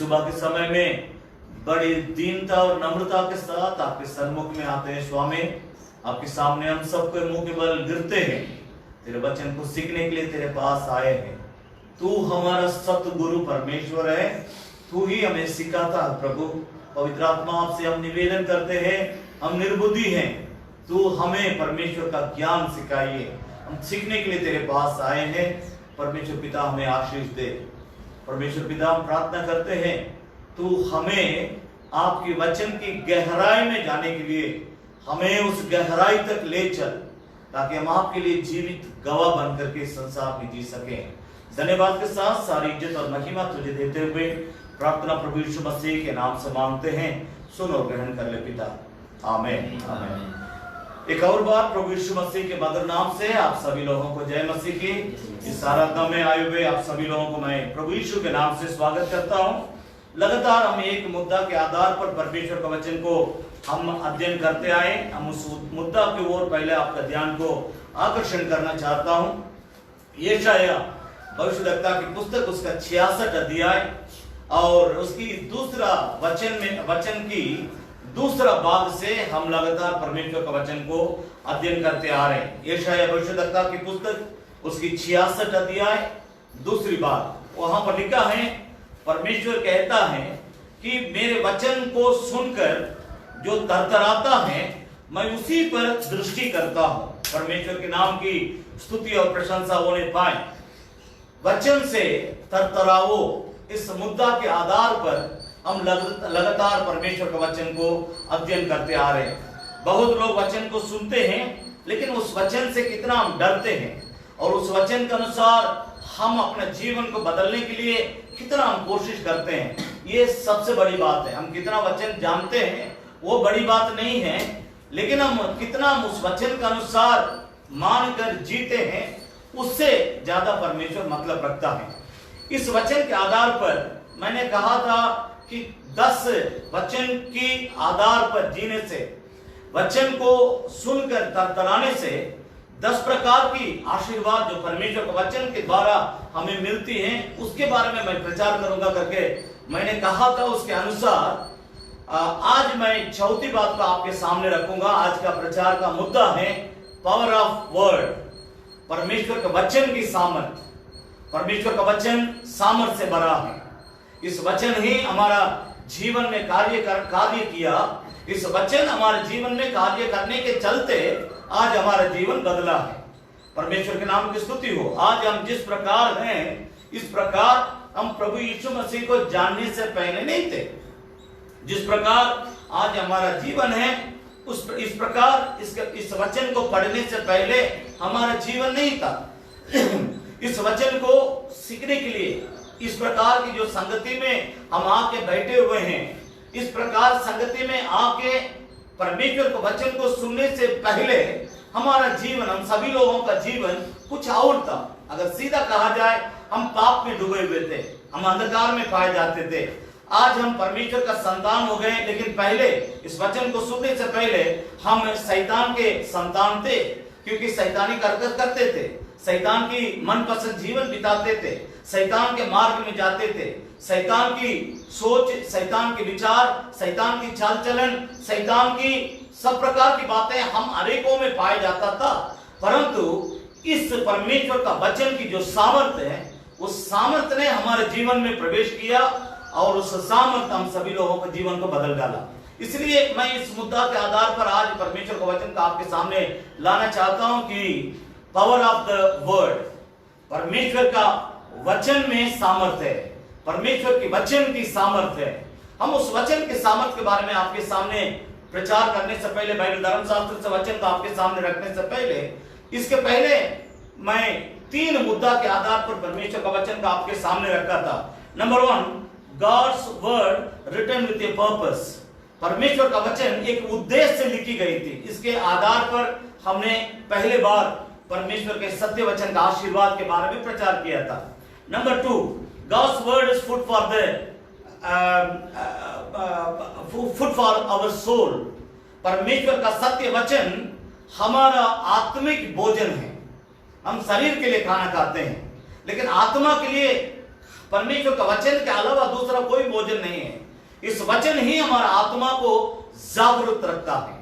सुबह के समय में बड़ी दीनता और नम्रता के साथ आपके सन्मुख में आते हैं स्वामी। आपके सामने हम सबके मुंह के बल गिरते हैं, तेरे वचन को सीखने के लिए तेरे पास आए हैं। तू हमारा सतगुरु परमेश्वर है, तू ही हमें सिखाता है प्रभु। पवित्र आत्मा आपसे हम निवेदन करते हैं, हम निर्बुद्धि हैं, तू हमें परमेश्वर का ज्ञान सिखाइए। हम सीखने के लिए तेरे पास आए हैं। परमेश्वर पिता हमें आशीष दे। परमेश्वर पिता हम प्रार्थना करते हैं, तू हमें आपके वचन की गहराई में जाने के लिए हमें उस गहराई तक ले चल, ताकि हम आपके लिए जीवित गवाह बनकर के संसार में जी सकें। धन्यवाद के साथ सारी इज्जत और महिमा तुझे देते हुए प्रार्थना प्रभु यीशु मसीह के नाम से मांगते हैं। सुन और ग्रहण कर ले पिता, आमीन आमीन। एक और बार प्रभु यीशु मसीह के मधुर नाम से आप सभी लोगों को जय मसीह की। इस आराधना में आए हुए आप सभी लोगों को मैं प्रभु यीशु के नाम से स्वागत करता हूं। लगातार हम एक मुद्दा के आधार पर परमेश्वर का वचन को हम अध्ययन करते आए। हम उस मुद्दा की ओर पहले आपका ध्यान को आकर्षण करना चाहता हूं। यशायाह भविष्यद्वक्ता की पुस्तक, उसका 66 अध्याय और उसकी दूसरा वचन की दूसरा भाग से हम लगातार परमेश्वर का वचन को अध्ययन करते आ रहे हैं। यशायाह भविष्यद्वक्ता की पुस्तक, उसकी 66 अध्याय दूसरी बात, वहां पर लिखा है, परमेश्वर कहता है कि मेरे वचन को सुनकर जो थरथराता है मैं उसी पर दृष्टि करता हूं। परमेश्वर के नाम की स्तुति और प्रशंसा होने पाए। वचन से थरथराओ, इस मुद्दा के आधार पर हम लगातार परमेश्वर का वचन को अध्ययन करते आ रहे हैं। बहुत लोग वचन को सुनते हैं, लेकिन उस वचन से कितना हम डरते हैं और उस वचन के अनुसार हम अपने जीवन को बदलने के लिए कितना हम कोशिश करते हैं, ये सबसे बड़ी बात है। हम कितना वचन जानते हैं वो बड़ी बात नहीं है, लेकिन हम कितना उस वचन के अनुसार मानकर जीते हैं, उससे ज्यादा परमेश्वर मतलब रखता है। इस वचन के आधार पर मैंने कहा था कि 10 वचन के आधार पर जीने से, वचन को सुनकर थरथराने से 10 प्रकार की आशीर्वाद जो परमेश्वर के वचन के द्वारा हमें मिलती हैं, उसके बारे में मैं प्रचार करूंगा करके मैंने कहा था। उसके अनुसार आज मैं चौथी बात को आपके सामने रखूंगा। आज का प्रचार का मुद्दा है पावर ऑफ वर्ड, परमेश्वर के वचन की सामर्थ। परमेश्वर का वचन सामर्थ से भरा है। इस वचन ही हमारा जीवन में कार्य किया। इस वचन हमारे जीवन में कार्य करने के चलते आज हमारा जीवन बदला है। परमेश्वर के नाम की स्तुति हो। आज हम जिस प्रकार हैं, इस प्रकार हम प्रभु यीशु मसीह को जानने से पहले नहीं थे। जिस प्रकार आज हमारा जीवन है, इस प्रकार इस वचन को पढ़ने से पहले हमारा जीवन नहीं था। इस वचन को सीखने के लिए इस प्रकार की जो संगति में हम आके बैठे हुए हैं, इस प्रकार संगति में आके परमेश्वर के वचन को सुनने से पहले हमारा जीवन, हम सभी लोगों का जीवन कुछ और था। अगर सीधा कहा जाए, हम पाप में डूबे हुए थे, हम अंधकार में पाए जाते थे। आज हम परमेश्वर का संतान हो गए, लेकिन पहले इस वचन को सुनने से पहले हम शैतान के संतान थे, क्योंकि शैतानी हरकत करते थे, शैतान की मनपसंद जीवन बिताते थे, शैतान के मार्ग में जाते थे। शैतान की सोच, शैतान के विचार, शैतान की चाल चलन, शैतान की सब प्रकार की बातें हम अनेकों में पाया जाता था। परंतु इस परमेश्वर का वचन की जो सामर्थ्य है, उस सामर्थ्य ने हमारे जीवन में प्रवेश किया और उस सामर्थ्य हम सभी लोगों के जीवन को बदल डाला। इसलिए मैं इस मुद्दा के आधार पर आज परमेश्वर का वचन का आपके सामने लाना चाहता हूं कि पावर ऑफ द वर्ड, परमेश्वर का वचन में सामर्थ्य है, परमेश्वर के वचन की सामर्थ्य है। हम उस वचन के सामर्थ्य के बारे में आपके सामने प्रचार करने से पहले, बाइबल धर्मशास्त्र से वचन को आपके सामने रखने से पहले, इसके पहले मैं 3 मुद्दा के आधार पर परमेश्वर का वचन का आपके सामने रखा था। Number 1, God's word written with a purpose. परमेश्वर का वचन एक उद्देश्य से लिखी गई थी। इसके आधार पर हमने पहले बार परमेश्वर के सत्य वचन का आशीर्वाद के बारे में प्रचार किया था। Number 2, God's word is food for our soul. परमेश्वर का सत्य वचन हमारा आत्मिक भोजन है। हम शरीर के लिए खाना खाते हैं, लेकिन आत्मा के लिए परमेश्वर का वचन के अलावा दूसरा कोई भोजन नहीं है। इस वचन ही हमारा आत्मा को जागरूक रखता है।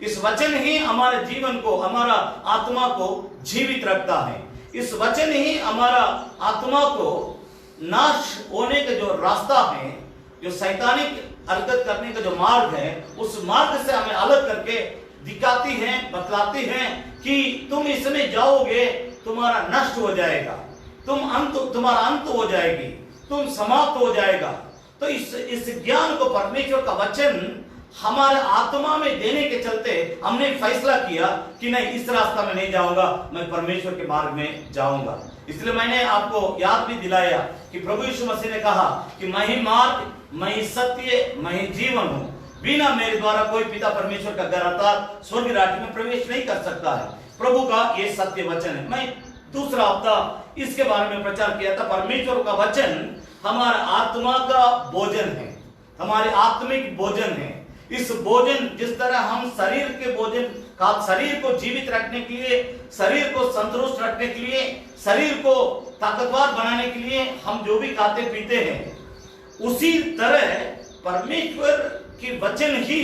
इस वचन ही हमारे जीवन को, हमारा आत्मा को जीवित रखता है। इस वचन ही हमारा आत्मा को नाश होने का जो रास्ता है, जो शैतानिक हरकत करने का जो मार्ग है, उस मार्ग से हमें अलग करके दिखाती है, बतलाती है कि तुम इसमें जाओगे, तुम्हारा नष्ट हो जाएगा, तुम्हारा अंत हो जाएगी, तुम समाप्त हो जाएगा। तो इस ज्ञान को परमेश्वर का वचन हमारे आत्मा में देने के चलते हमने फैसला किया कि नहीं, इस रास्ता में नहीं जाऊंगा, मैं परमेश्वर के मार्ग में जाऊंगा। इसलिए मैंने आपको याद भी दिलाया कि प्रभु यीशु मसीह ने कहा कि मैं ही मार्ग, मैं ही सत्य, मैं ही जीवन हूं, बिना मेरे द्वारा कोई पिता परमेश्वर का घर अर्थात स्वर्ग राज्य में प्रवेश नहीं कर सकता है। प्रभु का ये सत्य वचन है। मैं दूसरा हफ्ता इसके बारे में प्रचार किया था। परमेश्वर का वचन हमारा आत्मा का भोजन है, हमारे आत्मिक भोजन है। इस भोजन, जिस तरह हम शरीर के भोजन का, शरीर को जीवित रखने के लिए, शरीर को संतुष्ट रखने के लिए, शरीर को ताकतवर बनाने के लिए हम जो भी खाते पीते हैं, उसी तरह परमेश्वर की वचन ही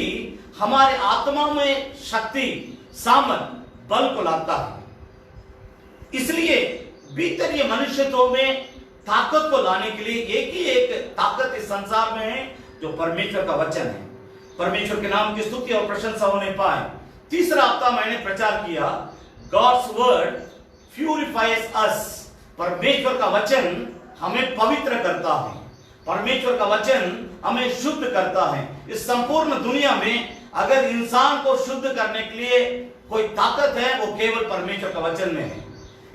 हमारे आत्मा में शक्ति, सामर्थ, बल को लाता है। इसलिए भीतरीय मनुष्यत्व में ताकत को लाने के लिए एक ही एक ताकत इस संसार में है, जो परमेश्वर का वचन है। परमेश्वर के नाम की स्तुति और प्रशंसा होने पाए। तीसरा हफ्ता मैंने प्रचार किया, गॉड्स वर्ड प्यूरिफाइज अस। परमेश्वर का वचन हमें पवित्र करता है, परमेश्वर का वचन हमें शुद्ध करता है। इस संपूर्ण दुनिया में अगर इंसान को शुद्ध करने के लिए कोई ताकत है, वो केवल परमेश्वर का वचन में है।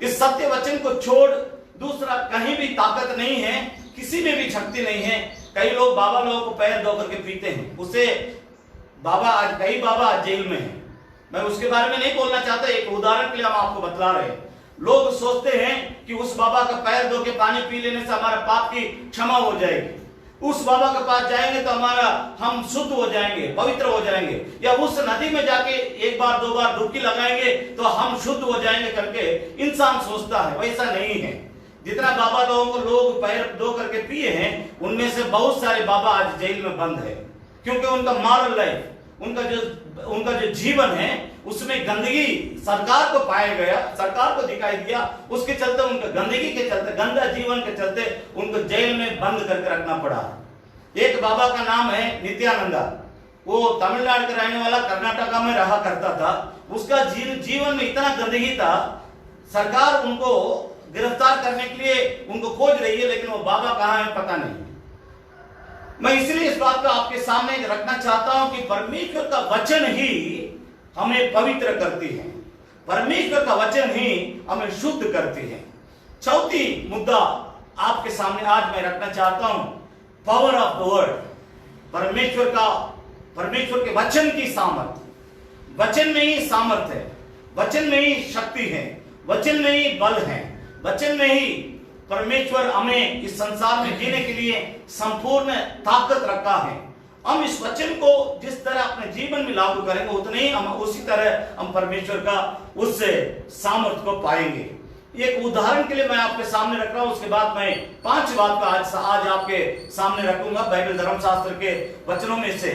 इस सत्य वचन को छोड़ दूसरा कहीं भी ताकत नहीं है, किसी में भी शक्ति नहीं है। कई लोग बाबा लोगों को पैर धो करके पीते हैं, उसे बाबा, आज कई बाबा आज जेल में हैं। मैं उसके बारे में नहीं बोलना चाहता, एक उदाहरण के लिए हम आपको बतला रहे हैं। लोग सोचते हैं कि उस बाबा का पैर धो के पानी पी लेने से हमारा पाप की क्षमा हो जाएगी, उस बाबा के पास जाएंगे तो हम शुद्ध हो जाएंगे, पवित्र हो जाएंगे, या उस नदी में जाके एक बार दो बार डुबकी लगाएंगे तो हम शुद्ध हो जाएंगे करके इंसान सोचता है। वैसा नहीं है। जितना बाबा लोगों को लोग पैर धो करके पिए हैं, उनमें से बहुत सारे बाबा आज जेल में बंद है, क्योंकि उनका मॉरल लाइफ, उनका जो जीवन है उसमें गंदगी सरकार को पाया गया, सरकार को दिखाई दिया, उसके चलते उनका गंदगी के चलते, गंदा जीवन के चलते उनको जेल में बंद करके रखना पड़ा। एक बाबा का नाम है नित्यानंदा, वो तमिलनाडु का रहने वाला, कर्नाटका में रहा करता था। उसका जीवन में इतना गंदगी था, सरकार उनको गिरफ्तार करने के लिए उनको खोज रही है, लेकिन वो बाबा कहाँ है पता नहीं। मैं इसलिए इस बात को आपके सामने रखना चाहता हूं कि परमेश्वर का वचन ही हमें पवित्र करती है, परमेश्वर का वचन ही हमें शुद्ध करती है। चौथी मुद्दा आपके सामने आज मैं रखना चाहता हूं, पावर ऑफ द वर्ड। परमेश्वर के वचन की सामर्थ। वचन में ही सामर्थ है, वचन में ही शक्ति है, वचन में ही बल है, वचन में ही परमेश्वर हमें इस संसार में जीने के लिए संपूर्ण ताकत रखा है। हम इस वचन को जिस तरह अपने जीवन में लागू करेंगे, उतने ही हम उसी तरह हम परमेश्वर का उस सामर्थ को पाएंगे। एक उदाहरण के लिए मैं आपके सामने रख रहा हूं, उसके बाद मैं 5 बात का आज आपके सामने रखूंगा बाइबल धर्मशास्त्र के वचनों में से।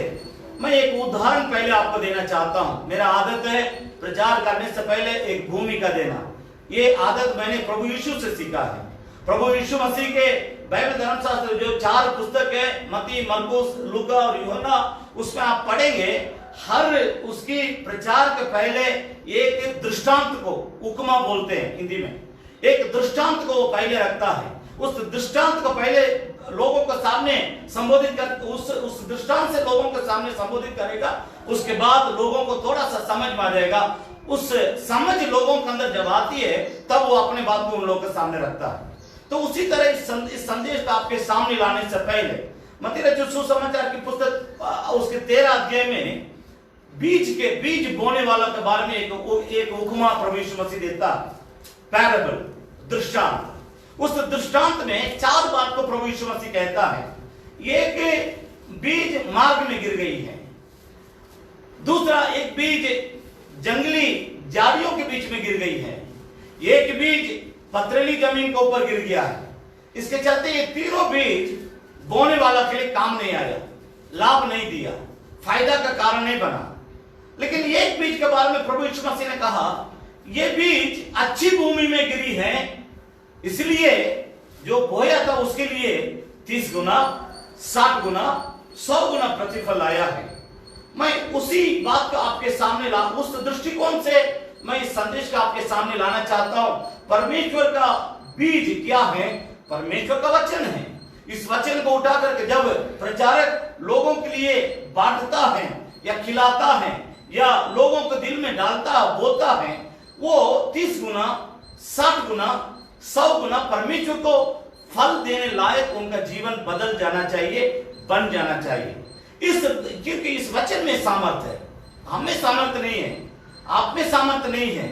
मैं एक उदाहरण पहले आपको देना चाहता हूं। मेरा आदत है प्रचार करने से पहले एक भूमिका देना। ये आदत मैंने प्रभु यीशु से सीखा है। प्रभु यीशु मसीह के बाइबल धर्मशास्त्र जो 4 पुस्तक है, मत्ती, मरकुस, लूका और यूहन्ना, उसमें आप पढ़ेंगे, हर उसकी प्रचार के पहले एक दृष्टांत को, उपमा बोलते हैं हिंदी में, एक दृष्टांत को वो पहले रखता है। उस दृष्टांत को पहले लोगों के सामने संबोधित कर, उस दृष्टांत से लोगों के सामने संबोधित करेगा। उसके बाद लोगों को थोड़ा सा समझ में आ जाएगा। उस समझ लोगों के अंदर जब आती है, तब वो अपने बात को उन लोगों के सामने रखता है। तो उसी तरह इस संदेश को आपके सामने लाने से पहले मत्ती रचित सुसमाचार की पुस्तक उसके 13 अध्याय में बीज बोने वाला के बारे में एक उपमा प्रभु यीशु मसीह देता है, पैराबल, दृष्टांत। उस दृष्टांत में 4 बात को प्रभु यीशु मसीह कहता है। एक बीज मार्ग में गिर गई है, दूसरा एक बीज जंगली झाड़ियों के बीच में गिर गई है, एक बीज पथरीली जमीन के ऊपर गिर गया है, इसके चलते ये तीनों बीज बोने वाला के लिए काम नहीं आया, लाभ नहीं दिया, फायदा का कारण नहीं बना। लेकिन एक बीज के बारे में प्रभु यीशु मसीह ने कहा, ये बीज अच्छी भूमि में गिरी है, इसलिए जो बोया था उसके लिए 30 गुना, 60 गुना, 100 गुना प्रतिफल आया है। मैं उसी बात को आपके सामने उस दृष्टिकोण से मैं इस संदेश को आपके सामने लाना चाहता हूं। परमेश्वर का बीज क्या है? परमेश्वर का वचन है। इस वचन को उठा करके जब प्रचारक लोगों के लिए बांटता है या खिलाता है या लोगों को दिल में डालता बोलता है, वो 30 गुना, 60 गुना, 100 गुना परमेश्वर को फल देने लायक उनका जीवन बदल जाना चाहिए, बन जाना चाहिए। क्योंकि इस वचन में सामर्थ है, हमें सामर्थ नहीं है, आप में सामर्थ नहीं है।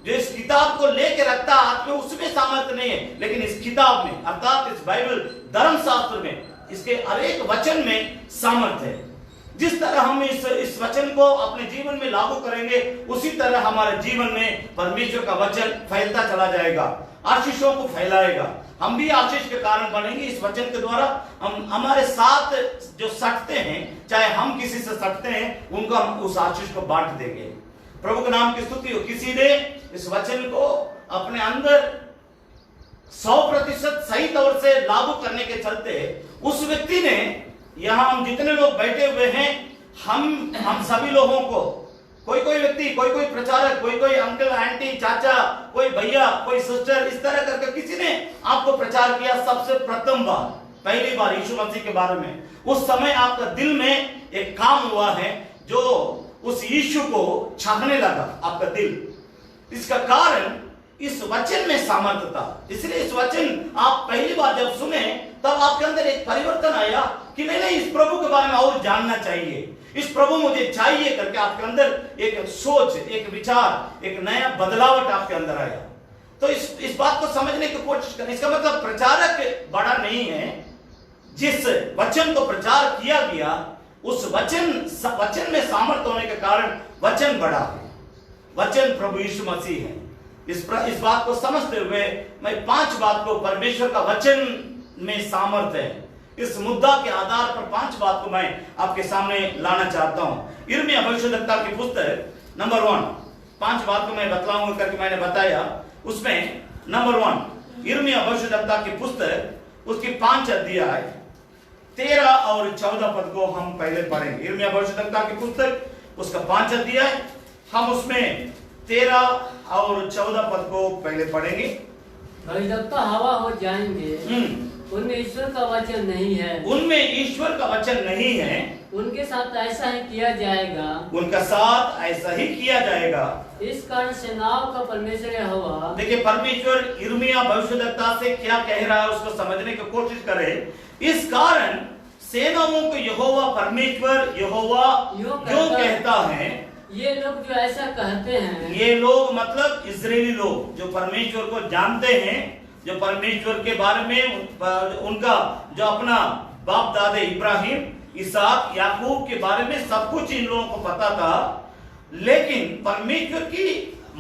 जो इस किताब को लेके रखता आप में उसमें सामर्थ नहीं है, लेकिन इस किताब में अर्थात इस बाइबल धर्मशास्त्र में इसके हर एक वचन में सामर्थ है। जिस तरह हम इस वचन को अपने जीवन में लागू करेंगे, उसी तरह हमारे जीवन में परमेश्वर का वचन फैलता चला जाएगा, आशीषों को फैलाएगा। हम भी आशीष के कारण बनेंगे इस वचन के द्वारा। हम हमारे साथ जो सटते हैं, चाहे हम किसी से सटते हैं, उनको हम उस आशीष को बांट देंगे। प्रभु के नाम की स्तुति हो। किसी ने इस वचन को अपने अंदर 100% सही तौर से लागू करने के चलते उस व्यक्ति ने, यहां हम जितने लोग बैठे हुए हैं, हम सभी लोगों को, कोई व्यक्ति, कोई प्रचारक, कोई अंकल, आंटी, चाचा, कोई भैया, कोई सिस्टर, इस तरह करके किसी ने आपको प्रचार किया सबसे प्रथम बार, पहली बार यीशु मसीह के बारे में। उस समय आपका दिल में एक काम हुआ है जो उस यीशु को चाहने लगा, आपका दिल। इसका कारण इस वचन में सामर्थ्य था। इसलिए इस वचन आप पहली बार जब सुने तब आपके अंदर एक परिवर्तन आया कि नहीं, इस प्रभु के बारे में और जानना चाहिए, इस प्रभु मुझे चाहिए करके आपके अंदर एक सोच, एक विचार, एक नया बदलावट आपके अंदर आया। तो इस बात को समझने की कोशिश करें। इसका मतलब प्रचारक बड़ा नहीं है, जिस वचन को प्रचार किया गया उस वचन में सामर्थ्य होने के कारण वचन बड़ा है। वचन प्रभु यीशु मसीह है। इस बात को समझते हुए मैं 5 बात को परमेश्वर का वचन में सामर्थ्य है, इस मुद्दा के आधार पर 5 बात को मैं आपके सामने लाना चाहता हूं। यिर्मयाह भविष्यद्वक्ता की पुस्तक नंबर 1, 5 बात को मैं बतलाऊंगा करके मैंने बताया। उसमें नंबर 1 यिर्मयाह भविष्यद्वक्ता की पुस्तक, उसकी 5 अध्याय 13 और 14 पद को हम पहले पढ़ेंगे। यिर्मयाह भविष्यद्वक्ता की पुस्तक उसका 5 अध्याय, हम उसमें 13 और 14 पद को पहले पढ़ेंगे। भविष्यद्वक्ता हवा हो जाएंगे, उनमें ईश्वर का वचन नहीं है, उनमें ईश्वर का वचन नहीं है, उनके साथ ऐसा ही किया जाएगा, उनका साथ ऐसा ही किया जाएगा। इस कारण सेनाओं का परमेश्वर यहोवा। देखिए परमेश्वर यिर्मयाह भविष्यद्वक्ता से क्या कह रहा है उसको समझने की कोशिश करें। इस कारण सेनाओं को यहोवा परमेश्वर यहोवा क्यों कहता है? ये लोग जो ऐसा कहते हैं, ये लोग मतलब इजरायली लोग जो परमेश्वर को जानते हैं, जो परमेश्वर के बारे में उनका जो अपना बाप दादे इब्राहिम, इसहाक, याकूब के बारे में सब कुछ इन लोगों को पता था, लेकिन परमेश्वर की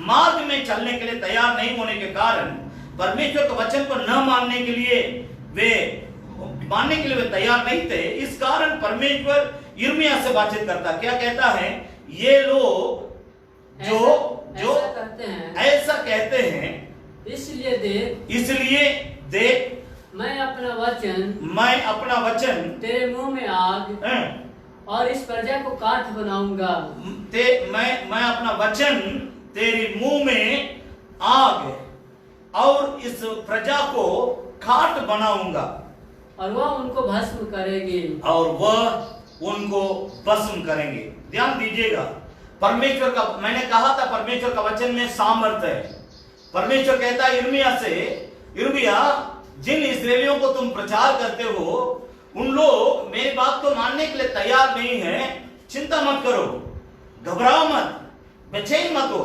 मार्ग में चलने के लिए तैयार नहीं होने के कारण, परमेश्वर के वचन को न मानने के लिए वे तैयार नहीं थे। इस कारण परमेश्वर यिर्मयाह से बातचीत करता, क्या कहता है? ये लोग जो ऐसा कहते हैं, इसलिए देख मैं अपना वचन तेरे मुंह में आग और इस प्रजा को काठ बनाऊंगा। मैं अपना वचन तेरे मुंह में आग और इस प्रजा को काठ बनाऊंगा, और वह उनको भस्म करेंगे। ध्यान दीजिएगा, परमेश्वर का, मैंने कहा था परमेश्वर का वचन में सामर्थ्य है। परमेश्वर कहता है यिर्मयाह से, यिर्मयाह जिन इस्राएलियों को तुम प्रचार करते हो उन लोग मेरी बात को मानने के लिए तैयार नहीं है। चिंता मत करो, घबराओ मत, बेचैन मत हो।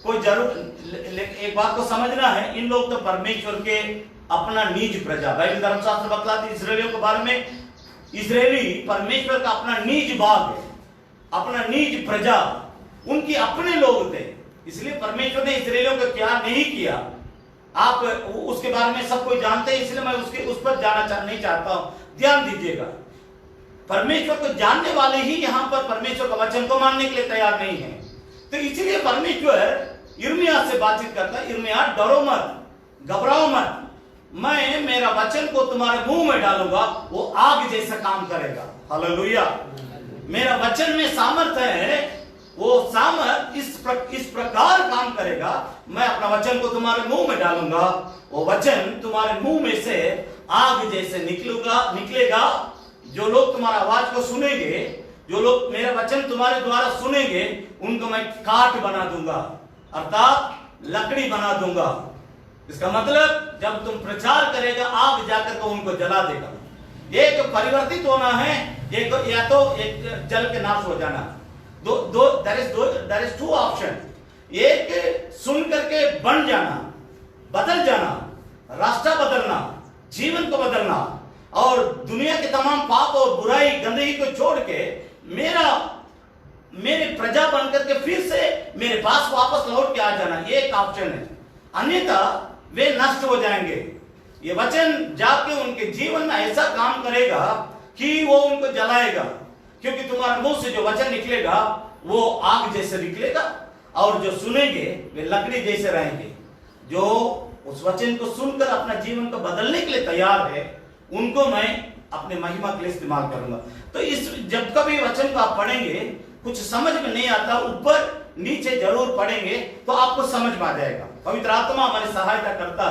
कोई जरूर एक बात को समझना है, इन लोग तो परमेश्वर के अपना निज प्रजा, बाइबल धर्मशास्त्र बतलाती इस्राएलियों के बारे में, इस्राएली परमेश्वर का अपना निज बाग है, अपना निज प्रजा, उनके अपने लोग थे। इसलिए परमेश्वर ने इस्राएलियों को क्या नहीं किया, आप उसके बारे में सब कोई जानते हैं, इसलिए मैं उस पर जाना नहीं चाहता हूं। ध्यान दीजिएगा, परमेश्वर को जानने वाले ही यहाँ पर परमेश्वर का वचन को मानने के लिए तैयार नहीं है। तो इसलिए परमेश्वर यिर्मयाह से बातचीत करता है, यिर्मयाह डरो मत, घबराओ मत, मैं मेरा वचन को तुम्हारे मुंह में डालूंगा, वो आग जैसा काम करेगा। हालेलुया। मेरा वचन में सामर्थ है, वो सामर्थ इस प्रकार काम करेगा, मैं अपना वचन को तुम्हारे मुंह में डालूंगा, वो वचन तुम्हारे मुंह में से आग जैसे निकलेगा। जो लोग तुम्हारा आवाज को सुनेंगे, जो लोग मेरा वचन तुम्हारे द्वारा सुनेंगे, उनको मैं काठ बना दूंगा, अर्थात लकड़ी बना दूंगा। इसका मतलब जब तुम प्रचार करेगा, आग जाकर के उनको जला देगा। एक परिवर्तित होना है, एक या तो एक जल के नाश हो जाना। There is two option. एक सुन करके बन जाना, बदल जाना, रास्ता बदलना, जीवन को बदलना, और दुनिया के तमाम पाप और बुराई गंदगी को छोड़ के मेरे प्रजा बनकर के फिर से मेरे पास वापस लौट के आ जाना, ये एक ऑप्शन है। अन्यथा वे नष्ट हो जाएंगे। ये वचन जाके उनके जीवन में ऐसा काम करेगा कि वो उनको जलाएगा, क्योंकि तुम्हारे मुंह से जो वचन निकलेगा वो आग जैसे निकलेगा, और जो सुनेंगे वे लकड़ी जैसे रहेंगे। जो उस वचन को सुनकर अपना जीवन को बदलने के लिए तैयार है, उनको मैं अपने महिमा के लिए इस्तेमाल करूंगा। तो जब कभी वचन को आप पढ़ेंगे, कुछ समझ में नहीं आता, ऊपर नीचे जरूर पढ़ेंगे तो आपको समझ में आ जाएगा। पवित्र आत्मा हमारी सहायता करता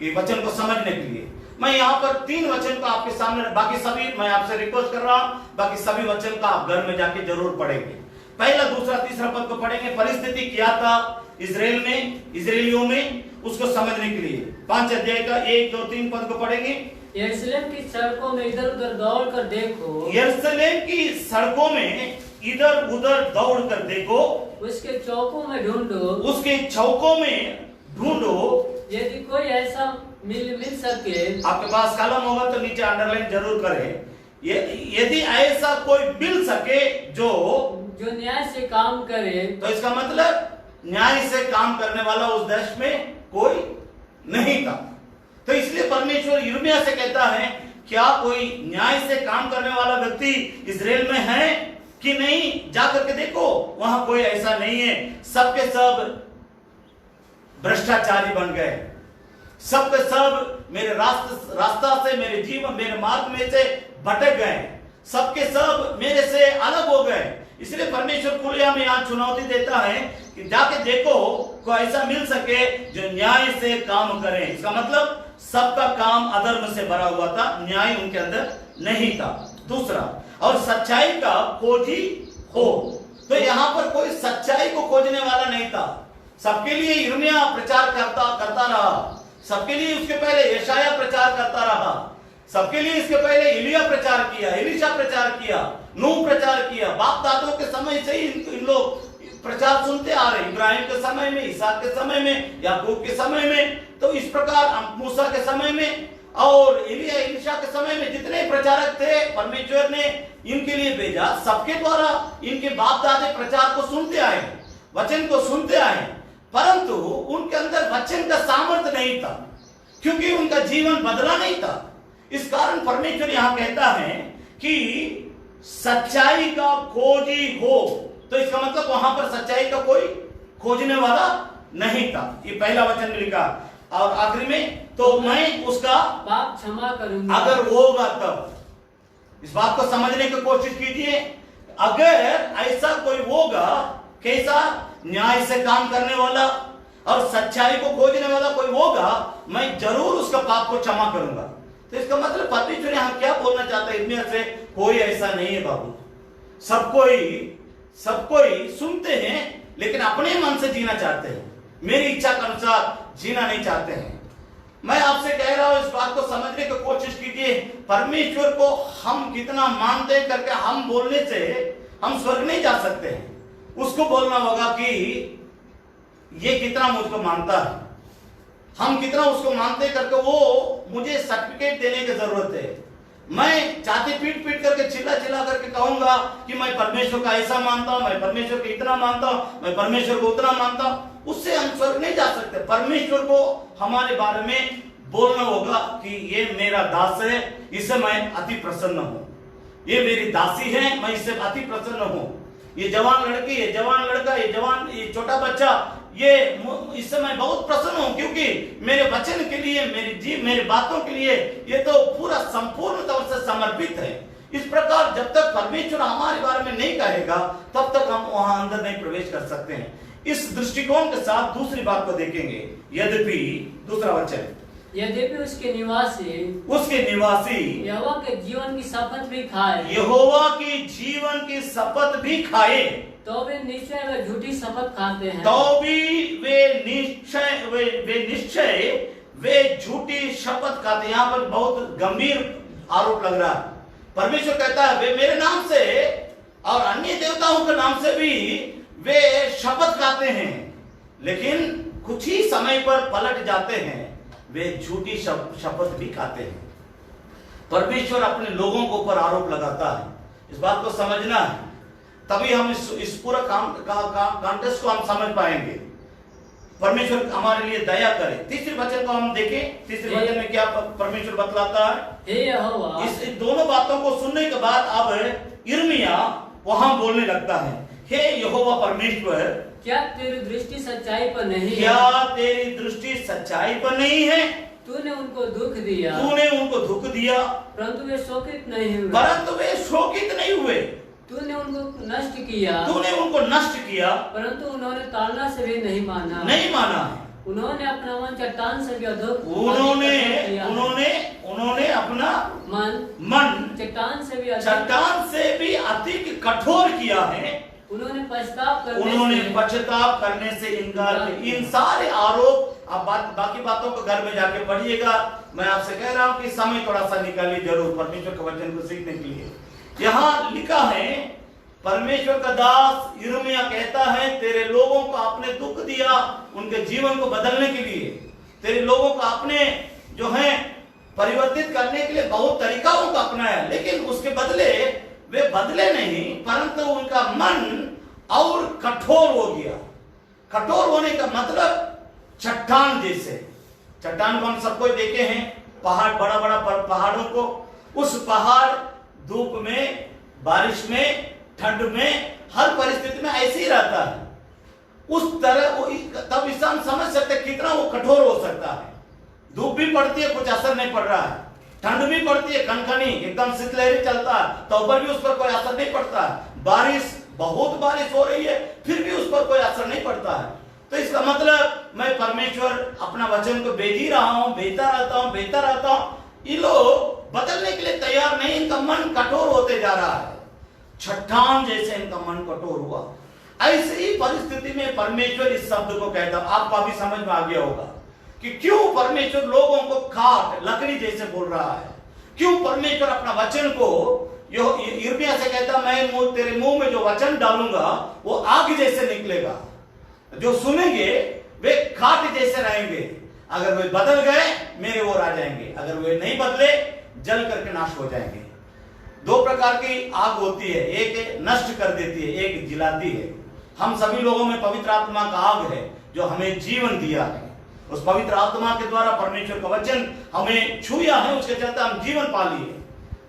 ये वचन को समझने के लिए। मैं यहाँ पर 3 वचन को आपके सामने, बाकी सभी मैं आपसे रिक्वेस्ट कर रहा हूं, बाकी सभी वचन का आप घर में जाके जरूर पढ़ेंगे। पहला, दूसरा, तीसरा पद को पढ़ेंगे। परिस्थिति क्या था इजरायलियों में, उसको समझने के लिए 5 अध्याय का 1, 2, 3 पद को पढ़ेंगे। यरूशलेम की सड़कों में इधर उधर दौड़ कर देखो, यरूशलेम की सड़कों में इधर उधर दौड़ कर देखो, उसके चौकों में ढूंढो, उसके चौकों में ढूंढो, यदि कोई ऐसा मिल सके। आपके पास कलम होगा तो नीचे अंडरलाइन जरूर करें। यदि ऐसा कोई मिल सके जो न्याय से काम करे, तो इसका मतलब न्याय से काम करने वाला उस देश में कोई नहीं था। तो इसलिए परमेश्वर यिर्मयाह से कहता है, क्या कोई न्याय से काम करने वाला व्यक्ति इजराइल में है कि नहीं? जाकर के देखो, वहां कोई ऐसा नहीं है। सबके सब भ्रष्टाचारी बन गए, सबके सब मेरे रास्ता से, मेरे जीवन, मेरे मार्ग में से भटक गए, सबके सब मेरे से अलग हो गए। इसलिए परमेश्वर खुलेआम यहाँ चुनौती देता है कि जाके देखो, कोई ऐसा मिल सके जो न्याय से काम करे। इसका मतलब सबका काम अधर्म से भरा हुआ था, न्याय उनके अंदर नहीं था। दूसरा, और सच्चाई का खोजी हो। तो यहाँ पर कोई सच्चाई को खोजने वाला नहीं था। सबके लिए यिर्मयाह प्रचार करता रहा, सबके लिए उसके पहले यशायाह प्रचार करता रहा, सबके लिए इसके पहले एलिया प्रचार किया, एलीशा प्रचार किया, नूह प्रचार किया। बाप दादों के समय से ही इन लोग प्रचार सुनते आ रहे, इब्राहिम के समय में, इसहाक के समय में, याकूब के समय में, तो इस प्रकार मूसा के समय में और एलिया एलीशा के समय में जितने प्रचारक थे, परमेश्वर ने इनके लिए भेजा। सबके द्वारा इनके बाप दादे प्रचार को सुनते आए, वचन को सुनते आए, परंतु उनके अंदर वचन का सामर्थ्य नहीं था, क्योंकि उनका जीवन बदला नहीं था। इस कारण परमेश्वर यहां कहता है कि सच्चाई का खोजी हो। तो इसका मतलब वहां पर सच्चाई का कोई खोजने वाला नहीं था। ये पहला वचन में लिखा, और आखिरी में, तो मैं उसका पाप क्षमा करूंगा। अगर होगा तब, इस बात को समझने की कोशिश कीजिए। अगर ऐसा कोई होगा, कैसा? न्याय से काम करने वाला और सच्चाई को खोजने वाला कोई होगा, मैं जरूर उसका पाप को क्षमा करूंगा। तो इसका मतलब परमेश्वर यहां क्या बोलना चाहता है यिर्मयाह से? कोई ऐसा नहीं है बाबू। सब कोई सुनते हैं, लेकिन अपने मन से जीना चाहते हैं, मेरी इच्छा के अनुसार जीना नहीं चाहते हैं। मैं आपसे कह रहा हूं, इस बात को समझने की कोशिश कीजिए। परमेश्वर को हम कितना मानते हैं करके हम बोलने से हम स्वर्ग नहीं जा सकते हैं। उसको बोलना होगा कि ये कितना मुझको मानता है, हम कितना उसको मानते करके वो मुझे सर्टिफिकेट देने की जरूरत है। मैं छाती पीट करके चिल्ला करके कहूंगा कि मैं परमेश्वर का ऐसा मानता हूं, मैं परमेश्वर को इतना मानता हूं, मैं परमेश्वर को उतना मानता हूं, उससे हम स्वर्ग नहीं जा सकते। परमेश्वर को हमारे बारे में बोलना होगा कि ये मेरा दास है, इससे मैं अति प्रसन्न हूं, ये मेरी दासी है, मैं इससे अति प्रसन्न हूं, ये जवान लड़की, ये जवान लड़का, ये छोटा बच्चा, ये इससे मैं बहुत प्रसन्न हूं, क्योंकि मेरे वचन के लिए, मेरी बातों के लिए ये तो पूरा संपूर्ण तौर से समर्पित है। इस प्रकार जब तक परमेश्वर हमारे बारे में नहीं कहेगा तब तक हम वहां अंदर नहीं प्रवेश कर सकते हैं। इस दृष्टिकोण के साथ दूसरी बात को देखेंगे। यद्यपि, दूसरा वचन, यद्यपि उसके निवासी यहोवा के जीवन की शपथ भी खाए, यहोवा की जीवन की शपथ भी खाए, तो वे निश्चय वे झूठी शपथ खाते हैं, तो भी वे निश्चय वे झूठी शपथ खाते हैं। यहाँ पर बहुत गंभीर आरोप लग रहा है। परमेश्वर कहता है वे मेरे नाम से और अन्य देवताओं के नाम से भी वे शपथ खाते हैं, लेकिन कुछ ही समय पर पलट जाते हैं, वे झूठी शपथ भी खाते हैं। परमेश्वर अपने लोगों के ऊपर आरोप लगाता है, इस बात को समझना है, तभी हम इस पूरा कॉन्टेक्स्ट को हम समझ पाएंगे। परमेश्वर हमारे लिए दया करे। तीसरे वचन को हम देखें, तीसरे वचन में क्या परमेश्वर बतलाता है। हे यहोवा, इस दोनों बातों को सुनने के बाद अब यिर्मयाह वहां बोलने लगता है, हे यहोवा परमेश्वर, क्या तेरी दृष्टि सच्चाई पर नहीं है? क्या तेरी दृष्टि सच्चाई पर नहीं है? तूने उनको दुख दिया, परंतु वे शोकित नहीं हुए। तूने उनको नष्ट किया, परंतु उन्होंने ताड़ना से भी नहीं माना है। उन्होंने अपना मन चट्टान से भी अधिक, उन्होंने अपना मन चट्टान से भी अधिक कठोर किया है। उन्होंने पश्चाताप करने से इनकार किया। इन सारे आरोप, आप बाकी बातों को घर में जाके पढ़िएगा। मैं आपसे कह रहा हूं कि समय थोड़ा सा निकालिए जरूर परमेश्वर के वचन को सीखने के लिए। यहाँ लिखा है, परमेश्वर का दास यिर्मयाह कहता है, तेरे लोगों को आपने दुख दिया उनके जीवन को बदलने के लिए, तेरे लोगों को आपने जो है परिवर्तित करने के लिए बहुत तरीकाओं को अपनाया, लेकिन उसके बदले वे बदले नहीं, परंतु उनका मन और कठोर हो गया। कठोर होने का मतलब चट्टान जैसे, चट्टान को हम सबको देखे हैं, पहाड़, बड़ा बड़ा पहाड़ों को, उस पहाड़ धूप में, बारिश में, ठंड में, हर परिस्थिति में ऐसे ही रहता है। उस तरह तब इंसान समझ सकते कितना वो कठोर हो सकता है। धूप भी पड़ती है, कुछ असर नहीं पड़ रहा है, ठंड भी पड़ती है, कनकनी एकदम शीतलहरी चलता है, तो ऊपर भी उस पर कोई असर नहीं पड़ता है। बारिश, बहुत बारिश हो रही है, फिर भी उस पर कोई असर नहीं पड़ता है। तो इसका मतलब मैं परमेश्वर अपना वचन को भेज ही रहा हूं, भेजता रहता हूं, ये लोग बदलने के लिए तैयार नहीं, इनका मन कठोर होते जा रहा है, चट्टान जैसे इनका मन कठोर हुआ। ऐसी ही परिस्थिति में परमेश्वर इस शब्द को कहता, आपको अभी समझ में आ गया होगा कि क्यों परमेश्वर लोगों को काट, लकड़ी जैसे बोल रहा है। क्यों परमेश्वर अपना वचन को यिर्मयाह से कहता, मैं तेरे मुंह में जो वचन डालूंगा वो आग जैसे निकलेगा, जो सुनेंगे वे काट जैसे रहेंगे। अगर वे बदल गए मेरे ओर आ जाएंगे, अगर वे नहीं बदले जल करके नाश हो जाएंगे। दो प्रकार की आग होती है, एक नष्ट कर देती है, एक जिलाती है। हम सभी लोगों में पवित्र आत्मा का आग है जो हमें जीवन दिया है। उस पवित्र आत्मा के द्वारा परमेश्वर का वचन हमें छुया है, उसके चलते हम जीवन पा लिए।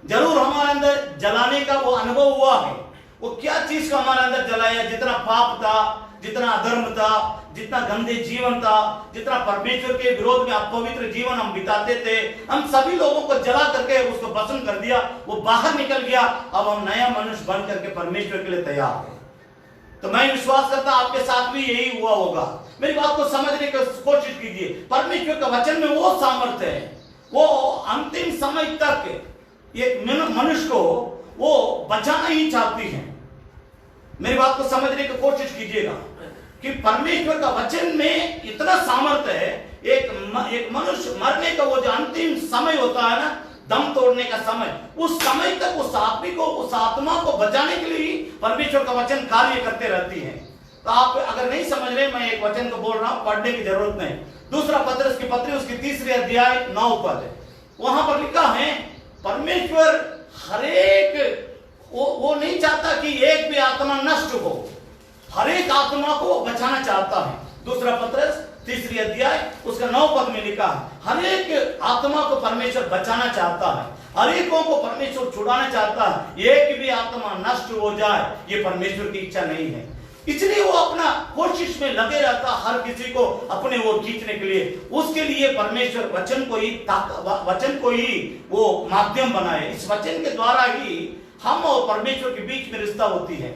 जरूर हमारे अंदर जलाने का वो अनुभव हुआ है। वो क्या चीज का हमारे अंदर जलाया, जितना पाप था, जितना अधर्म था, जितना गंदे जीवन था, जितना परमेश्वर के विरोध में अपवित्र जीवन हम बिताते थे, हम सभी लोगों को जला करके उसको भस्म कर दिया, वो बाहर निकल गया। अब हम नया मनुष्य बन करके परमेश्वर के लिए तैयार हैं। तो मैं विश्वास करता आपके साथ भी यही हुआ होगा। मेरी बात को समझने की कोशिश कीजिए। परमेश्वर का वचन में वो सामर्थ्य है, वो अंतिम समय तक एक मनुष्य को वो बचाना ही चाहती है। मेरी बात को समझने की कोशिश कीजिएगा कि परमेश्वर का वचन में इतना सामर्थ्य है। एक मनुष्य मरने का वो जो अंतिम समय होता है ना, दम तोड़ने का समय, उस समय तक उस आदमी को, उस आत्मा को बचाने के लिए परमेश्वर का वचन कार्य करते रहती है। तो आप अगर नहीं समझ रहे, मैं एक वचन को बोल रहा हूं, पढ़ने की जरूरत नहीं। दूसरा पत्रस की पत्री, उसकी 3 अध्याय 9 पद है, वहां पर लिखा है परमेश्वर हरेक वो नहीं आत्मा नष्ट हो, हर एक आत्मा को वो बचाना चाहता है। दूसरा पत्रस 3 अध्याय उसका 9 पद में लिखा है, हर एक आत्मा को परमेश्वर बचाना चाहता है, हर एकों को परमेश्वर छुड़ाना चाहता है। एक भी आत्मा नष्ट हो जाए ये परमेश्वर की इच्छा नहीं है, इसलिए वो अपना कोशिश में लगे रहता हर किसी को अपने ओर खींचने के लिए। उसके लिए परमेश्वर वचन को ही वो माध्यम बनाए। इस वचन के द्वारा ही हम और परमेश्वर के बीच में रिश्ता होती है।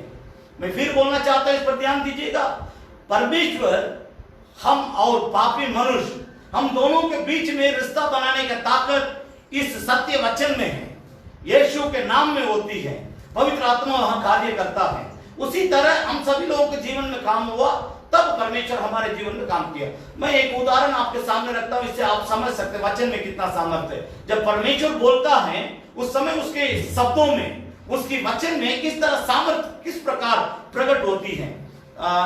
मैं फिर बोलना चाहता हूं, इस पर ध्यान दीजिएगा। परमेश्वर हम और पापी मनुष्य, हम दोनों के बीच में रिश्ता बनाने की ताकत इस सत्य वचन में है, यीशु के नाम में होती है। पवित्र आत्मा वहां कार्य करता है। उसी तरह हम सभी लोगों के जीवन में काम हुआ, तब परमेश्वर हमारे जीवन में काम किया। मैं एक उदाहरण आपके सामने रखता हूं, इससे आप समझ सकते हैं वचन में कितना सामर्थ्य है। जब परमेश्वर बोलता है उस समय उसके शब्दों में, उसकी वचन में किस तरह सामर्थ्य, किस प्रकार प्रकट होती है।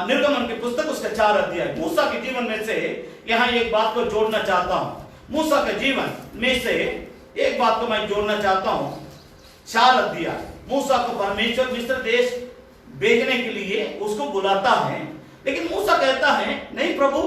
निर्गमन की पुस्तक उसका 4 अध्याय, मूसा के जीवन में से यहां एक बात को जोड़ना चाहता हूं। मूसा के जीवन में से एक बात को मैं जोड़ना चाहता हूं। 4 अध्याय, मूसा को परमेश्वर मिस्र देश भेजने के लिए उसको बुलाता है, लेकिन मूसा कहता है नहीं प्रभु,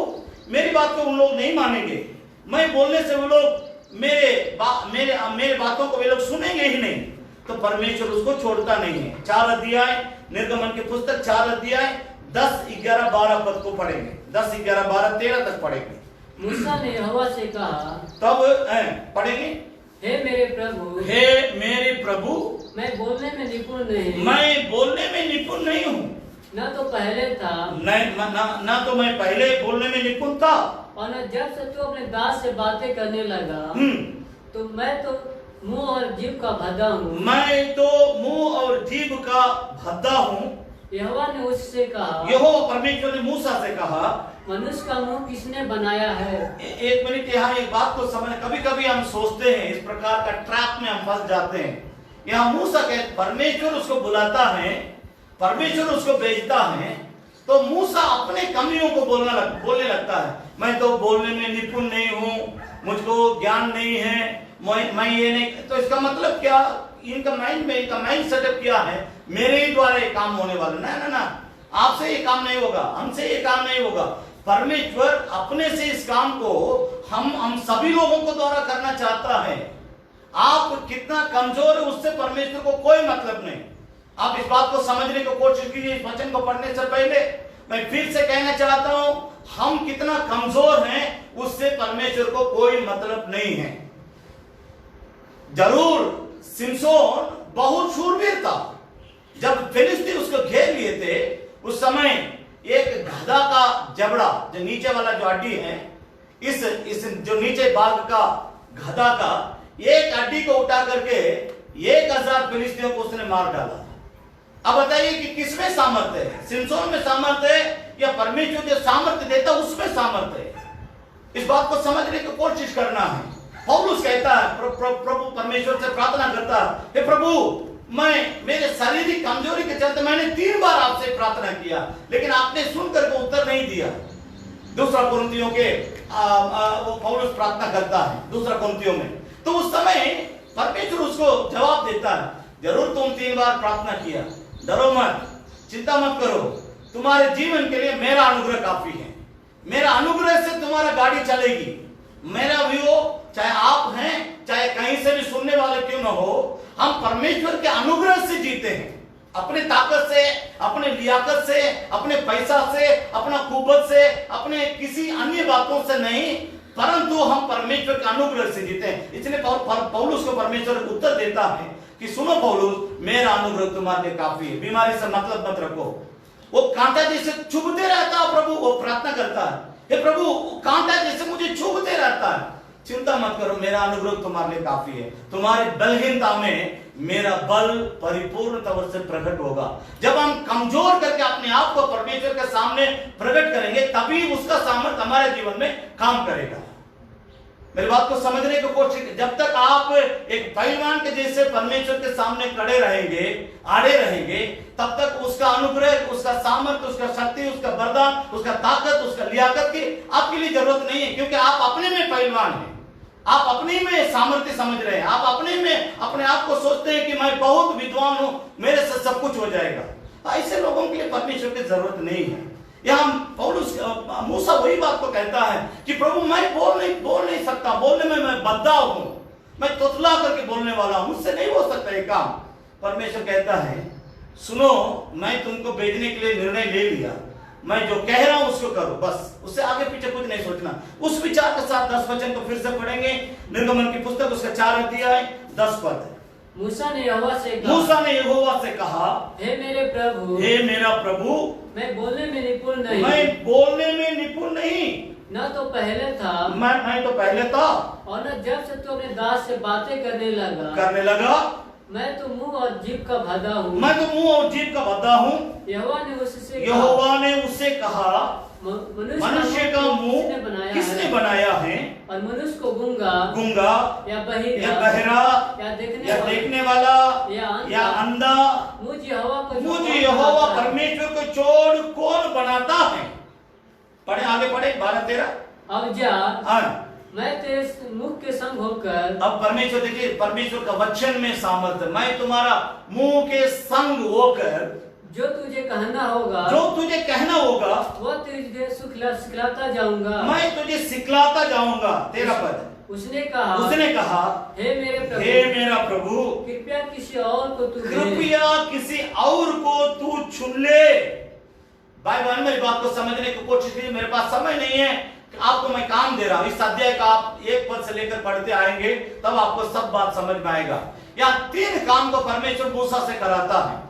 मेरी बात को उन लोग नहीं मानेंगे, मैं बोलने से वो लोग मेरे बातों को वे लोग सुनेंगे ही नहीं। तो परमेश्वर उसको छोड़ता नहीं है। 4 अध्याय निर्गमन की पुस्तक 4 अध्याय 10, 11, 12 पद को पढ़ेंगे। 10, 11, 12, 13 तक पढ़ेंगे। मूसा ने यहोवा से कहा, तब पढ़ेंगे, हे मेरे प्रभु, हे मेरे प्रभु, मैं बोलने में निपुण नहीं, मैं बोलने में निपुण नहीं हूँ, न तो पहले था, न तो मैं पहले बोलने में निपुण था, और न जब से तू अपने दास से बातें करने लगा, तो मैं तो मुंह और जीभ का भद्दा हूँ, मैं तो मुंह और जीभ का भद्दा हूँ। यहोवा ने उससे कहा, यहोवा परमेश्वर ने मूसा से कहा, मनुष्य का मुंह किसने बनाया है। एक मिनट यहाँ एक बात को समझ, कभी कभी हम सोचते हैं इस प्रकार का ट्रैप में हम फंस जाते हैं। यहाँ मूसा के परमेश्वर उसको बुलाता है, परमेश्वर उसको भेजता है, तो मूसा अपने कमियों को बोलने लगता है। मैं तो बोलने में निपुण नहीं हूँ, मुझको ज्ञान नहीं है, मैं ये नहीं। तो इसका मतलब क्या, इनका माइंड सेटअप क्या है, मेरे ही द्वारा ये काम होने वाला ना, आपसे ये काम नहीं होगा, हमसे ये काम नहीं होगा। परमेश्वर अपने से इस काम को हम सभी लोगों को द्वारा करना चाहता है। आप कितना कमजोर है उससे परमेश्वर को कोई मतलब नहीं। आप इस बात को समझने की कोशिश कीजिए। इस वचन को पढ़ने से पहले मैं फिर से कहना चाहता हूं, हम कितना कमजोर हैं उससे परमेश्वर को कोई मतलब नहीं है। जरूर सिमसोन बहुत शूरवीर था। जब फिलिस्तीन उसको घेर लिए थे उस समय एक गधा का जबड़ा, जो नीचे वाला जो हड्डी है, इस जो नीचे बाग का गधा का एक हड्डी को उठा करके 1000 फिलिस्तीनियों को उसने मार डाला। अब बताइए कि किसमें सामर्थ्य है, सिमसोन में सामर्थ्य है या परमेश्वर जो सामर्थ्य देता उसमें सामर्थ्य है। इस बात को समझने की कोशिश करना है। पौलुस कहता है, प्रभु परमेश्वर से प्रार्थना करता है, हे प्रभु, मैं मेरे शारीरिक कमजोरी के चलते मैंने 3 बार आपसे प्रार्थना किया, लेकिन आपने सुनकर को उत्तर नहीं दिया। दूसरा कुरिन्थियों के वो पौलुस प्रार्थना करता है दूसरा कुरिन्थियों में, तो उस समय परमेश्वर उसको जवाब देता है, जरूर तुम 3 बार प्रार्थना किया, डरो मत, चिंता मत करो, तुम्हारे जीवन के लिए मेरा अनुग्रह काफी है। मेरा अनुग्रह से तुम्हारा गाड़ी चलेगी। मेरा व्यू, चाहे आप हैं, चाहे कहीं से भी सुनने वाले क्यों न हो, हम परमेश्वर के अनुग्रह से जीते हैं। अपने ताकत से, अपने लियाकत से, अपने पैसा से, अपना कुव्वत से, अपने किसी अन्य बातों से नहीं, परंतु हम परमेश्वर के अनुग्रह से जीते हैं। इसलिए पौलुस को परमेश्वर उत्तर देता है कि सुनो पौलुस, मेरा अनुग्रह तुम्हारे लिए काफी है। बीमारी से मतलब मत रखो। वो कांटा जैसे चुभते रहता है प्रभु, वो प्रार्थना करता है, हे प्रभु, कांटा जैसे मुझे चुभते रहता है, चिंता मत करो, मेरा अनुग्रह तुम्हारे लिए काफी है। तुम्हारी बलहीनता में मेरा बल परिपूर्ण तौर से प्रकट होगा। जब हम कमजोर करके अपने आप को परमेश्वर के सामने प्रकट करेंगे, तभी उसका सामर्थ्य हमारे जीवन में काम करेगा। मेरी बात को समझने की कोशिश, जब तक आप एक पहलवान के जैसे परमेश्वर के सामने खड़े रहेंगे, आड़े रहेंगे, तब तक उसका अनुग्रह, उसका सामर्थ्य, उसका शक्ति, उसका वरदान, उसका ताकत, उसका लियाकत की आपके लिए जरूरत नहीं है, क्योंकि आप अपने में पहलवान हैं। आप अपने में सामर्थ्य समझ रहे हैं, आप अपने में अपने आप को सोचते हैं कि मैं बहुत विद्वान हूं, मेरे से सब कुछ हो जाएगा। ऐसे लोगों के लिए परमेश्वर की जरूरत नहीं है। यहाँ पौलुस मूसा वही बात को कहता है कि प्रभु मैं बोल नहीं सकता, बोलने में मैं बद्दा हूं, मैं तुतला करके बोलने वाला हूं, मुझसे नहीं हो सकता ये काम। परमेश्वर कहता है सुनो, मैं तुमको भेजने के लिए निर्णय ले लिया, मैं जो कह रहा हूं उसको करो, बस उससे आगे पीछे कुछ नहीं सोचना। उस विचार के साथ 10 वचन को फिर से पढ़ेंगे। निर्गमन की पुस्तक उसका 4 अध्याय 10 पद। मूसा ने यहोवा से कहा, हे मेरे प्रभु, हे मेरा प्रभु, मैं बोलने में निपुण नहीं, मैं बोलने में निपुण नहीं, न तो पहले था, मैं तो पहले था, और न जब से तू अपने दास से बातें करने लगा, मैं तो मुंह और जीभ का भदा हूँ, मैं तो मुंह और जीभ का भदा हूँ। यहोवा ने उससे कहा, मनुष्य का मुंह किसने बनाया है, और मनुष्य को गूंगा या बहरा या देखने वाला या अंधा मुझे यहोवा परमेश्वर को छोड़ कौन बनाता है। पढ़े, आगे पढ़े 12-13। अब जा, मैं तेरे मुख के संग होकर, अब परमेश्वर देखिए, परमेश्वर का वचन में सामर्थ्य, मैं तुम्हारा मुंह के संग होकर जो तुझे कहना होगा वो तुझे सिखलाता जाऊंगा, मैं तुझे सिखलाता जाऊंगा। 13 पद। उसने कहा, हे मेरा प्रभु, कृपया किसी और को तू चुन ले। भाई बहन, मेरी बात को समझने की कोशिश कीजिए, मेरे पास समय नहीं है, आपको मैं काम दे रहा हूं। इस अध्याय का आप 1 पद से लेकर पढ़ते आएंगे तब आपको सब बात समझ में आएगा। यहाँ 3 काम को परमेश्वर मूसा से कराता है।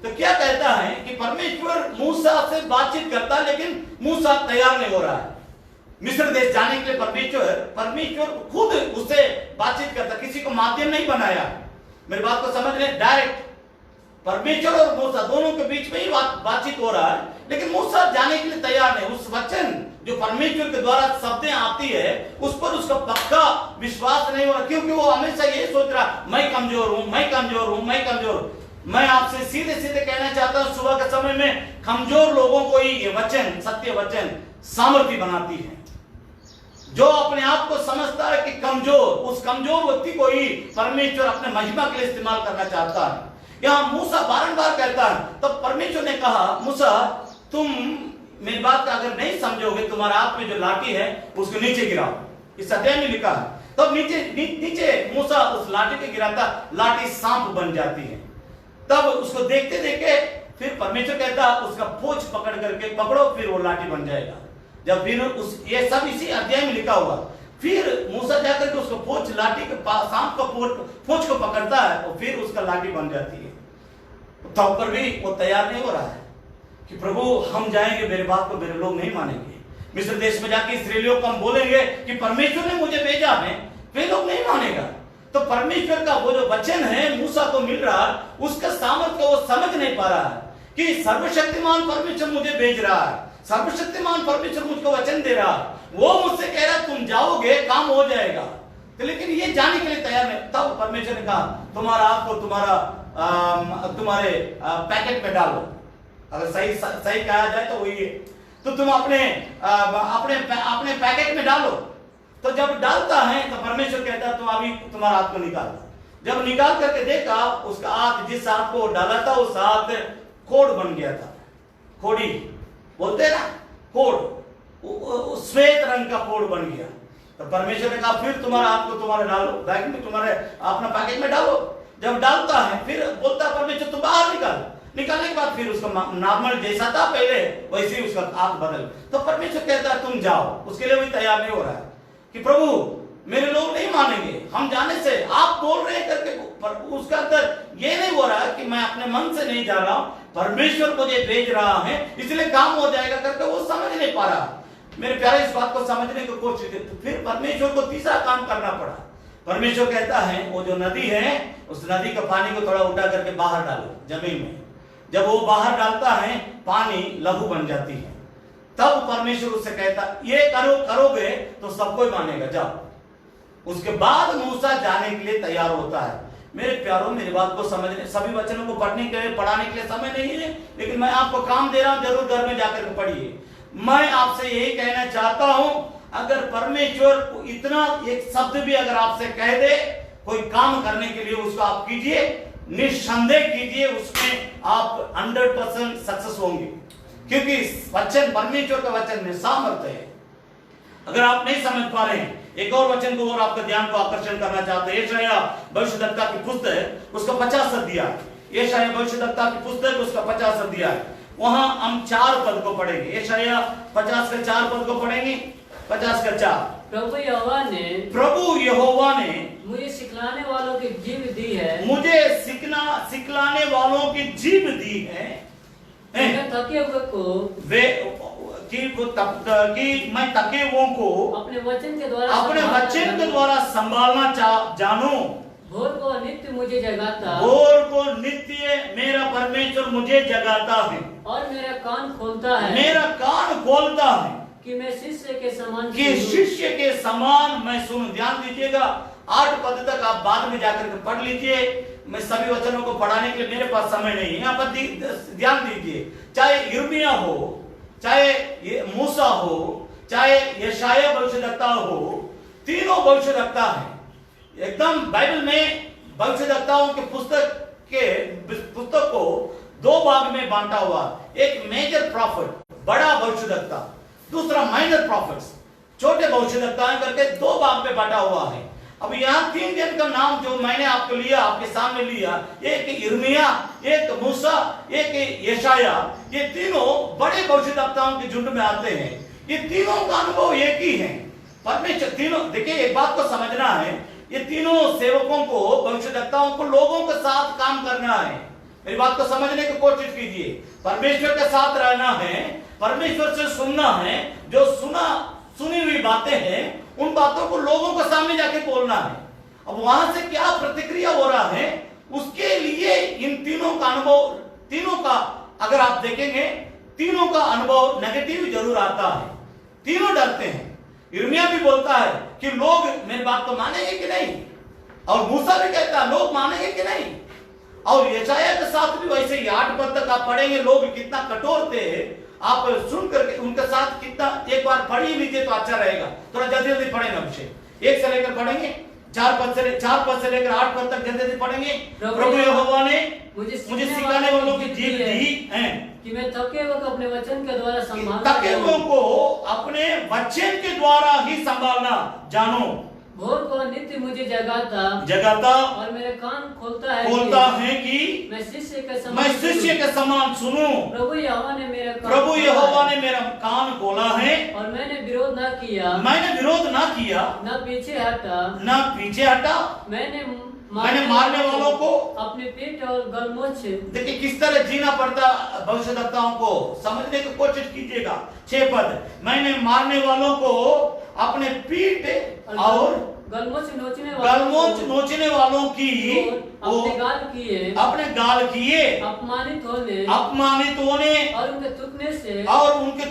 तो क्या कहता है कि परमेश्वर मूसा से बातचीत करता है, लेकिन मूसा तैयार नहीं हो रहा है मिस्र देश जाने के लिए। परमेश्वर खुद उससे बातचीत करता, किसी को माध्यम नहीं बनाया। मेरी बात को समझ रहे, डायरेक्ट परमेश्वर और मूसा दोनों के बीच में ही बातचीत हो रहा है, लेकिन मूसा जाने के लिए तैयार नहीं। उस वचन जो परमेश्वर के द्वारा शब्दें आती है उस पर उसका पक्का विश्वास नहीं हो रहा, क्योंकि वो हमेशा ये सोच रहा मैं कमजोर हूं। मैं आपसे सीधे कहना चाहता हूं, सुबह के समय में कमजोर लोगों को ही ये वचन, सत्य वचन सामर्थ्य बनाती है। जो अपने आप को समझता है कि कमजोर, उस कमजोर व्यक्ति को ही परमेश्वर अपने महिमा के लिए इस्तेमाल करना चाहता है। यहाँ मूसा बारंबार कहता है, तब परमेश्वर ने कहा, मूसा तुम मेरी बात का अगर नहीं समझोगे, तुम्हारे हाथ में जो लाठी है उसको नीचे गिराओ। इस अध्याय में लिखा है। तब नीचे मूसा उस लाठी को गिराता, लाठी सांप बन जाती है। तब उसको देखते फिर परमेश्वर कहता उसका पूंछ पकड़ करके पकड़ो, फिर वो लाठी बन जाएगा। जब फिर ये सब इसी अध्याय में लिखा हुआ। फिर मूसा जाकर के उसको पूंछ, लाठी के सांप का पूंछ को पकड़ता है और फिर उसका लाठी बन जाती है। तब पर भी वो तैयार नहीं हो रहा है कि प्रभु हम जाएंगे, मेरे बात को मेरे लोग नहीं मानेंगे। मिस्र देश में जाके इसराइलियों को हम बोलेंगे कि परमेश्वर ने मुझे भेजा है, वे लोग नहीं मानेगा। तो परमेश्वर का वो जो वचन है मूसा को मिल रहा, उसका सामर्थ्य वो समझ नहीं पा रहा है कि सर्वशक्तिमान परमेश्वर मुझे भेज रहा है, सर्वशक्तिमान परमेश्वर मुझको वचन दे रहा है, वो मुझसे कह रहा तुम जाओगे काम हो जाएगा। तो लेकिन ये जाने के लिए तैयार नहीं। तब परमेश्वर ने कहा तुम्हारा आपको तुम्हारे पैकेट में डालो। अगर सही कहा जाए तो वही है। तो तुम अपने पैकेट में डालो। तो जब डालता है तो परमेश्वर कहता है तुम अभी तुम्हारा हाथ को निकाल। जब निकाल करके देखा, उसका हाथ, जिस हाथ को डाला था उस हाथ कोड़ बन गया था। कोड़ी बोलते ना, कोड़, श्वेत रंग का कोड़ बन गया। तो परमेश्वर ने कहा फिर तुम्हारा हाथ को तुम्हारे डालो, बैग में तुम्हारे अपना पैकेट में डालो। जब डालता है फिर बोलता है परमेश्वर तुम बाहर निकालने के बाद फिर उसका नॉर्मल जैसा था पहले वैसे ही उसका हाथ बदल। तो परमेश्वर कहता है तुम जाओ। उसके लिए भी तैयार नहीं हो रहा है कि प्रभु मेरे लोग नहीं मानेंगे, हम जाने से आप बोल रहे हैं करके। पर उसका अंदर ये नहीं हो रहा है कि मैं अपने मन से नहीं जा रहा हूं, परमेश्वर मुझे भेज रहा है इसलिए काम हो जाएगा करके वो समझ नहीं पा रहा। मेरे प्यारे इस बात को समझने की कोशिश की। तो फिर परमेश्वर को तीसरा काम करना पड़ा। परमेश्वर कहता है वो जो नदी है उस नदी का पानी को थोड़ा उठा करके बाहर डालो जमीन में। जब वो बाहर डालता है पानी लहू बन जाती है। तब परमेश्वर उससे कहता ये करोगे तो सबको मानेगा, जाओ। उसके बाद मूसा जाने के लिए तैयार होता है। मेरे प्यारों, मेरी बात को समझने, सभी वचनों को पढ़ाने के लिए समय नहीं है, लेकिन मैं आपको काम दे रहा हूं, जरूर घर में जाकर के पढ़िए। मैं आपसे यही कहना चाहता हूं, अगर परमेश्वर इतना एक शब्द भी अगर आपसे कह दे कोई काम करने के लिए, उसको आप कीजिए। निस्संदेह कीजिए उसमें आप 100% सक्सेस होंगे, क्योंकि वचन, परमेश्वर का वचन में सामर्थ्य है। अगर आप नहीं समझ पा रहे हैं, एक और वचन को और आपका ध्यान को आकर्षण करना चाहते हैं। यशायाह भविष्यद्वक्ता की पुस्तक उसका 50 अध्याय, यशायाह भविष्यद्वक्ता की पुस्तक उसका 50 अध्याय, वहां हम 4 पद को पढ़ेंगे। यशायाह 50 के 4 पद को पढ़ेंगे। 50 का 4। प्रभु यहोवा ने मुझे सिखलाने वालों की जीभ दी है, मुझे सिखलाने वालों की जीभ दी है, मैं थके हुए को वे कि मैं थके हुओं को अपने वचन के द्वारा संभालना जानूं। भोर को नित्य मुझे जगाता, भोर को नित्य मेरा परमेश्वर मुझे जगाता है और मेरा कान खोलता है, मेरा कान खोलता है कि मैं शिष्य के समान मैं सुनूं। ध्यान दीजिएगा, 8 पद तक आप बाद में जाकर के पढ़ लीजिए। मैं सभी वचनों को पढ़ाने के लिए मेरे पास समय नहीं है। यहाँ पर ध्यान दीजिए, चाहे यिर्मयाह हो, चाहे मूसा हो, चाहे यशायाह भविष्यद्वक्ता हो, तीनों भविष्यद्वक्ता हैं। एकदम बाइबल में भविष्यद्वक्ताओं के पुस्तक को 2 भाग में बांटा हुआ। एक मेजर प्रॉफिट, बड़ा भविष्यद्वक्ता, दूसरा माइनर प्रॉफिट्स, छोटे भविष्यद्वक्ता करके 2 भाग में बांटा हुआ है। अब यहाँ 3 जन का नाम जो मैंने आपको लिया, आपके सामने लिया, एक यिर्मयाह, एक मूसा, एक यशायाह, ये तीनों बड़े भविष्यद्वक्ताओं के झुंड में आते हैं। ये तीनों का अनुभव एक ही है। परमेश्वर तीनों, देखिए एक बात को समझना है, ये तीनों सेवकों को, भविष्यद्वक्ताओं को लोगों के साथ काम करना है। मेरी बात को समझने की कोशिश कीजिए। परमेश्वर के साथ रहना है, परमेश्वर से सुनना है, जो सुनी हुई बातें हैं उन बातों को लोगों के सामने जाके बोलना है। अब वहां से क्या प्रतिक्रिया हो रहा है, उसके लिए इन तीनों का अनुभव, तीनों का अगर आप देखेंगे, तीनों का अनुभव नेगेटिव जरूर आता है। तीनों डरते हैं। यिर्मयाह भी बोलता है कि लोग मेरी बात को मानेंगे कि नहीं, और मूसा भी कहता है लोग मानेंगे कि नहीं, और यशायाह के साथ भी वैसे ही 8 पद तक आप पढ़ेंगे, लोग कितना कठोर थे, आप सुन करके उनके साथ कितना, एक बार पढ़ ही लीजिए तो अच्छा रहेगा। थोड़ा जल्दी जल्दी पढ़ेंगे, हमसे 1 से लेकर पढ़ेंगे, 4 पद से लेकर 8 पद तक जल्दी जल्दी पढ़ेंगे। प्रभु यहोवा ने मुझे सिखाने वालों की जीभ दी है, कि मैं थके हुए को अपने वचन के द्वारा संभालना, थके हुए को अपने वचन के द्वारा ही संभालना जानो। भोर को नित्य मुझे जगाता और मेरे कान खोलता है कि मैं शिष्य के समान सुनूं। प्रभु यहोवा ने मेरा कान खोला है, और मैंने विरोध ना किया, न पीछे हटा। मैंने मारने वालों को अपने पेट और गलमोछ। देखिए किस तरह जीना पड़ता भविष्यद्वक्ताओं को, समझने की कोशिश कीजिएगा। 6 पद, मैंने मारने वालों को अपने पीठ और गलमोछ नोचने वालों की अपने गाल किए, अपमानित होने और उनके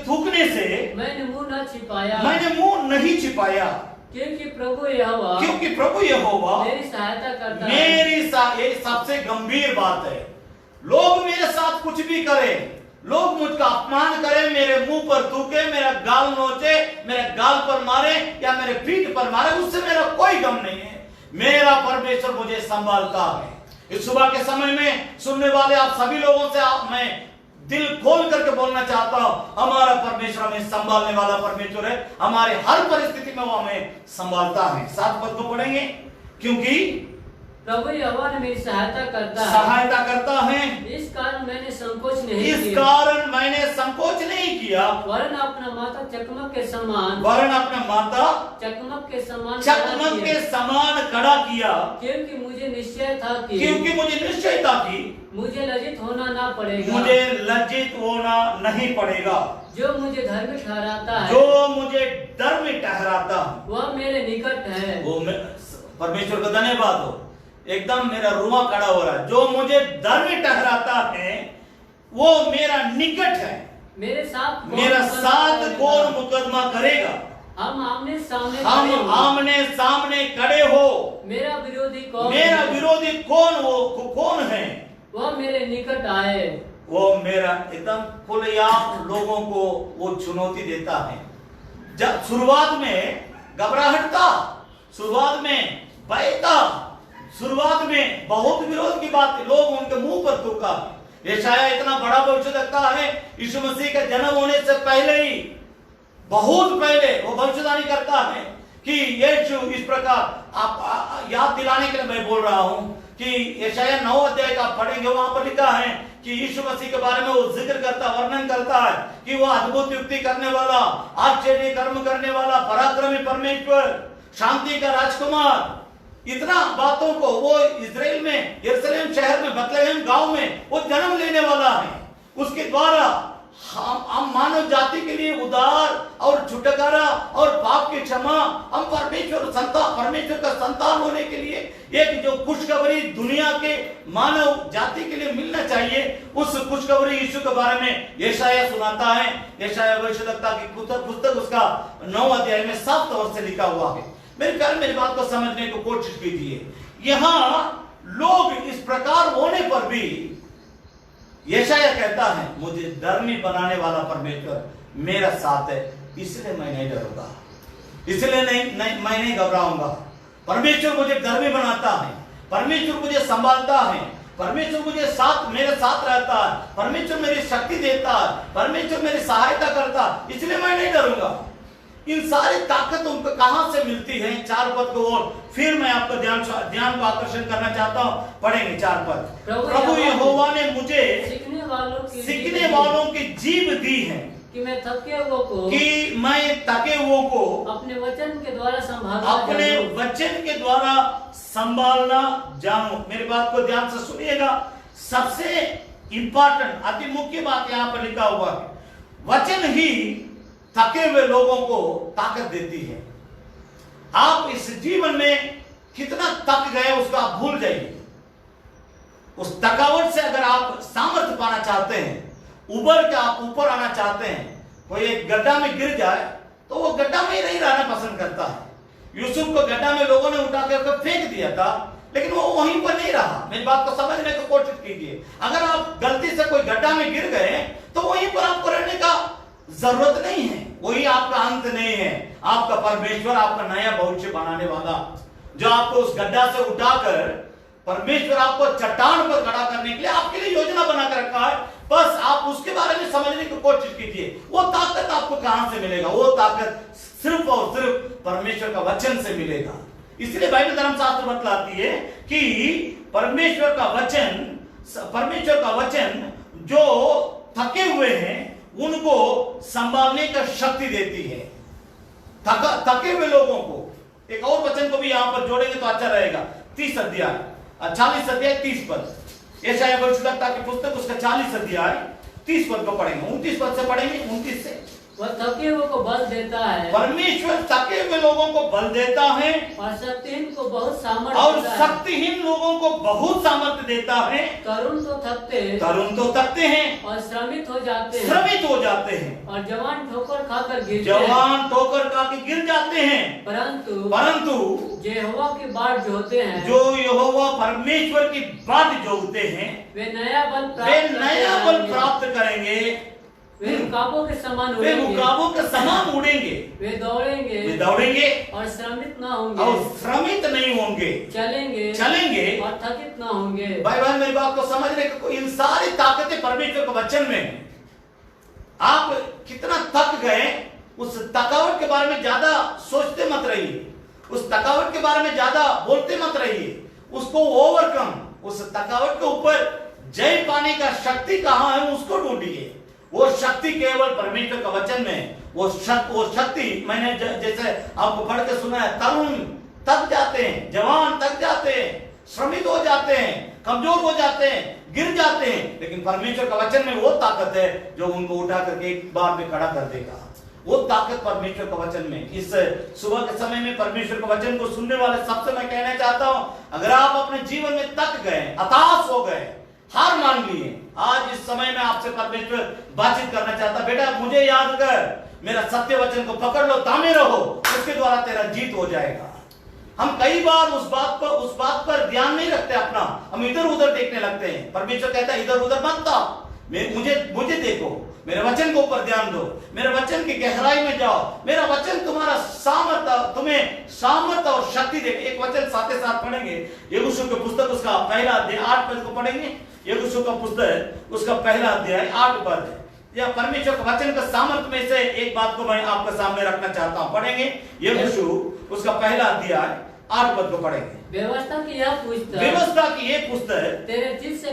थूकने से मैंने मुंह नहीं छिपाया। क्योंकि प्रभु यहोवा मेरी सहायता करता है। ये सबसे गंभीर बात है। लोग मेरे साथ कुछ भी करें, लोग मुझका अपमान करें, मेरे मुंह पर थूके, मेरा गाल नोचे, मेरे गाल पर मारे या मेरे पीठ पर मारे, उससे मेरा कोई गम नहीं है। मेरा परमेश्वर मुझे संभालता है। इस सुबह के समय में सुनने वाले आप सभी लोगों से मैं दिल खोल करके बोलना चाहता हूं, हमारा परमेश्वर हमें संभालने वाला परमेश्वर है। हमारे हर परिस्थिति में वो हमें संभालता है। 7 पद को पढ़ेंगे, क्योंकि प्रभु यहोवा ने मेरी सहायता करता है। इस कारण मैंने संकोच नहीं किया, वरन अपना माथा चकमक के समान खड़ा किया, क्योंकि मुझे निश्चय था कि मुझे लज्जित होना नहीं पड़ेगा। जो मुझे धर्मी ठहराता है, वह मेरे निकट है। वो परमेश्वर का धन्यवाद हो। एकदम मेरा रुआ खड़ा हो रहा है। जो मुझे धर्मी ठहराता है वो मेरा निकट है। मेरे साथ कौन मुकदमा करेगा? हम आमने सामने खड़े हो। मेरा विरोधी कौन है? वह मेरे निकट आए। वो मेरा एकदम खुलेआम लोगों को वो चुनौती देता है। जब शुरुआत में घबराहट था, शुरुआत में भय था, शुरुआत में बहुत विरोध की बात थी, लोग उनके मुंह पर थूका। यशायाह इतना बड़ा भविष्यद्वक्ता है, यीशु मसीह का जन्म होने से पहले ही, बहुत पहले वो भविष्यवाणी करता है कि यीशु इस प्रकार, आप याद दिलाने के लिए मैं बोल रहा हूं कि यशायाह 9 अध्याय का पढ़ेंगे, वहां पर लिखा है कि यीशु मसीह के बारे में वो जिक्र करता, वर्णन करता है कि वो अद्भुत युक्ति करने वाला, आश्चर्य कर्म करने वाला, पराक्रमी परमेश्वर, शांति का राजकुमार, इतना बातों को वो इजराइल में, यरूशलेम शहर में, बतलेहम गांव में वो जन्म लेने वाला है। उसके द्वारा हम मानव जाति के लिए उद्धार और छुटकारा और पाप की क्षमा, हम परमेश्वर का संतान होने के लिए एक जो खुशखबरी दुनिया के मानव जाति के लिए मिलना चाहिए, उस खुशखबरी यीशु के बारे में यशायाह सुनाता है। यशायाह भविष्यद्वक्ता की पुस्तक उसका 9 अध्याय में साफ तौर से लिखा हुआ है। मेरे प्यारे, मेरी बात को समझने की कोशिश कीजिए। यहां लोग इस प्रकार होने पर भी यशायाह कहता है, मुझे धर्मी बनाने वाला परमेश्वर मेरा साथ है, इसलिए मैं नहीं डरूंगा, इसलिए मैं नहीं घबराऊंगा। परमेश्वर मुझे धर्मी बनाता है, परमेश्वर मुझे संभालता है, परमेश्वर मुझे मेरे साथ रहता है, परमेश्वर मेरी शक्ति देता है, परमेश्वर मेरी सहायता करता है, इसलिए मैं नहीं डरूंगा। इन सारी ताकत उनको कहां से मिलती है? 4 पद को और फिर मैं आपका ध्यान को आकर्षण करना चाहता हूं, पढ़ेंगे 4 पद। प्रभु यहोवा ने मुझे सीखने वालों की जीभ दी है कि मैं थके हुओं को अपने वचन के द्वारा संभालना जानूं। मेरी बात को ध्यान से सुनिएगा, सबसे इंपॉर्टेंट, अति मुख्य बात यहाँ पर लिखा हुआ है, वचन ही थके हुए लोगों को ताकत देती है। आप इस जीवन में कितना थक गए उसका आप भूल जाइए। उस थकावट से अगर आप सामर्थ्य पाना चाहते हैं, उबर के आप ऊपर आना चाहते हैं, कोई एक गड्ढा में गिर जाए तो वो गड्ढा में ही नहीं रहना पसंद करता है। यूसुफ को गड्ढा में लोगों ने उठा कर फेंक दिया था, लेकिन वो वहीं पर नहीं रहा। मेरी बात को समझने की कोशिश कीजिए। अगर आप गलती से कोई गड्ढा में गिर गए तो वहीं पर आपको रहने का जरूरत नहीं है, वही आपका अंत नहीं है। आपका परमेश्वर आपका नया भविष्य बनाने वाला, जो आपको उस गड्ढा से उठाकर परमेश्वर आपको चट्टान पर खड़ा करने के लिए आपके लिए योजना बनाकर रखा है। बस आप उसके बारे में समझने की कोशिश कीजिए। वो ताकत आपको कहां से मिलेगा? वो ताकत सिर्फ और सिर्फ परमेश्वर का वचन से मिलेगा। इसलिए बाइबल धर्मशास्त्र बतलाती है कि परमेश्वर का वचन जो थके हुए हैं उनको संभालने का शक्ति देती है, थके हुए लोगों को। एक और वचन को भी यहां पर जोड़ेंगे तो अच्छा रहेगा। 30 अध्याय 40 अध्याय 30 पद, यशायाह भविष्यद्वक्ता की पुस्तक उसका 40 अध्याय 30 पद को पढ़ेंगे। 29 पद से पढ़ेंगे, 29 से। वह थके हुए को बल देता है, परमेश्वर थके हुए लोगों को बल देता है और शक्तिहीन को बहुत सामर्थ्य देता है। तरुण तो थकते हैं और श्रमित हो जाते हैं और जवान ठोकर खाकर गिर जाते हैं। परंतु यहोवा की बाट जोहते हैं, जो यहोवा परमेश्वर की बाट जोहते हैं, वे नया बल प्राप्त करेंगे। वे उकाबों के समान उड़ेंगे। वे दौड़ेंगे और श्रमित नहीं होंगे। चलेंगे और थकित ना होंगे। भाई भाई, मेरी बात को समझने को, इन सारी ताकतें परमेश्वर के वचन में। आप कितना थक गए, उस थकावट के बारे में ज्यादा सोचते मत रहिए, उस थकावट के बारे में ज्यादा बोलते मत रहिए। उसको ओवरकम, उस थकावट के ऊपर जय पाने का शक्ति कहां है उसको ढूंढिए। वो शक्ति केवल परमेश्वर का वचन में। वो शक्ति मैंने जैसे आपको पढ़ के सुना है, तरुण थक जाते हैं, जवान थक जाते हैं, श्रमित हो जाते हैं, कमजोर हो जाते हैं, गिर जाते हैं, लेकिन परमेश्वर का वचन में वो ताकत है जो उनको उठा करके एक बार में खड़ा कर देगा। वो ताकत परमेश्वर का वचन में। इस सुबह के समय में परमेश्वर का वचन को सुनने वाले सबसे मैं कहना चाहता हूं, अगर आप अपने जीवन में थक गए, हताश हो गए, हार मान लिए, आज इस समय में आपसे परमेश्वर बातचीत करना चाहता, बेटा मुझे याद कर, मेरा सत्य वचन को पकड़ लो, तामे रहो, उसके द्वारा तेरा जीत हो जाएगा। हम कई बार उस बात पर ध्यान नहीं रखते अपना, हम इधर उधर देखने लगते हैं। परमेश्वर कहता है इधर उधर मत ताक, मुझे देखो, मेरे वचन के ऊपर ध्यान दो, मेरे वचन की गहराई में जाओ, मेरा वचन तुम्हारा सामर्थ्य, तुम्हें सामर्थ्य और शक्ति दे। एक वचन साथ ही साथ पढ़ेंगे, यहोशू की पुस्तक उसका पहला अध्याय 8 पद को पढ़ेंगे। यहोशू का पुस्तक उसका पहला अध्याय 8 पद, या परमेश्वर के वचन का सामर्थ्य में से एक बात को मैं आपके सामने रखना चाहता हूं। पढ़ेंगे यहोशू उसका पहला अध्याय 8 पद को पढ़ेंगे। व्यवस्था की यह पुस्तक, व्यवस्था की ये पुस्तक तेरे चित्त से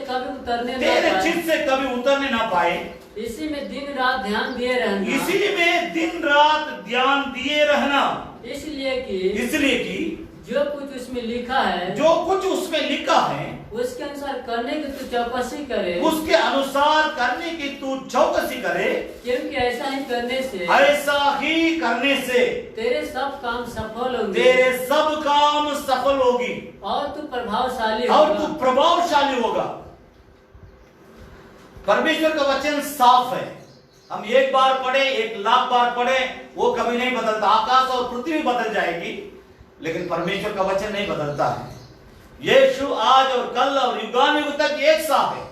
कभी उतरने ना पाए, इसी में दिन रात ध्यान दिए रहना, इसी में दिन रात ध्यान दिए रहना, इसलिए कि जो कुछ उसमें लिखा है, जो कुछ उसमें लिखा है उसके अनुसार करने की तू चौकसी करे, उसके अनुसार करने की तू चौकसी करे, क्योंकि ऐसा ही करने से तेरे सब काम सफल होगी, और तू प्रभावशाली होगा। परमेश्वर का वचन साफ है। हम एक बार पढ़े, 1,00,000 बार पढ़े, वो कभी नहीं बदलता। आकाश और पृथ्वी बदल जाएगी, लेकिन परमेश्वर का वचन नहीं बदलता है। यीशु आज और कल और युगानुयुग तक एक सा है।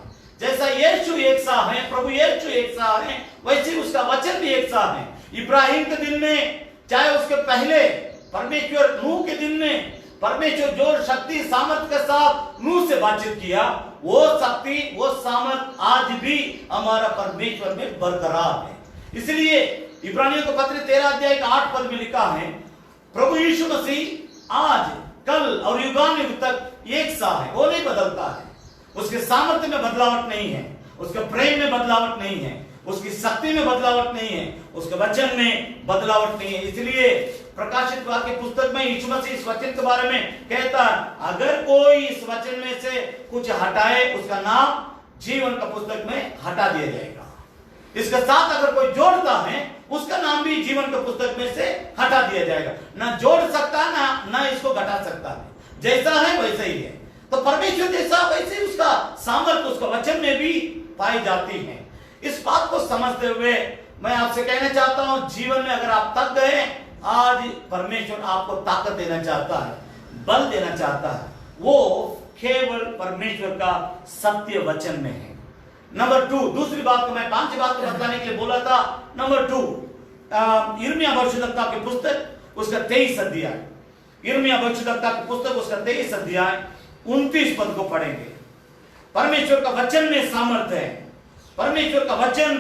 जैसा यीशु एक सा है, प्रभु यीशु एक सा है, वैसे उसका वचन भी एक सा है। इब्राहिम के दिन में, चाहे उसके पहले परमेश्वर नूह के दिन में, परमेश्वर जो शक्ति सामर्थ के साथ नूह से बातचीत किया, वो शक्ति वो सामर्थ आज भी हमारा परमेश्वर में बरकरार है। इसलिए इब्रानियों का पत्र 13 अध्याय का 8 पद में लिखा है, प्रभु यीशु मसीह आज कल और युगानुयुग तक एक सा है, वो नहीं बदलता है। उसके सामर्थ्य में बदलावट नहीं है, उसके प्रेम में बदलावट नहीं है, उसकी शक्ति में बदलावट नहीं है, उसके वचन में बदलावट नहीं है। इसलिए प्रकाशित वाक्य पुस्तक में यीशु मसीह इस वचन के बारे में कहता है, अगर कोई इस वचन में से कुछ हटाए, उसका नाम जीवन का पुस्तक में हटा दिया जाएगा। इसके साथ अगर कोई जोड़ता है, उसका नाम भी जीवन के पुस्तक में से हटा दिया जाएगा। ना जोड़ सकता, ना इसको घटा सकता है। जैसा है वैसा ही है। तो परमेश्वर जैसा वैसे उसका सामर्थ्य उसका वचन में भी पाई जाती है। इस बात को समझते हुए मैं आपसे कहना चाहता हूं, जीवन में अगर आप थक गए, आज परमेश्वर आपको ताकत देना चाहता है, बल देना चाहता है। वो केवल परमेश्वर का सत्य वचन में है। नंबर 2, दूसरी बात को मैं 5 बात को बताने के लिए बोला था। नंबर 2, यिर्मयाह भविष्यद्वक्ता की पुस्तक उसका 23 अध्याय, यिर्मयाह भविष्यद्वक्ता की पुस्तक उसका 23 अध्याय 29 पद को पढ़ेंगे। परमेश्वर का वचन में सामर्थ्य है। परमेश्वर का वचन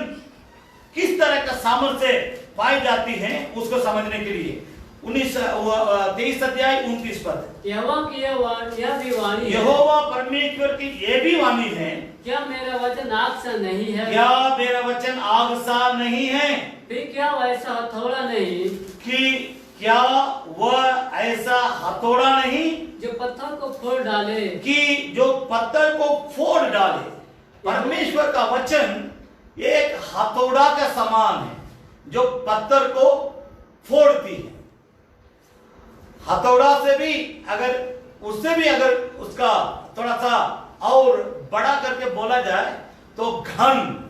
किस तरह का सामर्थ्य पाई जाती है, उसको समझने के लिए 23 अध्याय 29 पद। यहोवा परमेश्वर की ये भी वाणी है, क्या मेरा वचन आग सा नहीं है? क्या मेरा वचन आग सा नहीं है? फिर क्या वैसा हथौड़ा नहीं, कि क्या वह ऐसा हथौड़ा नहीं जो पत्थर को फोड़ डाले, कि जो पत्थर को फोड़ डाले। परमेश्वर का वचन एक हथौड़ा का समान है, जो पत्थर को फोड़ती है। हथौड़ा से भी अगर उससे भी अगर उसका थोड़ा सा और बड़ा करके बोला जाए तो घन,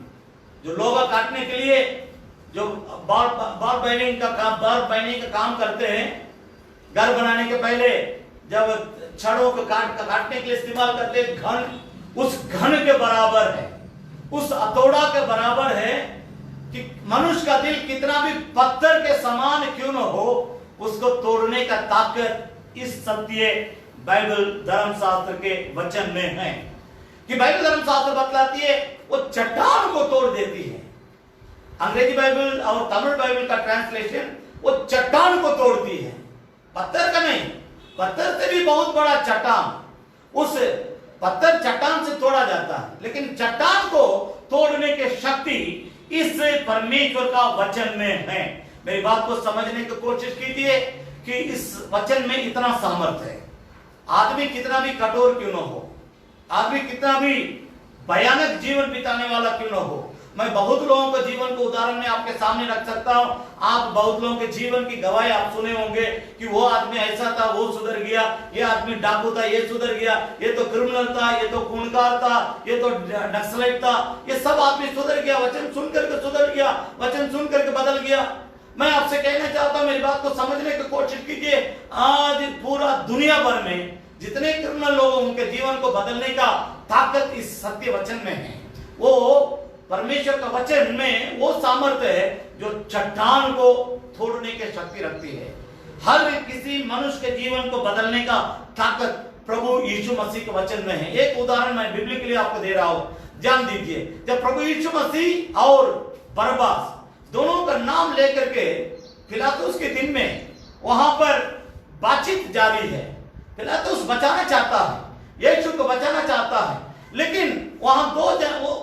जो लोहा काटने के लिए जो बार बाइंडिंग का काम करते हैं, घर बनाने के पहले जब छड़ों को काटने के लिए इस्तेमाल करते हैं, घन, उस घन के बराबर है, उस हथौड़ा के बराबर है। कि मनुष्य का दिल कितना भी पत्थर के समान क्यों न हो, उसको तोड़ने का ताकत इस सत्य बाइबल धर्मशास्त्र के वचन में है। कि बाइबल धर्मशास्त्र बतलाती है वो चट्टान को तोड़ देती है। अंग्रेजी बाइबल और तमिल बाइबल का ट्रांसलेशन वो चट्टान को तोड़ती है, पत्थर का नहीं। पत्थर से भी बहुत बड़ा चट्टान, उस पत्थर चट्टान से तोड़ा जाता है, लेकिन चट्टान को तोड़ने की शक्ति इस परमेश्वर का वचन में है। मेरी बात को समझने की कोशिश कीजिए कि इस वचन में इतना सामर्थ्य है। आदमी कितना भी कठोर क्यों न हो, आदमी कितना भी भयानक जीवन बिताने वाला क्यों न हो, मैं बहुत लोगों के जीवन को उदाहरण में आपके सामने रख सकता हूं। आप बहुत लोगों के जीवन की गवाही आप सुने होंगे कि वो आदमी ऐसा था, वो सुधर गया, ये आदमी डाकू था, ये सुधर गया, ये तो क्रिमिनल था, ये तो खूनखार था, ये तो नक्सलाइट था, ये सब आदमी सुधर गया, वचन सुन करके सुधर गया, वचन सुन करके बदल गया। मैं आपसे कहना चाहता हूं, मेरी बात को समझने की कोशिश कीजिए। आज पूरा दुनिया भर में जितने क्रिमिनल लोग, उनके जीवन को बदलने का ताकत इस सत्य वचन में है। वो परमेश्वर का वचन में वो सामर्थ्य है जो चट्टान को तोड़ने की शक्ति रखती है। हर किसी मनुष्य के जीवन को बदलने का ताकत प्रभु यीशु मसीह के वचन में है। एक उदाहरण मैं बिबली के लिए आपको दे रहा हूं, जान दीजिए। जब प्रभु यीशु मसीह और बरअब्बास दोनों का नाम लेकर के पिलातुस के दिन में वहां पर बातचीत जारी है। पिलातुस बचाना चाहता है, यीशु को बचाना चाहता है, लेकिन वहां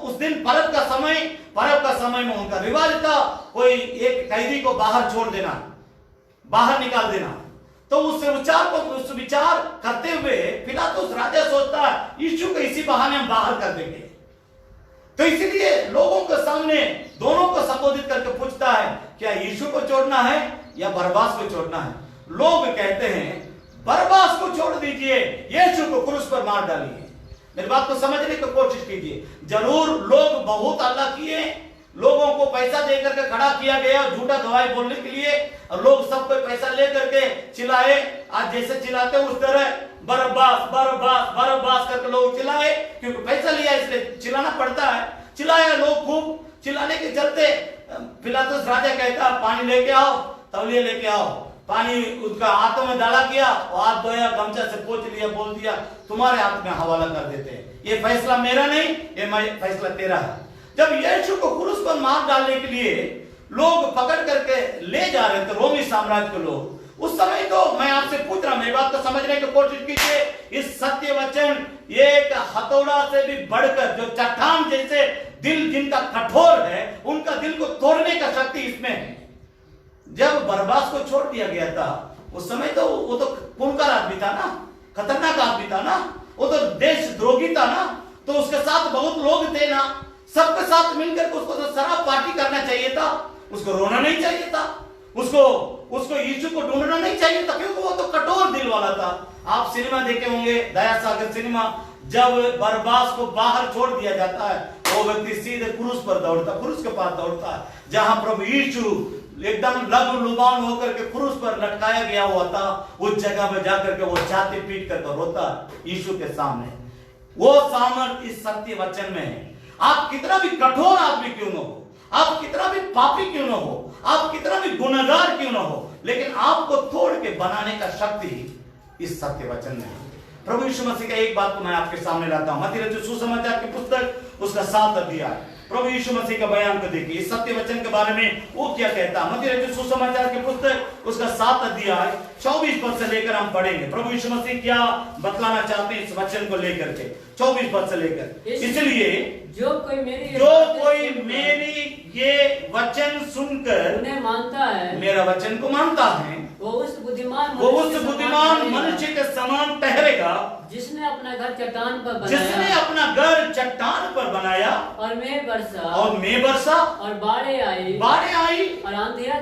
उस दिन पर्व का समय में उनका रिवाज था कोई एक कैदी को बाहर छोड़ देना, बाहर निकाल देना। तो उस विचार करते हुए पिलातुस राजा सोचता है यीशु को इसी बहाने हम बाहर कर देंगे। तो इसलिए लोगों के सामने दोनों को संबोधित करके पूछता है क्या यीशु को छोड़ना है या बरअब्बास को छोड़ना है। लोग कहते हैं बरअब्बास को छोड़ दीजिए, यीशु को क्रूस पर मार डालिए। मेरी बात को समझने की कोशिश कीजिए। जरूर लोग बहुत हल्ला किए, लोगों को पैसा देकर के खड़ा किया गया झूठा गवाही बोलने के लिए, और लोग सबको पैसा लेकर के चिल्लाए। आज जैसे चिल्लाते उस तरह बरअब्बास बरअब्बास बरअब्बास करके लोग चिल्लाए, क्योंकि पैसा लिया इसलिए चिल्लाना पड़ता है। चिल्लाया लोग, खूब चिल्लाने के चलते पिलातुस राजा कहता पानी लेके आओ, तौलिया लेके आओ। पानी उसका हाथों में डाला किया, हाथ धोया, गमछा से पोंछ लिया, बोल दिया तुम्हारे हाथ में हवाला कर देते हैं, ये फैसला मेरा नहीं, ये फैसला तेरा है। जब यीशु को क्रूस पर मार डालने के लिए लोग पकड़ करके ले जा रहे थे, रोमी साम्राज्य के लोग, उस समय तो मैं आपसे पूछ रहा हूं, मेरी बात को समझने की कोशिश कीजिए। इस सत्य वचन एक हथौड़ा से भी बढ़कर, जो चट्टान जैसे दिल जिनका कठोर है, उनका दिल को तोड़ने का शक्ति इसमें है। जब बरअब्बास को छोड़ दिया गया था उस समय तो वो तो पुरकार आदमी था ना, खतरनाक आदमी था ना, वो तो देशद्रोही था ना, तो उसके साथ बहुत लोग थे ना, सबके साथ मिलकर उसको तो शराब पार्टी करना चाहिए था, उसको रोना नहीं चाहिए था, उसको यीशु को ढूंढना नहीं चाहिए था, क्योंकि वो तो कठोर दिल वाला था। आप सिनेमा देखे होंगे, दया सागर सिनेमा, जब बरअब्बास को बाहर छोड़ दिया जाता है वो व्यक्ति सीधे क्रूस पर दौड़ता, क्रूस के पास दौड़ता है, जहां प्रभु यीशु एकदम लहू लुबान होकर के क्रूस पर लटकाया गया हुआ था। उस जगह में जाकर के वो छाती पीट करके रोता यीशु के सामने। वो सामर्थ इस सत्य वचन में है। आप कितना भी कठोर आदमी क्यों न हो, आप कितना भी पापी क्यों न हो, आप कितना भी गुनहगार क्यों न हो, लेकिन आपको तोड़ के बनाने का शक्ति इस सत्य वचन में है। प्रभु यीशु मसीह का एक बात को मैं आपके सामने लाता हूं। मत्ती रचित सुसमाचार की पुस्तक उसका 7 अध्याय, प्रभु यीशु मसीह का बयान को देखिए, इस सत्य वचन के बारे में वो क्या कहता है। मत्ती रचित सुसमाचार की पुस्तक उसका 7 अध्याय 24 पद से लेकर हम पढ़ेंगे। प्रभु यीशु मसीह क्या बतलाना चाहते हैं इस वचन को लेकर के, 24 पद से लेकर। इसलिए जो कोई मेरी ये वचन सुनकर उन्हें मानता है, मेरा वचन को मानता है, वो उस बुद्धिमान मनुष्य के समान ठहरेगा, जिसने अपना घर चट्टान पर बनाया, जिसने अपना घर चट्टान पर बनाया, और मैं बरसा और बाढ़ें आई और आंधियां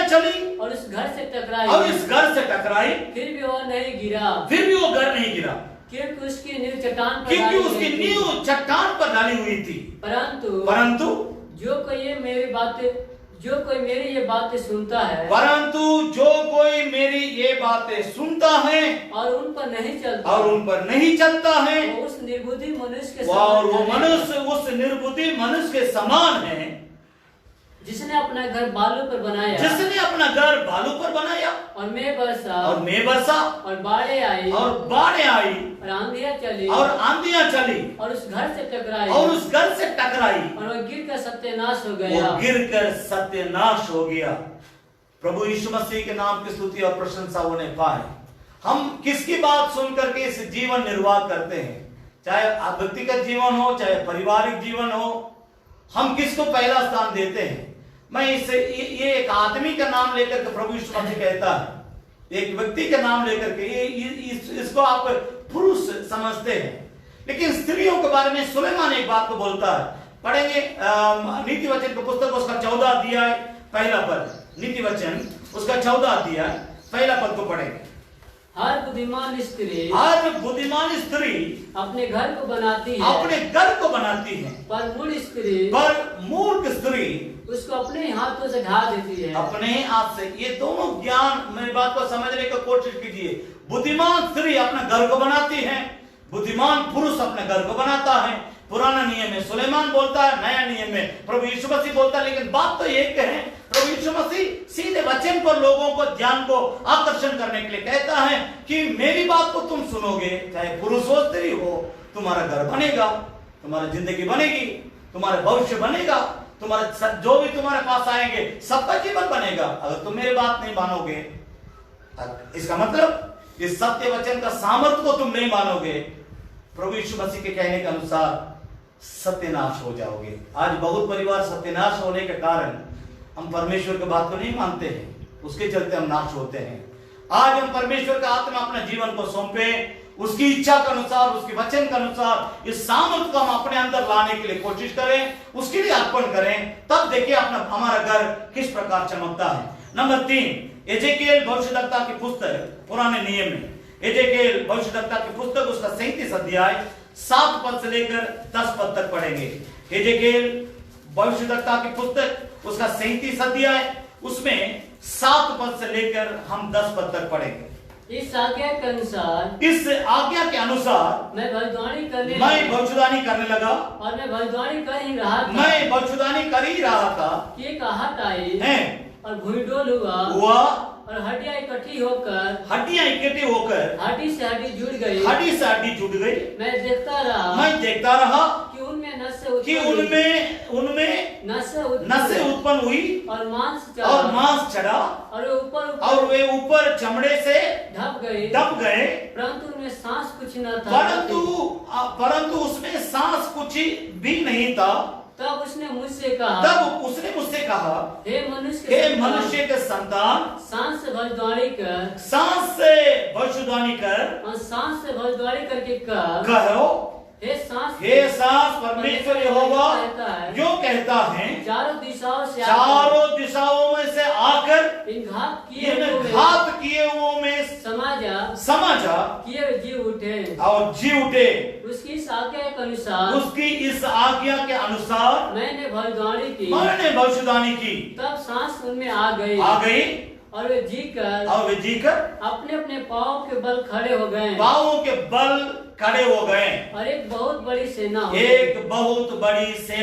चली और उस घर से टकराई, फिर भी वो घर नहीं गिरा, क्योंकि उसकी नींव चट्टान पर डाली हुई थी। परंतु जो कोई मेरी ये बातें सुनता है, सुनता है और उन पर नहीं चलता है, वो उस निर्बुद्धि मनुष्य के समान है, जिसने अपना घर बालू पर बनाया, और मैं बरसा और बाढ़ें आई और आंधियां चली और उस घर से टकराई, और वो गिरकर सत्यानाश हो गया। प्रभु यीशु मसीह के नाम की स्तुति और प्रशंसा होने पाए। हम किसकी बात सुनकर के इस जीवन निर्वाह करते हैं, चाहे व्यक्तिगत जीवन हो, चाहे पारिवारिक जीवन हो, हम किसको पहला स्थान देते हैं। मैं ये एक आदमी का नाम लेकर के प्रभु यीशु मसीह कहता है, एक व्यक्ति का नाम लेकर के, इसको आप पुरुष समझते हैं, लेकिन स्त्रियों के बारे में सुलेमान एक बात को बोलता है। पढ़ेंगे नीति वचन की पुस्तक उसका 14 अध्याय पहला पद, नीति वचन उसका 14 अध्याय पहला पद को पढ़ेंगे। हर बुद्धिमान स्त्री अपने घर को बनाती है, पर मूर्ख स्त्री उसको अपने हाथों से ढा देती है। अपने हाथ से, ये दोनों ज्ञान, मेरी बात को समझने की कोशिश कीजिए। बुद्धिमान स्त्री अपने घर को बनाती है, बुद्धिमान पुरुष अपने घर को बनाता है, पुराना नियम में सुलेमान बोलता है, नया नियम में प्रभु यीशु मसीह बोलता है, लेकिन बात तो एक है। प्रभु यीशु मसीह सीधे वचन पर लोगों को ध्यान को आकर्षण करने के लिए कहता है कि मेरी बात को तुम सुनोगे, चाहे पुरुष हो स्त्री हो, तुम्हारा घर बनेगा, तुम्हारी जिंदगी बनेगी, तुम्हारा भविष्य बनेगा, तुम्हारा जो भी तुम्हारे पास आएंगे सबका जीवन बनेगा। अगर तुम मेरी बात नहीं मानोगे, इसका मतलब इस सत्य वचन का सामर्थ्य को तुम नहीं मानोगे, प्रभु यीशु मसीह के कहने के अनुसार सत्यानाश हो जाओगे। आज बहुत परिवार सत्यानाश होने के कारण हम परमेश्वर की बात को नहीं मानते हैं, उसके चलते हम नाश होते हैं। आज हम परमेश्वर का आत्मा अपने जीवन को सौंपे, उसकी इच्छा के अनुसार, उसके वचन के अनुसार इस सामर्थ्य को हम अपने अंदर लाने के लिए कोशिश करें, उसके लिए अर्पण करें, तब देखिए अपना हमारा घर किस प्रकार चमकता है। नंबर 3, एजेकिएल भविष्यद्वक्ता की पुस्तक, पुराने नियम में एजेकिएल भविष्यद्वक्ता की पुस्तक, उसका 37 अध्याय 7 पद से लेकर 10 पद तक पढ़ेंगे। एजेकिएल भविष्यद्वक्ता की पुस्तक, उसका 37 अध्याय, उसमें 7 पद से लेकर हम 10 पद तक पढ़ेंगे। इस आज्ञा के अनुसार, इस आज्ञा के अनुसार मैं भविष्यवाणी करने लगा, और मैं भविष्यवाणी कर ही रहा था, मैं भविष्यवाणी कर ही रहा था कि एक आहट आई है और भूमिडोल हुआ और हड्डियां इकट्ठी होकर हड्डी से हड्डी जुड़ गई, मैं देखता रहा कि उनमें नसें उत्पन्न हुई और मांस चढ़ा और वे ऊपर चमड़े से ढप गए, परंतु उनमें सांस कुछ न था, परंतु उसमें सांस कुछ भी नहीं था। तब उसने मुझसे कहा, हे मनुष्य के संतान, सांस से भविष्यवाणी कर और सांस से भविष्यवाणी करके कहो, हे सांस परमेश्वर यहोवा जो कहता है, चारों दिशाओं में से आकर इन घात किए हुओं में समा जा किए जी उठे। उसकी इस आज्ञा के अनुसार मैंने भविष्यवाणी की, तब सांस उनमें आ गई और वे जीकर अपने अपने पाँव के बल खड़े हो गए और एक बहुत बड़ी सेना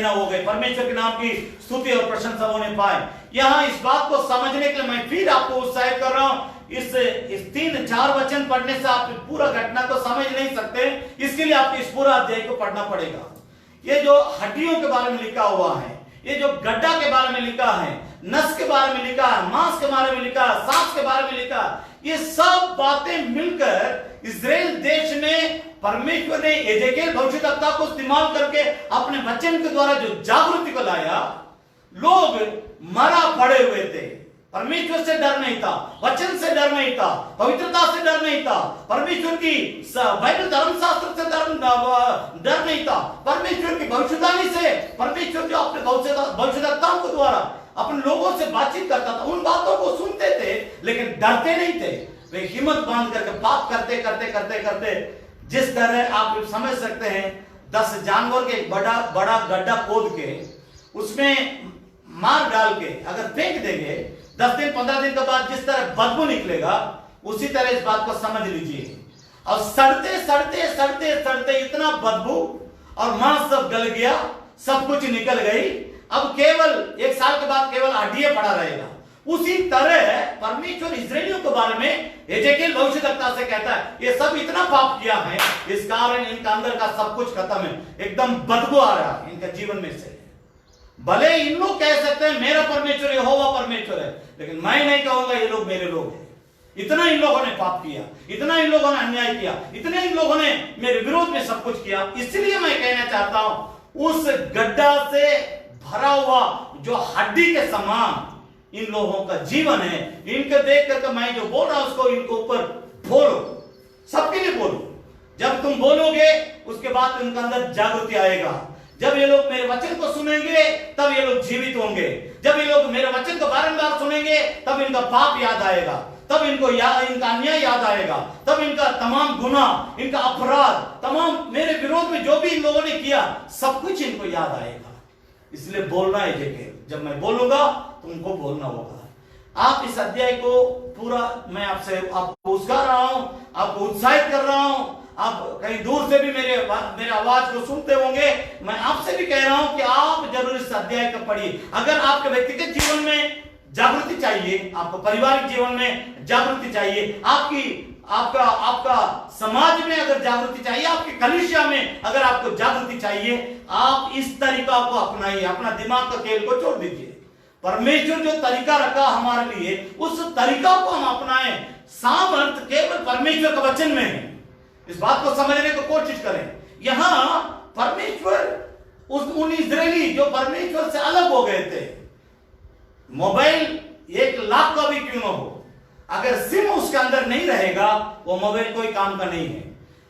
हो गई। परमेश्वर के नाम की स्तुति और प्रशंसा होने पाए। यहाँ इस बात को समझने के लिए मैं फिर आपको उत्साहित कर रहा हूँ। इस 3-4 वचन पढ़ने से आप पूरा घटना को समझ नहीं सकते, इसके लिए आपको इस पूरा अध्याय को पढ़ना पड़ेगा। ये जो हड्डियों के बारे में लिखा हुआ है, ये जो गड्ढा के बारे में लिखा है, नस के बारे में लिखा है, मांस के बारे में लिखा है, सांस के बारे में लिखा है, ये सब बातें मिलकर इस्राएल देश में परमेश्वर ने एजेकिएल भविष्यद्वक्ता को इस्तेमाल करके अपने वचन के द्वारा जो जागृति को लाया। लोग मरा पड़े हुए थे, परमेश्वर से डर नहीं था, वचन से डर नहीं था, पवित्रता से डर नहीं था, परमेश्वर की बाइबल धर्मशास्त्र से डर नहीं था, परमेश्वर की भविष्यवाणी से, परमेश्वर जो अपने भविष्यद्वक्ताओं के द्वारा अपने लोगों से बातचीत करता था, उन बातों को सुनते थे लेकिन डरते नहीं थे। वे हिम्मत बांध करके पाप करते जिस तरह आप समझ सकते हैं, 10 जानवर के बड़ा गड्ढा खोद के उसमें मार डाल के अगर फेंक देंगे, 10 दिन 15 दिन के बाद जिस तरह बदबू निकलेगा, उसी तरह इस बात को समझ लीजिए। और सड़ते इतना बदबू और मांस सब गल गया, सब कुछ निकल गई। अब केवल 1 साल के बाद केवल हड्डियां पड़ा रहेगा। उसी तरह परमेश्वर इस्राएलियों के बारे में एजेकिएल भविष्यद्वक्ता से कहता है, ये सब इतना पाप किया है, इस कारण इनका अंदर का सब कुछ खत्म है, एकदम बदबू आ रहा है इनके जीवन में से। भले इन लोग कह सकते हैं मेरा परमेश्वर यहोवा परमेश्वर है, लेकिन मैं नहीं कहूंगा ये लोग मेरे लोग हैं। इतना इन लोगों ने पाप किया, इतना इन लोगों ने अन्याय किया, इतने इन लोगों ने मेरे विरोध में सब कुछ किया। इसलिए मैं कहना चाहता हूं, उस गड्ढा से भरा हुआ जो हड्डी के समान इन लोगों का जीवन है, इनके देख करके मैं जो बोल रहा हूं उसको इनके ऊपर बोलो, सबके लिए बोलो। जब तुम बोलोगे उसके बाद इनके अंदर जागृति आएगा। जब ये लोग मेरे वचन को सुनेंगे तब ये लोग जीवित होंगे। जब ये लोग मेरे वचन को बारंबार सुनेंगे तब इनका पाप याद आएगा, तब इनको इनका अन्याय याद आएगा, तब इनका तमाम गुनाह, इनका अपराध, तमाम मेरे विरोध में जो भी इन लोगों ने किया, सब कुछ इनको याद आएगा। इसलिए बोलना है जगह, जब मैं बोलूंगा तुमको बोलना होगा। आप इस अध्याय को पूरा मैं आपको उस्का रहा हूं, आपको उत्साहित कर रहा हूं, आप कहीं दूर से भी मेरे आवाज को सुनते होंगे, मैं आपसे भी कह रहा हूं कि आप जरूर इस अध्याय को पढ़िए। अगर आपके व्यक्तिगत जीवन में जागृति चाहिए, आपको पारिवारिक जीवन में जागृति चाहिए, आपका समाज में अगर जागृति चाहिए, आपकी कलीसिया में अगर आपको जागृति चाहिए, आप इस तरीका को अपनाइए। अपना दिमाग का खेल को छोड़ दीजिए। परमेश्वर जो तरीका रखा हमारे लिए, उस तरीका को हम अपनाएं। सामर्थ केवल परमेश्वर का वचन में है। इस बात को समझने की कोशिश करें। यहां परमेश्वर उन इजरायली जो परमेश्वर से अलग हो गए थे, मोबाइल 1 लाख का भी क्यों ना हो, अगर सिम उसके अंदर नहीं रहेगा, वो मोबाइल कोई काम का नहीं है।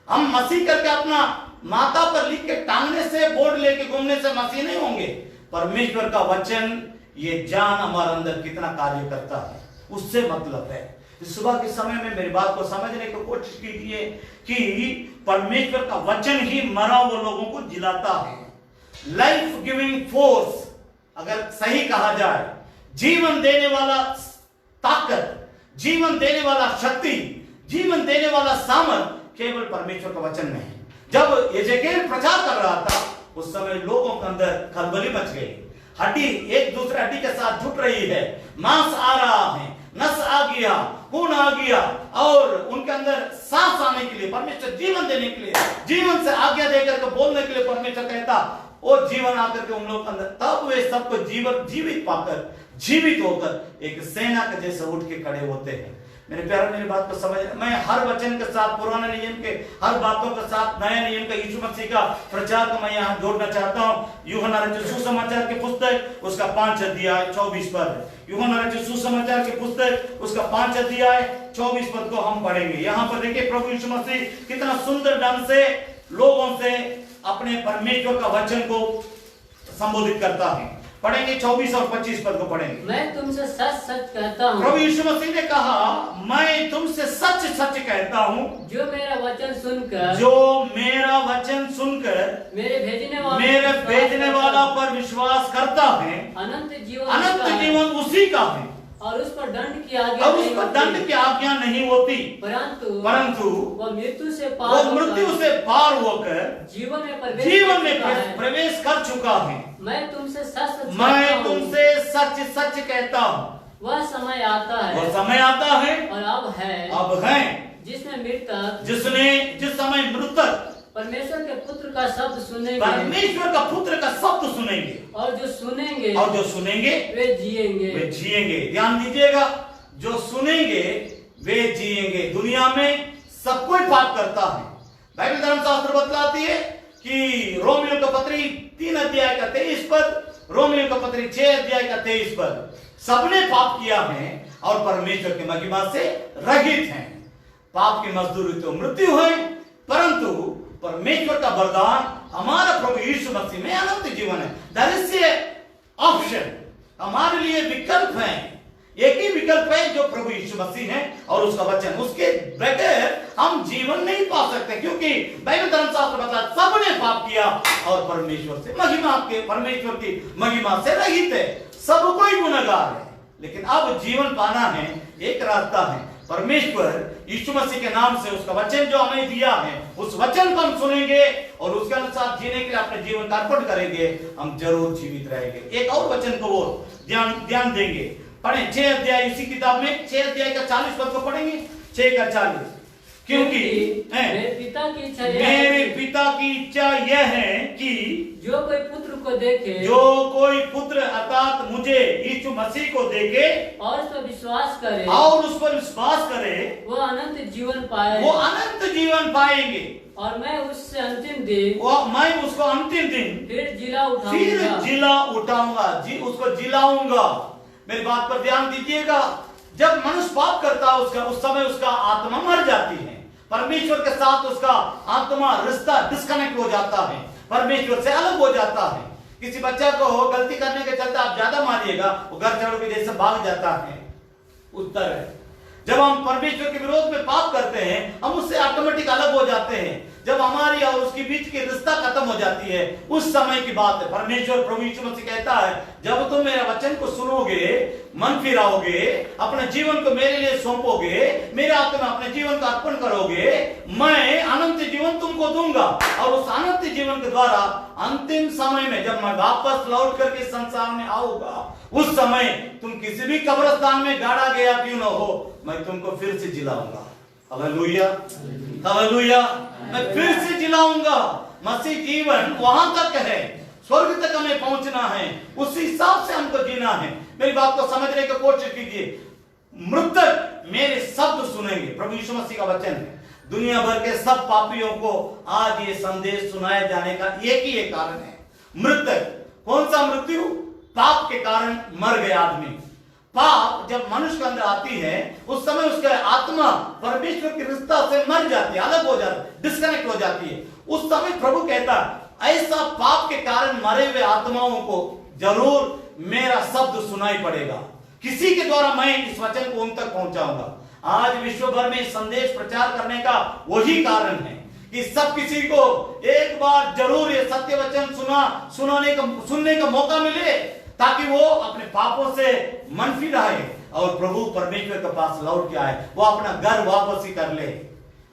हम मसीह करके अपना माथा पर लिख के टांगने से, बोर्ड लेके घूमने से मसीह नहीं होंगे। परमेश्वर का वचन ये जान हमारे अंदर कितना कार्य करता है, उससे मतलब है। इस सुबह के समय में मेरी बात को समझने की कोशिश कीजिए कि परमेश्वर का वचन ही मरा हुए लोगों को जिलाता है। लाइफ गिविंग फोर्स, अगर सही कहा जाए, जीवन देने वाला ताकत, जीवन देने वाला शक्ति, जीवन देने वाला सामर्थ केवल परमेश्वर का वचन में है। जब यजेकेल प्रचार कर रहा था, उस समय लोगों के अंदर खलबली मच गई। हड्डी एक दूसरे हड्डी के साथ जुट रही है, मांस आ रहा है, नस आ गया, खून आ गया, और उनके अंदर सांस आने के लिए, परमेश्वर जीवन देने के लिए, जीवन से आज्ञा देकर के बोलने के लिए परमेश्वर कहता, वो जीवन आकर के उन लोग अंदर, तब वे सबको जीवित पाकर, जीवित होकर एक सेना के जैसे उठ के खड़े होते हैं। मेरे प्यारे, मेरी बात को समझ, मैं हर वचन के साथ, पुराने नियम के हर बातों के साथ नए नियम का यीशु मसीह का प्रचार को मैं यहाँ जोड़ना चाहता हूँ। यूहन्ना रचित सुसमाचार की पुस्तक, उसका 5 अध्याय 24 पद। यूहन्ना रचित सुसमाचार की पुस्तक, उसका 5 अध्याय 24 पद को हम पढ़ेंगे। यहाँ पर देखिए प्रभु यीशु मसीह कितना सुंदर ढंग से लोगों से अपने परमेश्वर का वचन को संबोधित करता है। पढ़ेंगे 24 और 25 पद को पढ़ेंगे। मैं तुमसे सच सच कहता हूँ, प्रभु यीशु मसीह ने कहा, मैं तुमसे सच सच कहता हूँ, जो मेरा वचन सुनकर मेरे भेजने वाला पर विश्वास करता है, अनंत जीवन उसी का है, और उस पर दंड की आज्ञा नहीं होती, परंतु वह मृत्यु से पार होकर जीवन में प्रवेश कर चुका है। मैं तुमसे सच सच कहता हूँ, वह समय आता है और अब है जिसमें मृतक, जिस समय मृतक परमेश्वर के पुत्र का शब्द सुनेंगे, परमेश्वर का पुत्र का शब्द सुनेंगे, और जो सुनेंगे वे जिएंगे। ध्यान दीजिएगा, जो सुनेंगे वे जिएंगे। दुनिया में सब कोई पाप करता है। बाइबल धर्मशास्त्र बतलाती है कि रोमियो का पत्री 3 अध्याय का 23 पद, रोमियो का पत्री 6 अध्याय का 23 पद, सबने पाप किया है और परमेश्वर की महिमा से रहित हैं। पाप की मजदूरी तो मृत्यु है, परंतु परमेश्वर का वरदान हमारा प्रभु यीशु मसीह में अनंत जीवन है। दैट इज ऑप्शन, हमारे लिए विकल्प है। एक ही विकल्प है जो प्रभु यीशु मसीह है और उसका वचन, उसके बगैर हम जीवन नहीं पा सकते, क्योंकि बाइबल धर्मशास्त्र बताता सबने पाप किया और परमेश्वर की महिमा से रहित है। सब कोई गुनहगार है, लेकिन अब जीवन पाना है, एक रास्ता है। परमेश्वर यीशु मसीह के नाम से उसका वचन जो हमें दिया है, उस वचन को हम सुनेंगे और उसके अनुसार जीने के लिए अपने जीवन का अर्पण करेंगे, हम जरूर जीवित रहेंगे। एक और वचन को वो ध्यान देंगे। पढ़ें 6 अध्याय इसी किताब में, 6 अध्याय का 40 पद को पढ़ेंगे, 6 का 40। क्योंकि मेरे पिता की इच्छा यह है कि जो कोई पुत्र अर्थात मुझे यीशु मसीह को देखे और उस पर विश्वास करे, वो अनंत जीवन पाएंगे, और मैं उसको अंतिम दिन फिर जिला उठाऊंगा, उसको जिलाऊंगा। मेरी बात पर ध्यान दीजिएगा। जब मनुष्य पाप करता है उस समय उसका आत्मा मर जाती है, परमेश्वर के साथ उसका आत्मा रिश्ता डिस्कनेक्ट हो जाता है, परमेश्वर से अलग हो जाता है। किसी बच्चा को गलती करने के चलते आप ज्यादा मारिएगा, वो घर चढ़ के जैसे भाग जाता है। उत्तर है, जब हम परमेश्वर के विरोध में पाप करते हैं, हम उससे ऑटोमेटिक अलग हो जाते हैं। जब हमारी और उसके बीच की रिश्ता खत्म हो जाती है, उस समय की बात है। परमेश्वर प्रभु यीशु मसीह कहता है, जब तुम मेरा वचन को सुनोगे, मन फिराओगे, अपने जीवन को मेरे लिए सौंपोगे, मेरे हाथ में अपने जीवन का अर्पण करोगे, मैं अनंत जीवन तुमको दूंगा। और उस अनंत जीवन के द्वारा अंतिम समय में जब मैं वापस लौट करके संसार में आऊंगा, उस समय तुम किसी भी कब्रिस्तान में गाड़ा गया क्यों न हो, मैं तुमको फिर से जिलाऊंगा। हालेलुया, हालेलुया, मैं फिर से जिलाऊंगा। मसीह जीवन वहां तक है, स्वर्ग तक हमें पहुंचना है, उस हिसाब से हमको जीना है। मेरी बात को समझने की कोशिश कीजिए। मृतक मेरे शब्द सुनेंगे, प्रभु यीशु मसीह का वचन है। दुनिया भर के सब पापियों को आज ये संदेश सुनाए जाने का एक ही एक कारण है, मृतक। कौन सा मृत्यु? पाप के कारण मर गया आदमी। पाप जब मनुष्य के अंदर आती है, उस समय उसका आत्मा परमेश्वर के रिश्ता से मर जाती है, अलग हो जाती है, डिस्कनेक्ट हो जाती है। उस समय प्रभु कहता है, ऐसा पाप के कारण मरे हुए आत्माओं को जरूर मेरा शब्द सुनाई पड़ेगा, किसी के द्वारा मैं इस वचन को उन तक पहुंचाऊंगा। आज विश्व भर में संदेश प्रचार करने का वही कारण है कि सब किसी को एक बार जरूर ये सत्य वचन सुनने का मौका मिले, ताकि वो अपने पापों से मन फिराए और प्रभु परमेश्वर के पास लौट के आए, वो अपना घर वापस ही कर ले,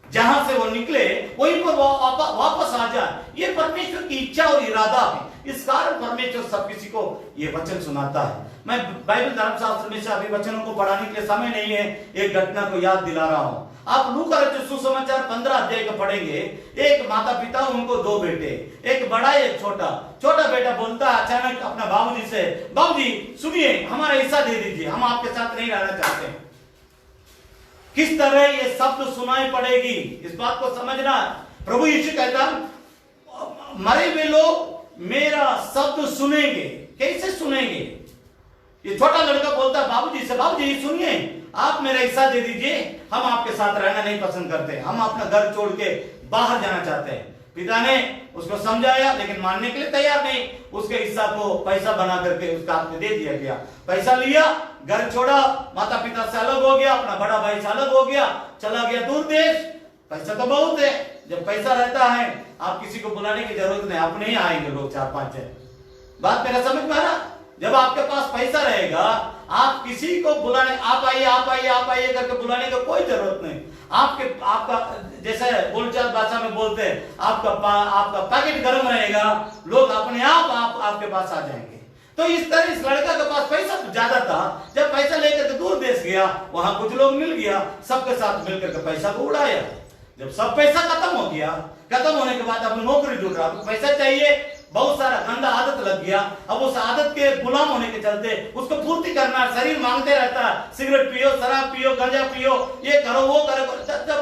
जहां से वो निकले वहीं पर वापस आ जाए। ये परमेश्वर की इच्छा और इरादा है। इस कारण परमेश्वर सब किसी को ये वचन सुनाता है। मैं बाइबल धर्मशास्त्र में से अभी वचनों को पढ़ाने के लिए समय नहीं है, एक घटना को याद दिला रहा हूं। आप लूका रचित सुसमाचार 15 अध्याय को पढ़ेंगे। एक माता पिता, उनको 2 बेटे, एक बड़ा एक छोटा। छोटा बेटा बोलता है अचानक अपना बाबूजी से, बाबूजी सुनिए, हमारा हिस्सा दे दीजिए, हम आपके साथ नहीं रहना चाहते। किस तरह ये शब्द सुनाई पड़ेगी, इस बात को समझना। प्रभु यीशु कहता, मरे हुए लोग मेरा शब्द सुनेंगे। कैसे सुनेंगे? ये छोटा लड़का बोलता है बाबूजी से, बाबूजी सुनिए, आप मेरा हिस्सा दे दीजिए, हम आपके साथ रहना नहीं पसंद करते, हम अपना घर छोड़ के बाहर जाना चाहते हैं। पिता ने उसको समझाया, लेकिन मानने के लिए तैयार नहीं। उसके हिस्सा को पैसा बना करके उसका हाथ में दे दिया गया। पैसा लिया, घर छोड़ा, माता पिता से अलग हो गया, अपना बड़ा भाई से अलग हो गया, चला गया दूर देश। पैसा तो बहुत है, जब पैसा रहता है आप किसी को बुलाने की जरूरत नहीं, अपने ही आएंगे लोग 4-5 है। बात मेरा समझ में आ रहा? जब आपके पास पैसा रहेगा, आप किसी को बुलाने, आप आइए आप आइए आप आइए करके बुलाने की कोई जरूरत नहीं। आपका जैसे बोलचाल भाषा में बोलते हैं, आपका पैकेट गर्म रहेगा, लोग अपने आप आपके पास आ जाएंगे। तो इस तरह इस लड़का के पास पैसा ज्यादा था, जब पैसा लेकर के दूर देश गया, वहां कुछ लोग मिल गया, सबके साथ मिलकर के पैसा को उड़ाया। जब सब पैसा खत्म हो गया, खत्म होने के बाद अब नौकरी ढूंढ रहा, पैसा चाहिए, बहुत सारा गंदा आदत लग गया। अब उस आदत के गुलाम होने के चलते उसको पूर्ति करना, शरीर मांगते रहता है, सिगरेट पियो, शराब पियो, गांजा पियो, ये करो वो करो।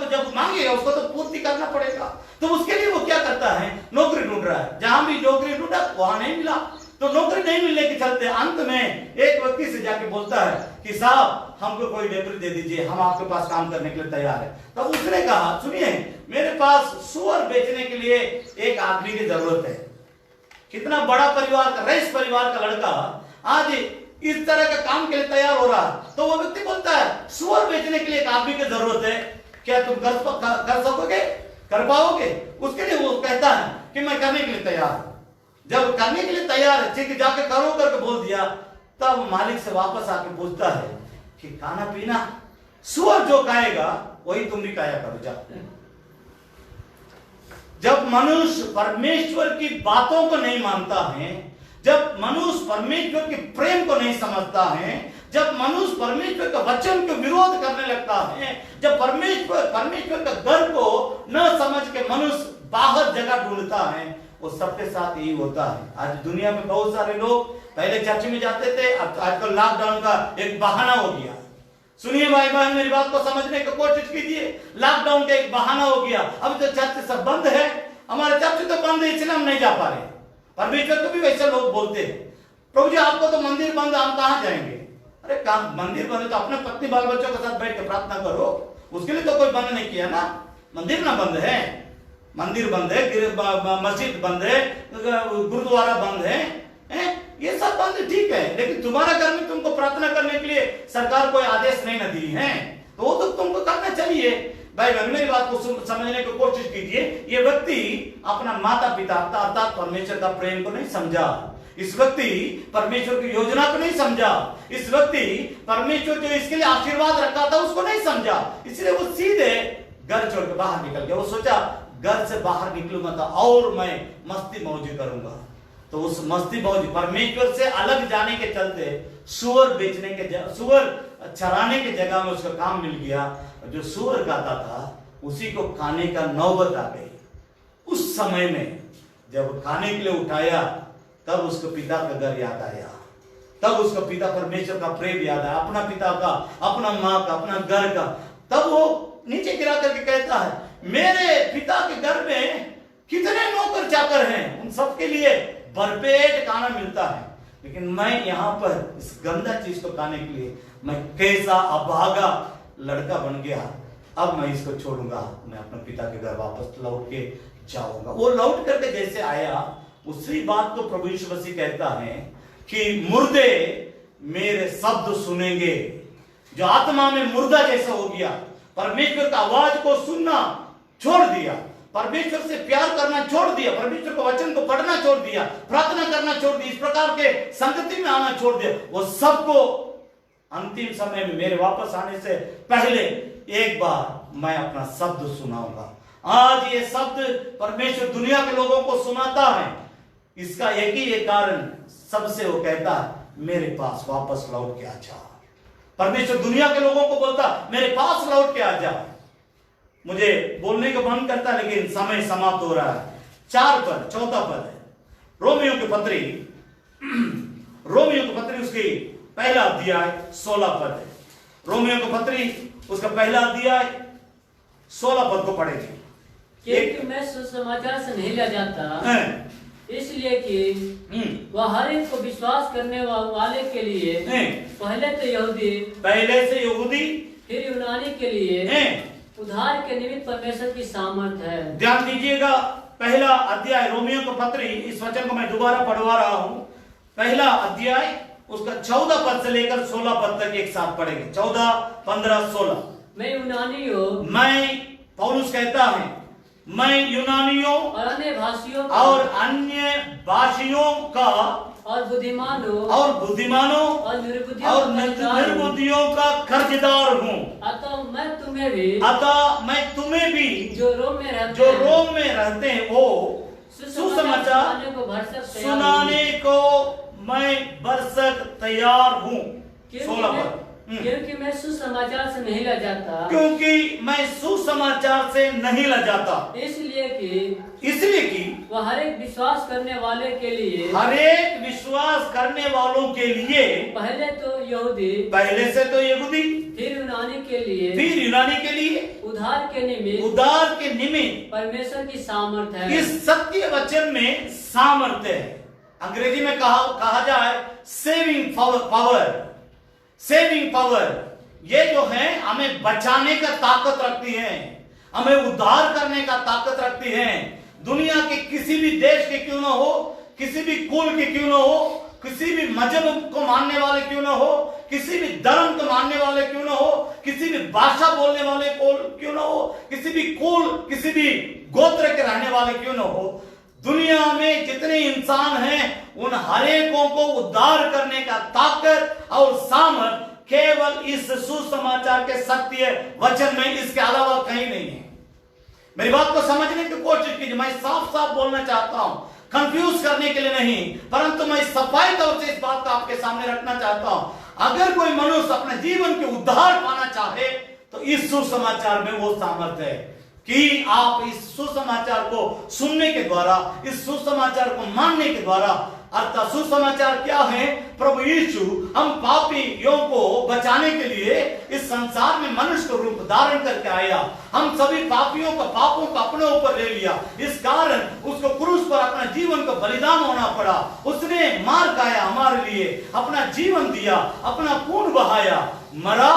जब मांगेगा उसको तो पूर्ति करना पड़ेगा। तो उसके लिए वो क्या करता है, नौकरी ढूंढ रहा है। जहां भी नौकरी ढूंढा वहां नहीं मिला, तो नौकरी नहीं मिलने के चलते अंत में एक व्यक्ति से जाके बोलता है कि साहब हमको कोई नौकरी दे दीजिए, हम आपके पास काम करने के लिए तैयार है। तो उसने कहा, सुनिए, मेरे पास सुअर बेचने के लिए एक आदमी की जरूरत है। कितना बड़ा परिवार का, रईस परिवार का लड़का आज इस तरह का काम के लिए तैयार हो रहा। तो वो व्यक्ति बोलता है, सुअर बेचने के लिए एक आदमी की जरूरत है, क्या तुम कर सकोगे, कर पाओगे? उसके लिए वो कहता है कि मैं करने के लिए तैयार। जब करने के लिए तैयार है, ठीक जाके करो करके बोल दिया, तब मालिक से वापस आके पूछता है कि खाना पीना सुअर जो खाएगा वही तुम भी खाया करो, जाओ। जब मनुष्य परमेश्वर की बातों को नहीं मानता है, जब मनुष्य परमेश्वर के प्रेम को नहीं समझता है, जब मनुष्य परमेश्वर का वचन को विरोध करने लगता है, जब परमेश्वर का घर को न समझ के मनुष्य बाहर जगह ढूंढता है, वो सबके साथ यही होता है। आज दुनिया में बहुत सारे लोग पहले चर्च में जाते थे, अब आजकल लॉकडाउन का एक बहाना हो गया। सुनिए भाई बहन, मेरी बात को समझने की कोशिश कीजिए। लॉकडाउन का एक बहाना हो गया, अभी तो चर्च सब बंद है, हमारे चर्च तो बंद है, इसलिए हम नहीं जा पा रहे। परमेश्वर को भी वैसे लोग बोलते हैं, प्रभु जी आपको तो मंदिर बंद, हम कहाँ जाएंगे? अरे काम मंदिर बंद है तो अपने पत्नी बाल बच्चों के साथ बैठ के प्रार्थना करो, उसके लिए तो कोई बंद नहीं किया ना। मंदिर ना बंद है, मंदिर बंद है, मस्जिद बंद है, गुरुद्वारा बंद है, ये सब बंद ठीक है, लेकिन तुम्हारा घर में तुमको प्रार्थना करने के लिए सरकार कोई आदेश नहीं दी है, तो वो तो तुमको करना चाहिए। भाई बहन मेरी बात को समझने की कोशिश कीजिए। ये व्यक्ति अपना माता पिता अर्थात परमेश्वर का प्रेम को नहीं समझा। इस व्यक्ति परमेश्वर की योजना को नहीं समझा। इस व्यक्ति परमेश्वर जो इसके लिए आशीर्वाद रखा था उसको नहीं समझा। इसलिए वो सीधे घर छोड़ के बाहर निकल गया। वो सोचा घर से बाहर निकलूंगा तो और मैं मस्ती मौजी करूंगा। तो उस मस्ती मौजी परमेश्वर से अलग जाने के चलते सुअर बेचने के सुअर चराने के जगह में उसका काम मिल गया। जो सुअर खाता था उसी को खाने का नौबत आ गई। उस समय में जब खाने के लिए उठाया तब उसको पिता का घर याद आया। तब उसका पिता परमेश्वर का प्रेम याद आया, अपना पिता का, अपना माँ का, अपना घर का। तब वो नीचे गिरा करके कहता है मेरे पिता के घर में कितने नौकर चाकर हैं, उन सबके लिए भरपेट खाना मिलता है, लेकिन मैं यहाँ पर इस गंदा चीज को खाने के लिए मैं कैसा अभागा लड़का बन गया। अब मैं इसको छोड़ूंगा, मैं अपने पिता के घर वापस लौट के जाऊंगा। वो लौट करके जैसे आया उसी बात को प्रभु यीशु मसीह कहता है कि मुर्दे मेरे शब्द सुनेंगे। जो आत्मा में मुर्दा जैसा हो गया, परमेश्वर का आवाज को सुनना छोड़ दिया, परमेश्वर से प्यार करना छोड़ दिया, परमेश्वर के वचन को पढ़ना छोड़ दिया, प्रार्थना करना छोड़ दिया, इस प्रकार के संगति में आना छोड़ दिया, वो सबको अंतिम समय में मेरे वापस आने से पहले एक बार मैं अपना शब्द सुनाऊंगा। आज ये शब्द परमेश्वर दुनिया के लोगों को सुनाता है। इसका एक ही एक कारण, सबसे वो कहता है मेरे पास वापस लौट के आ जा। परमेश्वर दुनिया के लोगों को बोलता मेरे पास लौट के आ जा। मुझे बोलने का मन करता है लेकिन समय समाप्त हो रहा है। 4 पद, 4 पद है रोमियो की पत्री उसकी पहला अध्याय 16 पद है। रोमियो की पत्री उसका पहला अध्याय 16 पद को पढ़ेंगे। क्योंकि मैं सुसमाचार से नहीं लिया जाता, इसलिए कि वह हर एक को विश्वास करने वाले के लिए पहले से यहूदी फिर यूनानी के लिए उद्धार के निमित्त परमेश्वर की सामर्थ है। ध्यान दीजिएगा, पहला अध्याय रोमियो की पत्री, इस वचन को मैं दोबारा पढ़वा रहा हूं। पहला अध्याय उसका 14 पद से लेकर 16 पद तक एक साथ पढ़ेंगे। 14, 15, 16। मैं यूनानी हूं, मैं पौलुस कहता है मैं यूनानियों और अन्य भाषियों का और बुद्धिमानों और निर्बुद्धियों का कर्जदार हूँ। अतः मैं तुम्हें भी जो रोम में रहते हैं वो सुसमाचार सुनाने को मैं बरसक तैयार हूँ। 16 पद। क्योंकि मैं सुसमाचार से नहीं लजाता, इसलिए कि वह हर एक विश्वास करने वाले के लिए, विश्वास करने वालों के लिए पहले से तो यहूदी फिर यूनानी के लिए उद्धार के निमित्त परमेश्वर की सामर्थ है। इस सत्य वचन में सामर्थ्य है। अंग्रेजी में कहा जाए सेविंग पावर। ये जो है हमें बचाने का ताकत रखती है, हमें उद्धार करने का ताकत रखती है। दुनिया के किसी भी देश के क्यों ना हो, किसी भी कुल के क्यों ना हो, किसी भी मजहब को मानने वाले क्यों ना हो, किसी भी धर्म को मानने वाले क्यों ना हो, किसी भी भाषा बोलने वाले क्यों ना हो, किसी भी गोत्र के रहने वाले क्यों ना हो, दुनिया में जितने इंसान हैं उन हरेकों को उद्धार करने का ताकत और सामर्थ केवल इस सुसमाचार के सत्य वचन में, इसके अलावा कहीं नहीं है। मेरी बात को समझने की कोशिश कीजिए। मैं साफ साफ बोलना चाहता हूं, कंफ्यूज करने के लिए नहीं, परंतु मैं सफाई तौर से इस बात को आपके सामने रखना चाहता हूं। अगर कोई मनुष्य अपने जीवन के उद्धार पाना चाहे तो इस सुसमाचार में वो सामर्थ्य है कि आप इस सुसमाचार को सुनने के द्वारा, इस सुसमाचार को मानने के द्वारा, अर्थात सुसमाचार क्या है? प्रभु यीशु हम पापियों को बचाने के लिए इस संसार में मनुष्य का रूप धारण करके आया। हम सभी पापियों का पापों को अपने ऊपर ले लिया। इस कारण उसको क्रूस पर अपना जीवन का बलिदान होना पड़ा। उसने मार खाया हमारे लिए, अपना जीवन दिया, अपना खून बहाया, मरा,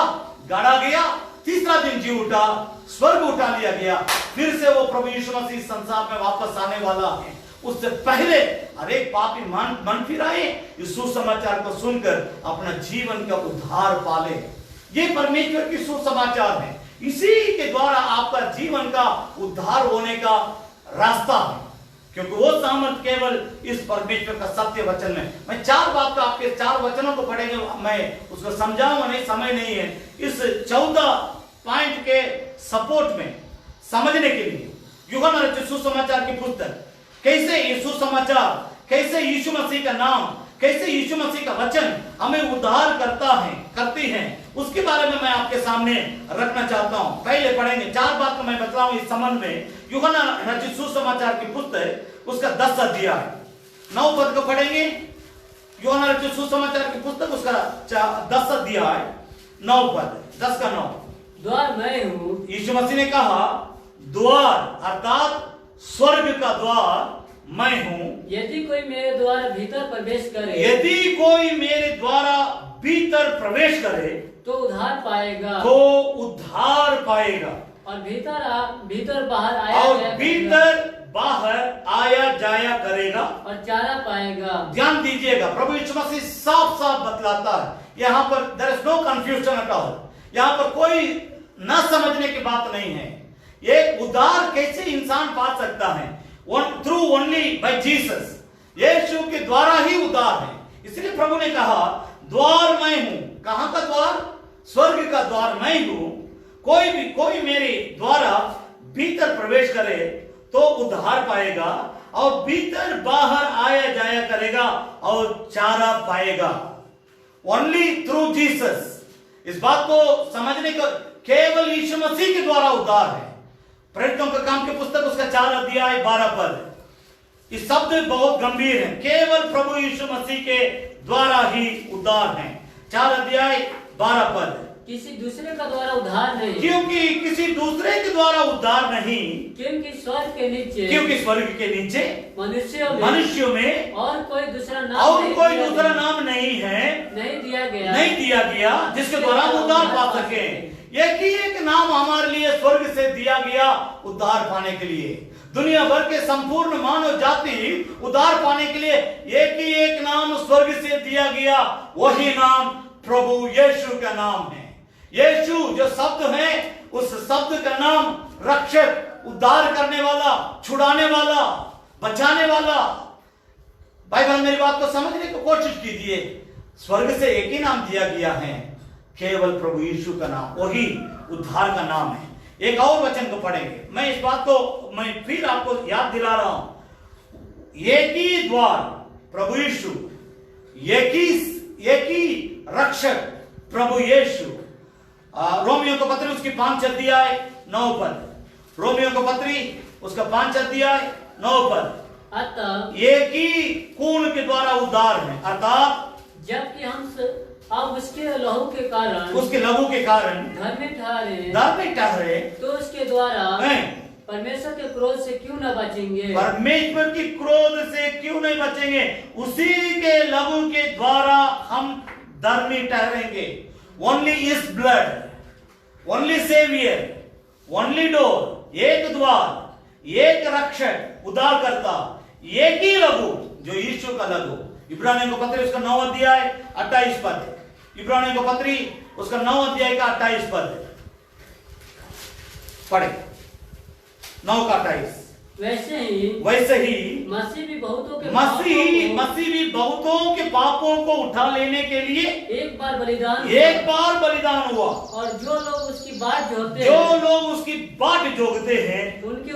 गाड़ा गया, तीसरा दिन जी उठा, स्वर्ग उठा लिया गया। फिर से वो प्रभु यीशु मसीह संसार में वापस आने वाला है। उससे पहले हर एक पापी मन फिराए, इस सुसमाचार को सुनकर अपना जीवन का उद्धार पाले। ये परमेश्वर की सुसमाचार है। इसी के द्वारा आपका जीवन का उद्धार होने का रास्ता है, क्योंकि वो सामर्थ केवल इस परमेश्वर का सत्य वचन में। मैं 4 बात का आपके 4 वचनों को पढ़ेंगे, मैं उसको समझाऊंगा नहीं, समय नहीं है। इस 14 पॉइंट के सपोर्ट में समझने के लिए यूहन्ना रचित सुसमाचार की पुस्तक, कैसे ये सुसमाचार, कैसे यीशु मसीह का नाम, कैसे यीशु मसीह का वचन हमें उद्धार करती हैं, उसके बारे में मैं आपके सामने रखना चाहता हूं। पहले पढ़ेंगे 4 बात को मैं बतलाऊं इस संबंध में। यूहन्ना रचित सुसमाचार की पुस्तक उसका 10 अध्याय 9 पद को पढ़ेंगे। यूहन्ना रचित सुसमाचार की पुस्तक उसका 10 अध्याय 9 पद, 10 का 9। द्वार मैं हूँ। यीशु मसीह ने कहा द्वार अर्थात स्वर्ग का द्वार मैं हूं। यदि कोई मेरे द्वारा भीतर प्रवेश करे, यदि कोई मेरे द्वारा भीतर प्रवेश करे तो उद्धार पाएगा, तो उद्धार पाएगा, और भीतर बाहर आया और जाया भीतर बाहर आया जाया करेगा, और चारा पाएगा। ध्यान दीजिएगा, प्रभु यीशु मसीह साफ साफ बतलाता है। यहाँ पर there is no confusion at all. यहाँ पर कोई न समझने की बात नहीं है। ये उद्धार कैसे इंसान पा सकता है? थ्रू ओनली बाय जीसस, यीशु के द्वारा ही उद्धार है। इसलिए प्रभु ने कहा द्वार मैं हूं। कहां का द्वार? स्वर्ग का द्वार मैं हूं। कोई मेरे द्वारा भीतर प्रवेश करे तो उद्धार पाएगा, और भीतर बाहर आया जाया करेगा और चारा पाएगा। Only through Jesus. इस बात को समझने का केवल यीशु मसीह के द्वारा उद्धार है। प्रेरितों का काम की पुस्तक उसका 4 अध्याय 12 पद। इस शब्द बहुत गंभीर है। केवल प्रभु यीशु मसीह के द्वारा ही उद्धार है। 4 अध्याय 12 पद। किसी दूसरे का द्वारा उद्धार नहीं, क्योंकि किसी दूसरे के द्वारा उद्धार नहीं, क्योंकि स्वर्ग के नीचे, क्योंकि स्वर्ग के नीचे मनुष्यों में और कोई दूसरा नाम नहीं है, नहीं दिया गया जिसके द्वारा उद्धार पा सके। एक नाम हमारे लिए स्वर्ग से दिया गया उद्धार पाने के लिए। दुनिया भर के संपूर्ण मानव जाति उद्धार पाने के लिए एक नाम स्वर्ग से दिया गया, वही नाम प्रभु यीशु का नाम है। यीशु जो शब्द है, उस शब्द का नाम रक्षक, उद्धार करने वाला, छुड़ाने वाला, बचाने वाला। भाई बहन मेरी बात को समझने की कोशिश कीजिए। स्वर्ग से एक ही नाम दिया गया है, केवल प्रभु यीशु का नाम, वही उद्धार का नाम है। एक और वचन को पढ़ेंगे। मैं इस बात को मैं फिर आपको याद दिला रहा हूं। एक ही द्वार प्रभु यीशु, एक ही रक्षक प्रभु यीशु। रोमियो को पत्री उसकी 5 अध्याय 9 पद। रोमियो को पत्री उसका 5 अध्याय 9 पद। अतः एक ही खून के द्वारा उद्धार है, अर्थात जबकि हम अब उसके लहू के कारण धर्मी ठहरे तो उसके द्वारा परमेश्वर के क्रोध से क्यों न बचेंगे? परमेश्वर की क्रोध से क्यों नहीं बचेंगे? उसी के लहू के द्वारा हम धर्मी ठहरेंगे। Only his blood, only saviour, only door, एक द्वार, एक रक्षक, उद्धार करता, एक ही लहू जो यीशु का लहू। इब्रानियों को पत्री उसका 9 अध्याय 28 पद। इब्रानियों को पत्री उसका 9 अध्याय का 28 पद पढ़े। 9 का 28। वैसे ही मसीह भी बहुतों के पापों को उठा लेने के लिए एक बार बलिदान हुआ। और जो लोग उसकी बाट जोगते हैं उनके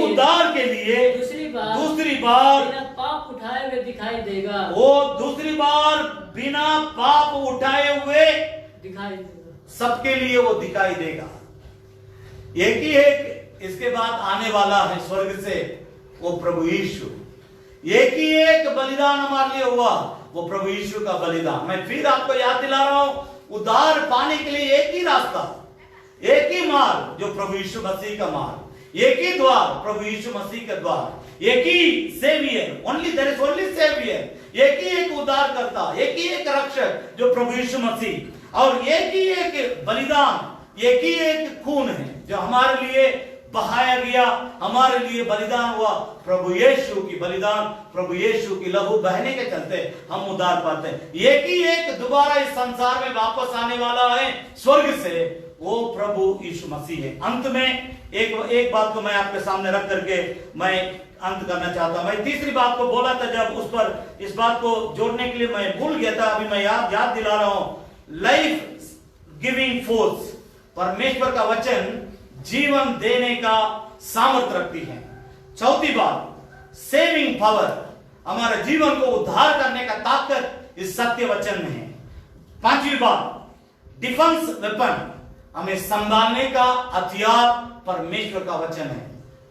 उद्धार के लिए दूसरी बार बिना पाप उठाए हुए दिखाई देगा। वो दूसरी बार बिना पाप उठाए हुए दिखाई देगा, सबके लिए वो दिखाई देगा। एक इसके बाद आने वाला है स्वर्ग से वो प्रभु यीशु। एक बलिदान हमारे लिए हुआ, वो प्रभु यीशु का बलिदान। मैं फिर आपको याद दिला रहा हूं, उद्धार पाने के लिए एक ही रास्ता, एक ही मार्ग, जो प्रभु यीशु मसीह का मार्ग, एक ही द्वार, प्रभु यीशु मसीह का द्वार, एक ही saviour, only there is only saviour, एक उद्धार करता, एक रक्षक जो प्रभु यीशु मसीह, और एक बलिदान, एक खून है जो हमारे लिए बहाया गया, हमारे लिए बलिदान हुआ। प्रभु यीशु की बलिदान, प्रभु यीशु की लहू बहने के चलते हम उद्धार पाते हैं। एक दोबारा इस संसार में वापस आने वाला है स्वर्ग से, वो प्रभु यीशु मसीह है। अंत में एक बात को मैं आपके सामने रख करके मैं अंत करना चाहता हूं। मैं तीसरी बात को बोला था, जब उस पर इस बात को जोड़ने के लिए मैं भूल गया था, अभी मैं याद दिला रहा हूं। लाइफ गिविंग फोर्स, परमेश्वर का वचन जीवन देने का सामर्थ्य रखती है। चौथी बात, सेविंग पावर, हमारे जीवन को उद्धार करने का ताकत इस सत्य वचन में है। पांचवी बात, डिफेंस वेपन, हमें संभालने का हथियार परमेश्वर का वचन है।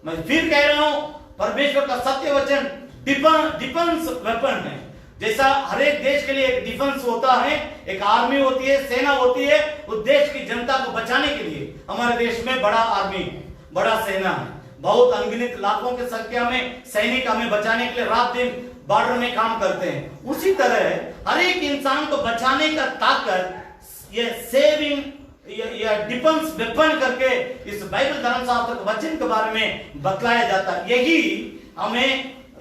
मैं फिर कह रहा हूं, परमेश्वर का सत्य वचन डिफेंस वेपन है। जैसा हर एक देश के लिए एक डिफेंस होता है, एक आर्मी होती है, सेना होती है, उस देश की जनता को बचाने के लिए। हमारे देश में बड़ा आर्मी है, बड़ा सेना है, बहुत अनगिनत लाखों की संख्या में सैनिक हमें बचाने के लिए रात दिन बॉर्डर में काम करते हैं। उसी तरह हर एक इंसान को बचाने का ताकत ये सेविंग या डिफेंस वेपन करके इस बाइबल धर्मशास्त्र के वचन के बारे में बतलाया जाता है। यही हमें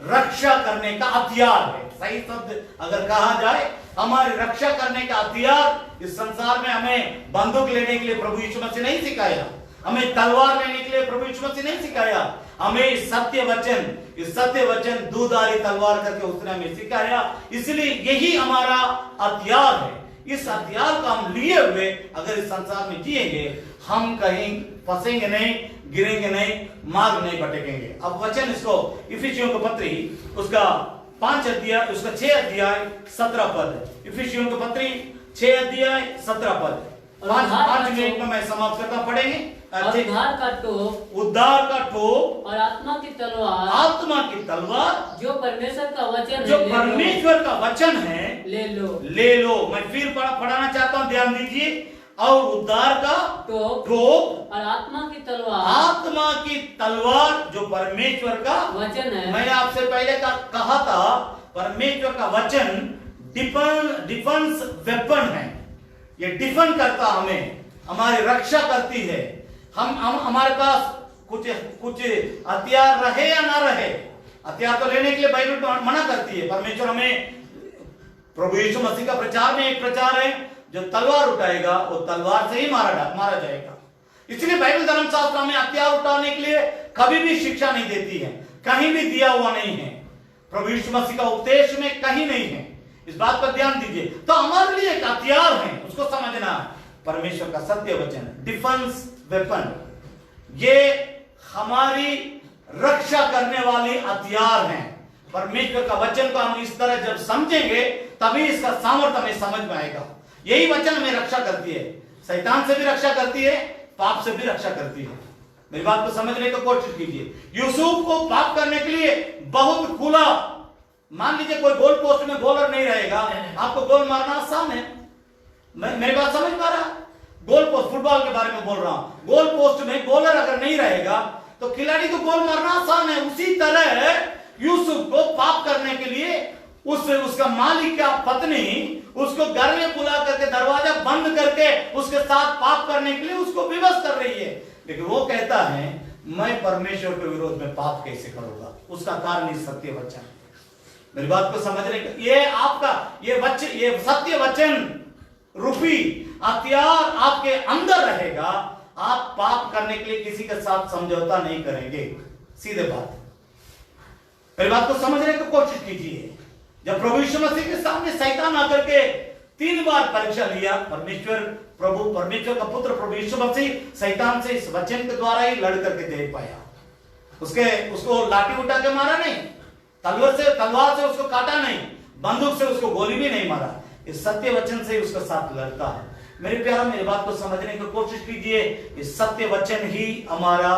रक्षा करने का हथियार है। सही शब्द अगर कहा जाए, हमारी रक्षा करने का हथियार इस संसार में हमें बंदूक लेने के लिए प्रभु यीशु मसीह नहीं सिखाया, हमें तलवार लेने के लिए प्रभु यीशु मसीह नहीं सिखाया, हमें इस सत्य वचन दूधारी तलवार करके उसने हमें सिखाया। इसलिए यही हमारा हथियार है। इस हथियार को हम लिए हुए अगर इस संसार में जिएंगे, हम कहीं फंसेंगे नहीं, गिरेंगे नहीं, मार्ग नहीं भटकेंगे। अब वचन इसको इफिसियों की पत्री उसका 5 अध्याय उसका 6 अध्याय 17 पद, इफिसियों की पत्री 6 अध्याय 17 पद, 5 मिनट में मैं समाप्त करता, पढ़ेंगे। उद्धार का टोप और आत्मा की तलवार जो परमेश्वर का वचन है ले लो। मैं फिर पढ़ाना चाहता हूँ, ध्यान दीजिए। और उद्धार का टोप और आत्मा की तलवार जो परमेश्वर का वचन है। मैंने आपसे पहले कहा था, परमेश्वर का वचन डिफेंस वेपन है। ये डिफेंड करता, हमें हमारी रक्षा करती है। हम हमारे पास कुछ हथियार रहे या ना रहे, हथियार तो लेने के लिए बाइबल मना करती है। परमेश्वर हमें, प्रभु यीशु मसीह का प्रचार में एक प्रचार है, जो तलवार उठाएगा वो तलवार से ही मारा जाएगा। इसलिए बाइबल धर्मशास्त्र हमें हथियार उठाने के लिए कभी भी शिक्षा नहीं देती है, कहीं भी दिया हुआ नहीं है, प्रभु यीशु मसीह का उपदेश में कहीं नहीं है। इस बात पर ध्यान दीजिए। तो हमारे लिए एक हथियार है, उसको समझना। परमेश्वर का सत्य वचन, डिफेंस वेपन, ये हमारी रक्षा करने वाली हथियार हैं। परमेश्वर का वचन को हम इस तरह जब समझेंगे, तभी इसका सामर्थ्य हमें समझ में आएगा। यही वचन हमें रक्षा करती है, शैतान से भी रक्षा करती है, पाप से भी रक्षा करती है। मेरी बात को समझने की कोशिश कीजिए। यूसुफ को पाप करने के लिए बहुत खुला, मान लीजिए कोई गोल पोस्ट में बॉलर नहीं रहेगा, आपको गोल मारना आसान है। मेरी बात समझ पा रहा? गोल पोस्ट, फुटबॉल के बारे में बोल रहा हूं। गोल पोस्ट में बॉलर अगर नहीं रहेगा तो खिलाड़ी को गोल मारना आसान है। उसी तरह यूसुफ को पाप करने के लिए उसका मालिक का पत्नी उसको घर में बुला करके दरवाजा बंद करके उसके साथ पाप करने के लिए उसको विवश कर रही है। लेकिन वो कहता है, मैं परमेश्वर के विरोध में पाप कैसे करूंगा? उसका कारण इस सत्य वचन। मेरी बात को समझने का ये आपका ये सत्य वचन रूपी हथियार आपके अंदर रहेगा। आप पाप करने के लिए किसी के साथ समझौता नहीं करेंगे, सीधे बात। मेरी बात को समझने की कोशिश कीजिए। जब प्रभु यीशु मसीह के सामने शैतान आकर के 3 बार परीक्षा लिया, परमेश्वर का पुत्र प्रभु यीशु मसीह शैतान से इस वचन के द्वारा ही लड़ करके दे पाया। उसको लाठी उठा के मारा नहीं, तलवार से उसको काटा नहीं, बंदूक से उसको गोली भी नहीं मारा। इस सत्य वचन से उसके साथ लड़ता है। मेरे प्यारों, मेरी बात को समझने की कोशिश कीजिए। इस सत्य वचन ही हमारा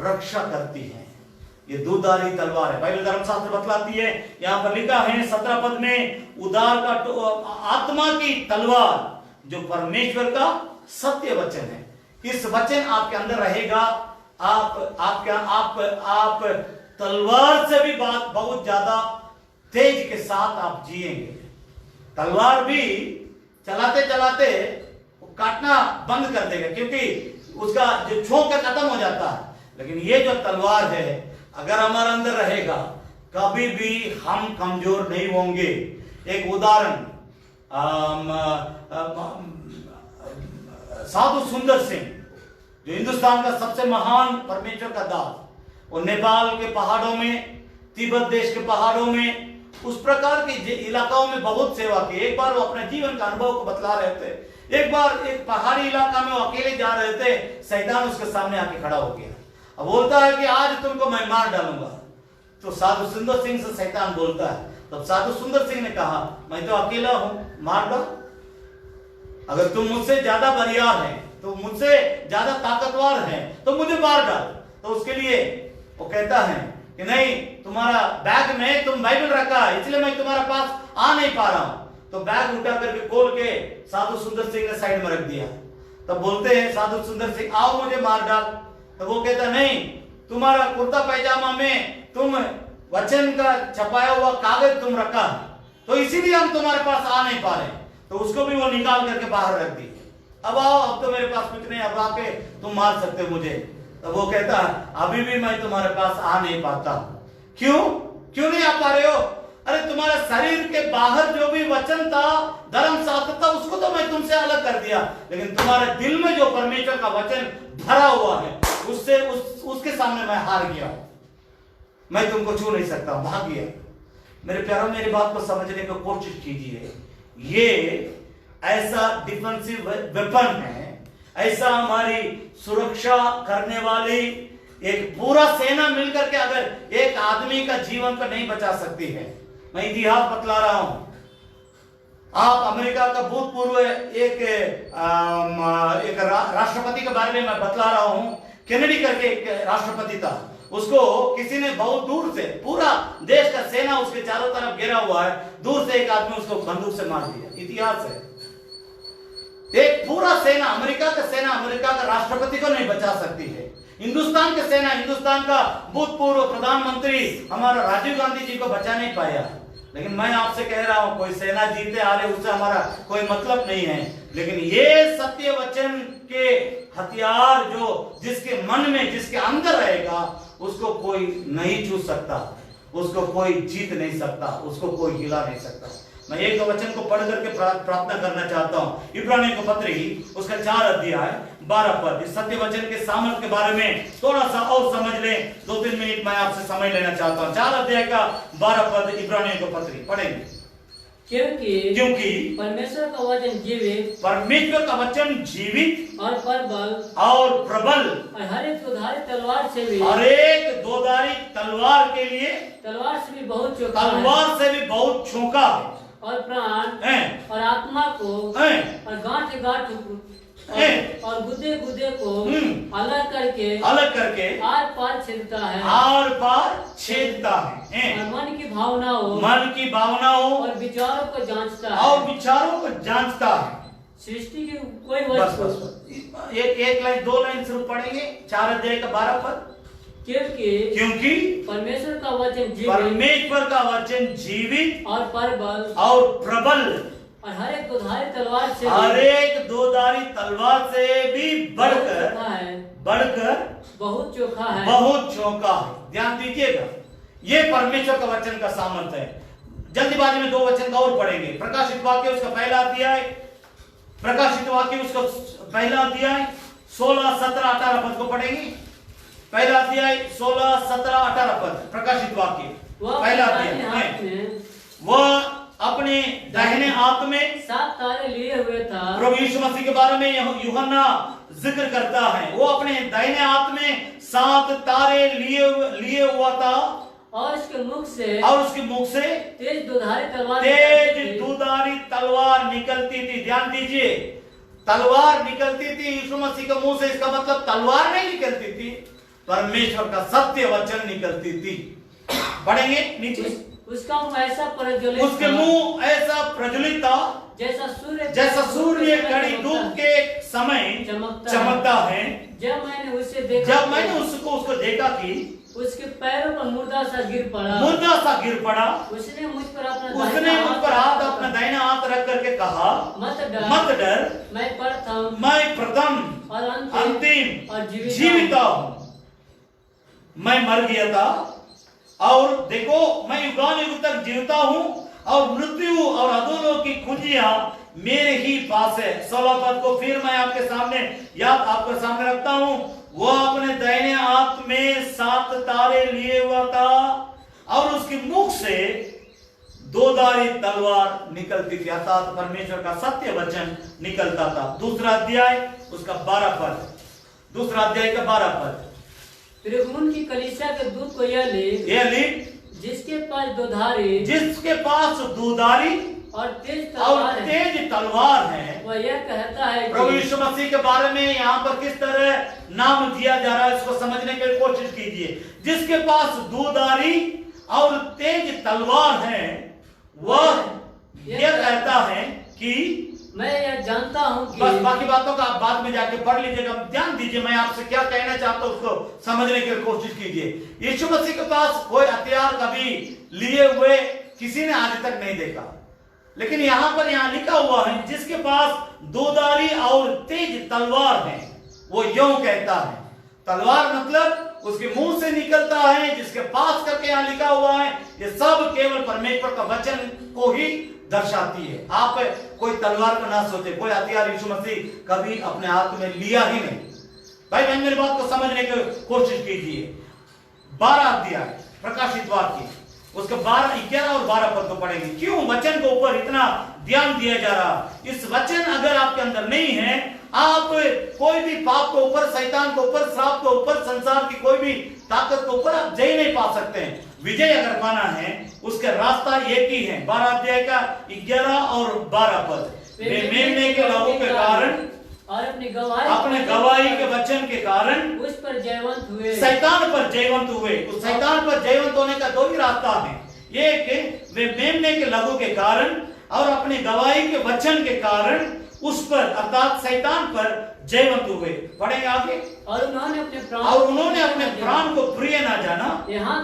रक्षा करती है। ये दूधारी तलवार है, बाइबल धर्मशास्त्र बतलाती है। यहां पर लिखा है 17 पद में, उद्धार का आत्मा की तलवार जो परमेश्वर का सत्य वचन है। इस वचन आपके अंदर रहेगा, आप तलवार से भी बहुत ज्यादा तेज के साथ आप जिएंगे। तलवार भी चलाते चलाते काटना बंद कर देगा, क्योंकि उसका जो छोंक खत्म हो जाता है। लेकिन ये जो तलवार है, अगर हमारे अंदर रहेगा, कभी भी हम कमजोर नहीं होंगे। एक उदाहरण, साधु सुंदर सिंह जो हिंदुस्तान का सबसे महान परमेश्वर का दास, वो नेपाल के पहाड़ों में, तिब्बत देश के पहाड़ों में, उस प्रकार के इलाकाओं में बहुत सेवा की। एक बार वो अपने जीवन का अनुभव को बतला रहे थे। एक बार एक पहाड़ी इलाका में वो अकेले जा रहे थे, शैतान उसके सामने आके खड़ा हो गया। अब बोलता है कि आज तुमको मैं मार डालूंगा। तो साधु सुंदर सिंह से शैतान बोलता है, तब साधु सुंदर सिंह ने कहा, मैं तो अकेला हूं, मार दो। अगर तुम मुझसे ज्यादा बरियार है, तो मुझसे ज्यादा ताकतवर है, तो मुझे मार डाल। तो उसके लिए वो कहता है कि नहीं, तुम्हारा बैग में तुम बाइबल रखा है, इसलिए मैं तुम्हारे पास आ नहीं पा रहा हूं। तो बैग उठा करके खोल के साधु सुंदर सिंह ने साइड में रख दिया। तब बोलते हैं साधु सुंदर सिंह, आओ मुझे मार डाल। तो वो कहता नहीं, तुम्हारा कुर्ता पैजामा में तुम वचन का छपाया हुआ कागज तुम रखा है, तो इसीलिए हम तुम्हारे पास आ नहीं पा रहे। तो उसको भी वो निकाल करके बाहर रख दी। अब आओ, अब तो मेरे पास कुछ नहीं, अब आके तुम मार सकते हो मुझे। तो वो कहता है, अभी भी मैं तुम्हारे पास आ नहीं पाता। क्यों नहीं आ पा रहे हो? अरे तुम्हारे शरीर के बाहर जो भी वचन था, धर्मशास्त्र था, उसको तो मैं तुमसे अलग कर दिया, लेकिन तुम्हारे दिल में जो परमेश्वर का वचन भरा हुआ है, उससे उसके सामने मैं हार गया। मैं तुमको छू नहीं सकता, भाग गया। मेरे प्यारों, मेरी बात को समझने की कोशिश कीजिए। ये ऐसा डिफेंसिव वेपन है, ऐसा हमारी सुरक्षा करने वाली एक पूरा सेना मिलकर के अगर एक आदमी का जीवन को नहीं बचा सकती है। मैं इतिहास बतला रहा हूं। आप अमेरिका का भूतपूर्व एक राष्ट्रपति के बारे में मैं बतला रहा हूं। केनेडी करके एक राष्ट्रपति था, उसको किसी ने बहुत दूर से, पूरा देश का सेना उसके चारों तरफ घेरा हुआ है, दूर से एक आदमी उसको बंदूक से मार दिया। इतिहास है। एक पूरा सेना, अमेरिका का सेना अमेरिका का राष्ट्रपति को नहीं बचा सकती है। हिंदुस्तान की सेना, हिंदुस्तान का भूतपूर्व प्रधानमंत्री हमारा राजीव गांधी जी को बचा नहीं पाया। लेकिन मैं आपसे कह रहा हूं, कोई सेना जीते हारे उससे हमारा कोई मतलब नहीं है, लेकिन ये सत्य वचन के हथियार जो जिसके मन में, जिसके अंदर रहेगा, उसको कोई नहीं छू सकता, उसको कोई जीत नहीं सकता, उसको कोई हिला नहीं सकता। मैं एक वचन को पढ़ करके प्रार्थना करना चाहता हूं। इब्रानियों को पत्र ही उसका 4 अध्याय 12 पद। इस सत्य वचन के सामर्थ के बारे में थोड़ा सा और समझ लें। 2-3 मिनट मैं आपसे समय लेना चाहता हूं। 4 अध्याय का 12 पद इब्रानियों को पत्र पढ़ेंगे। क्योंकि परमेश्वर का वचन जीवित, परमेश्वर का वचन जीवित और प्रबल और हर एक दोधारी तलवार से भी, हर एक दोधारी तलवार के लिए, तलवार से भी बहुत चौका, तलवार से भी बहुत छोका है, और प्राण और आत्मा को और गांठ और गुदे को अलग करके आर पार छेदता है, और मन की भावनाओं और विचारों को जांचता है, सृष्टि की कोई वस्तु। एक लाइन 2 लाइन सिर्फ पढ़ेंगे 4 अध्याय का 12 पद। क्योंकि परमेश्वर का वचन जीवित और प्रबल और हर एक दोधारी तलवार से भी बढ़कर बहुत चोखा है। ध्यान दीजिएगा, ये परमेश्वर का वचन का सामर्थ्य है। जल्दीबाजी में 2 वचन का और पढ़ेंगे। प्रकाशित वाक्य उसका पहला अध्याय, 16, 17, 18 पद को पढ़ेंगे। पहला अध्याय 16, 17, 18 पद। प्रकाशित वाक्य पहला अध्याय। वह अपने दाहिने हाथ में 7 तारे लिए हुए था। प्रभु यीशु मसीह के बारे में यूहन्ना जिक्र करता है। वो अपने दाहिने हाथ में 7 तारे लिए हुआ था, और उसके मुख से तेज दुधारी तलवार निकलती थी। ध्यान दीजिए, तलवार निकलती थी यीशु मसीह के मुंह से। इसका मतलब तलवार नहीं निकलती थी, परमेश्वर का सत्य वचन निकलती थी। पढ़ेंगे नीचे। उसका मुंह ऐसा प्रज्वलित, उसके मुंह ऐसा प्रज्वलित था जैसा सूर्य कड़ी धूप के समय चमकता है। जब मैंने उसको देखा कि उसके पैरों पर मुर्दा सा गिर पड़ा। उसने मुझ पर अपना दाहिना हाथ रख करके कहा, मत डर, मैं प्रथम और अंतिम और जीवित हूँ। मैं मर गया था और देखो मैं युगानुयुग तक जीवता हूँ, और मृत्यु और अधोलोक की कुंजियां मेरे ही पास है। 16 पद को फिर मैं आपके सामने आपके सामने रखता हूं। वो अपने दाहिने हाथ में 7 तारे लिए हुआ था और उसके मुख से 2 धारी तलवार निकलती थी, अर्थात परमेश्वर का सत्य वचन निकलता था। दूसरा अध्याय उसका 12 पद, दूसरा अध्याय का 12 पद। फिर उनकी कलीसिया के दूत को यह लिख, जिसके पास 2 धारी और तेज तलवार है, वह यह कहता है प्रभु यीशु मसीह के बारे में यहाँ पर किस तरह नाम दिया जा रहा है, इसको समझने की कोशिश कीजिए। जिसके पास 2 धारी और तेज तलवार है, वह यह कहता है कि मैं यह जानता हूं कि, बस बाकी बातों का आप बाद में जाके पढ़ लीजिएगा, ध्यान दीजिए मैं आपसे क्या कहना चाहता हूं उसको समझने की कोशिश कीजिए। यीशु मसीह के पास कोई हथियार कभी लिए हुए किसी ने आज तक नहीं देखा, लेकिन यहाँ लिखा हुआ है जिसके पास 2 धारी और तेज तलवार है, वो यूं कहता है। तलवार मतलब उसके मुंह से निकलता है, जिसके पास करके यहाँ लिखा हुआ है, ये सब केवल परमेश्वर का वचन को ही दर्शाती है। आप कोई तलवार को ना सोचे, कोई हथियार यीशु मसीह कभी अपने हाथ में लिया ही नहीं। भाई बहन मेरी बात को समझने की कोशिश कीजिए। 12 अध्याय प्रकाशित वाक्य उसके 12, 11 और 12 पद को पढ़ेंगे। क्यों वचन के ऊपर इतना ध्यान दिया जा रहा? इस वचन अगर आपके अंदर नहीं है, आप कोई भी पाप के ऊपर, शैतान के ऊपर, श्राप के ऊपर, संसार की कोई भी ताकत के ऊपर आप जय नहीं पा सकते हैं। विजय अगर पाना है उसका रास्ता एक ही है। 12 अध्याय का 11 और 12 पद। वे मेमने के लोगों के कारण और अपने गवाही के वचन के कारण उस पर जयवंत हुए, शैतान पर जयवंत हुए। उस शैतान पर जयवंत होने का 2 ही रास्ता है। एक वे मेमने के लहू के कारण और अपने गवाही के वचन के कारण उस पर अर्थात शैतान पर जयवंत हुए। पढ़ेंगे आगे। और उन्होंने अपने प्राण को प्रिय ना जाना, यहाँ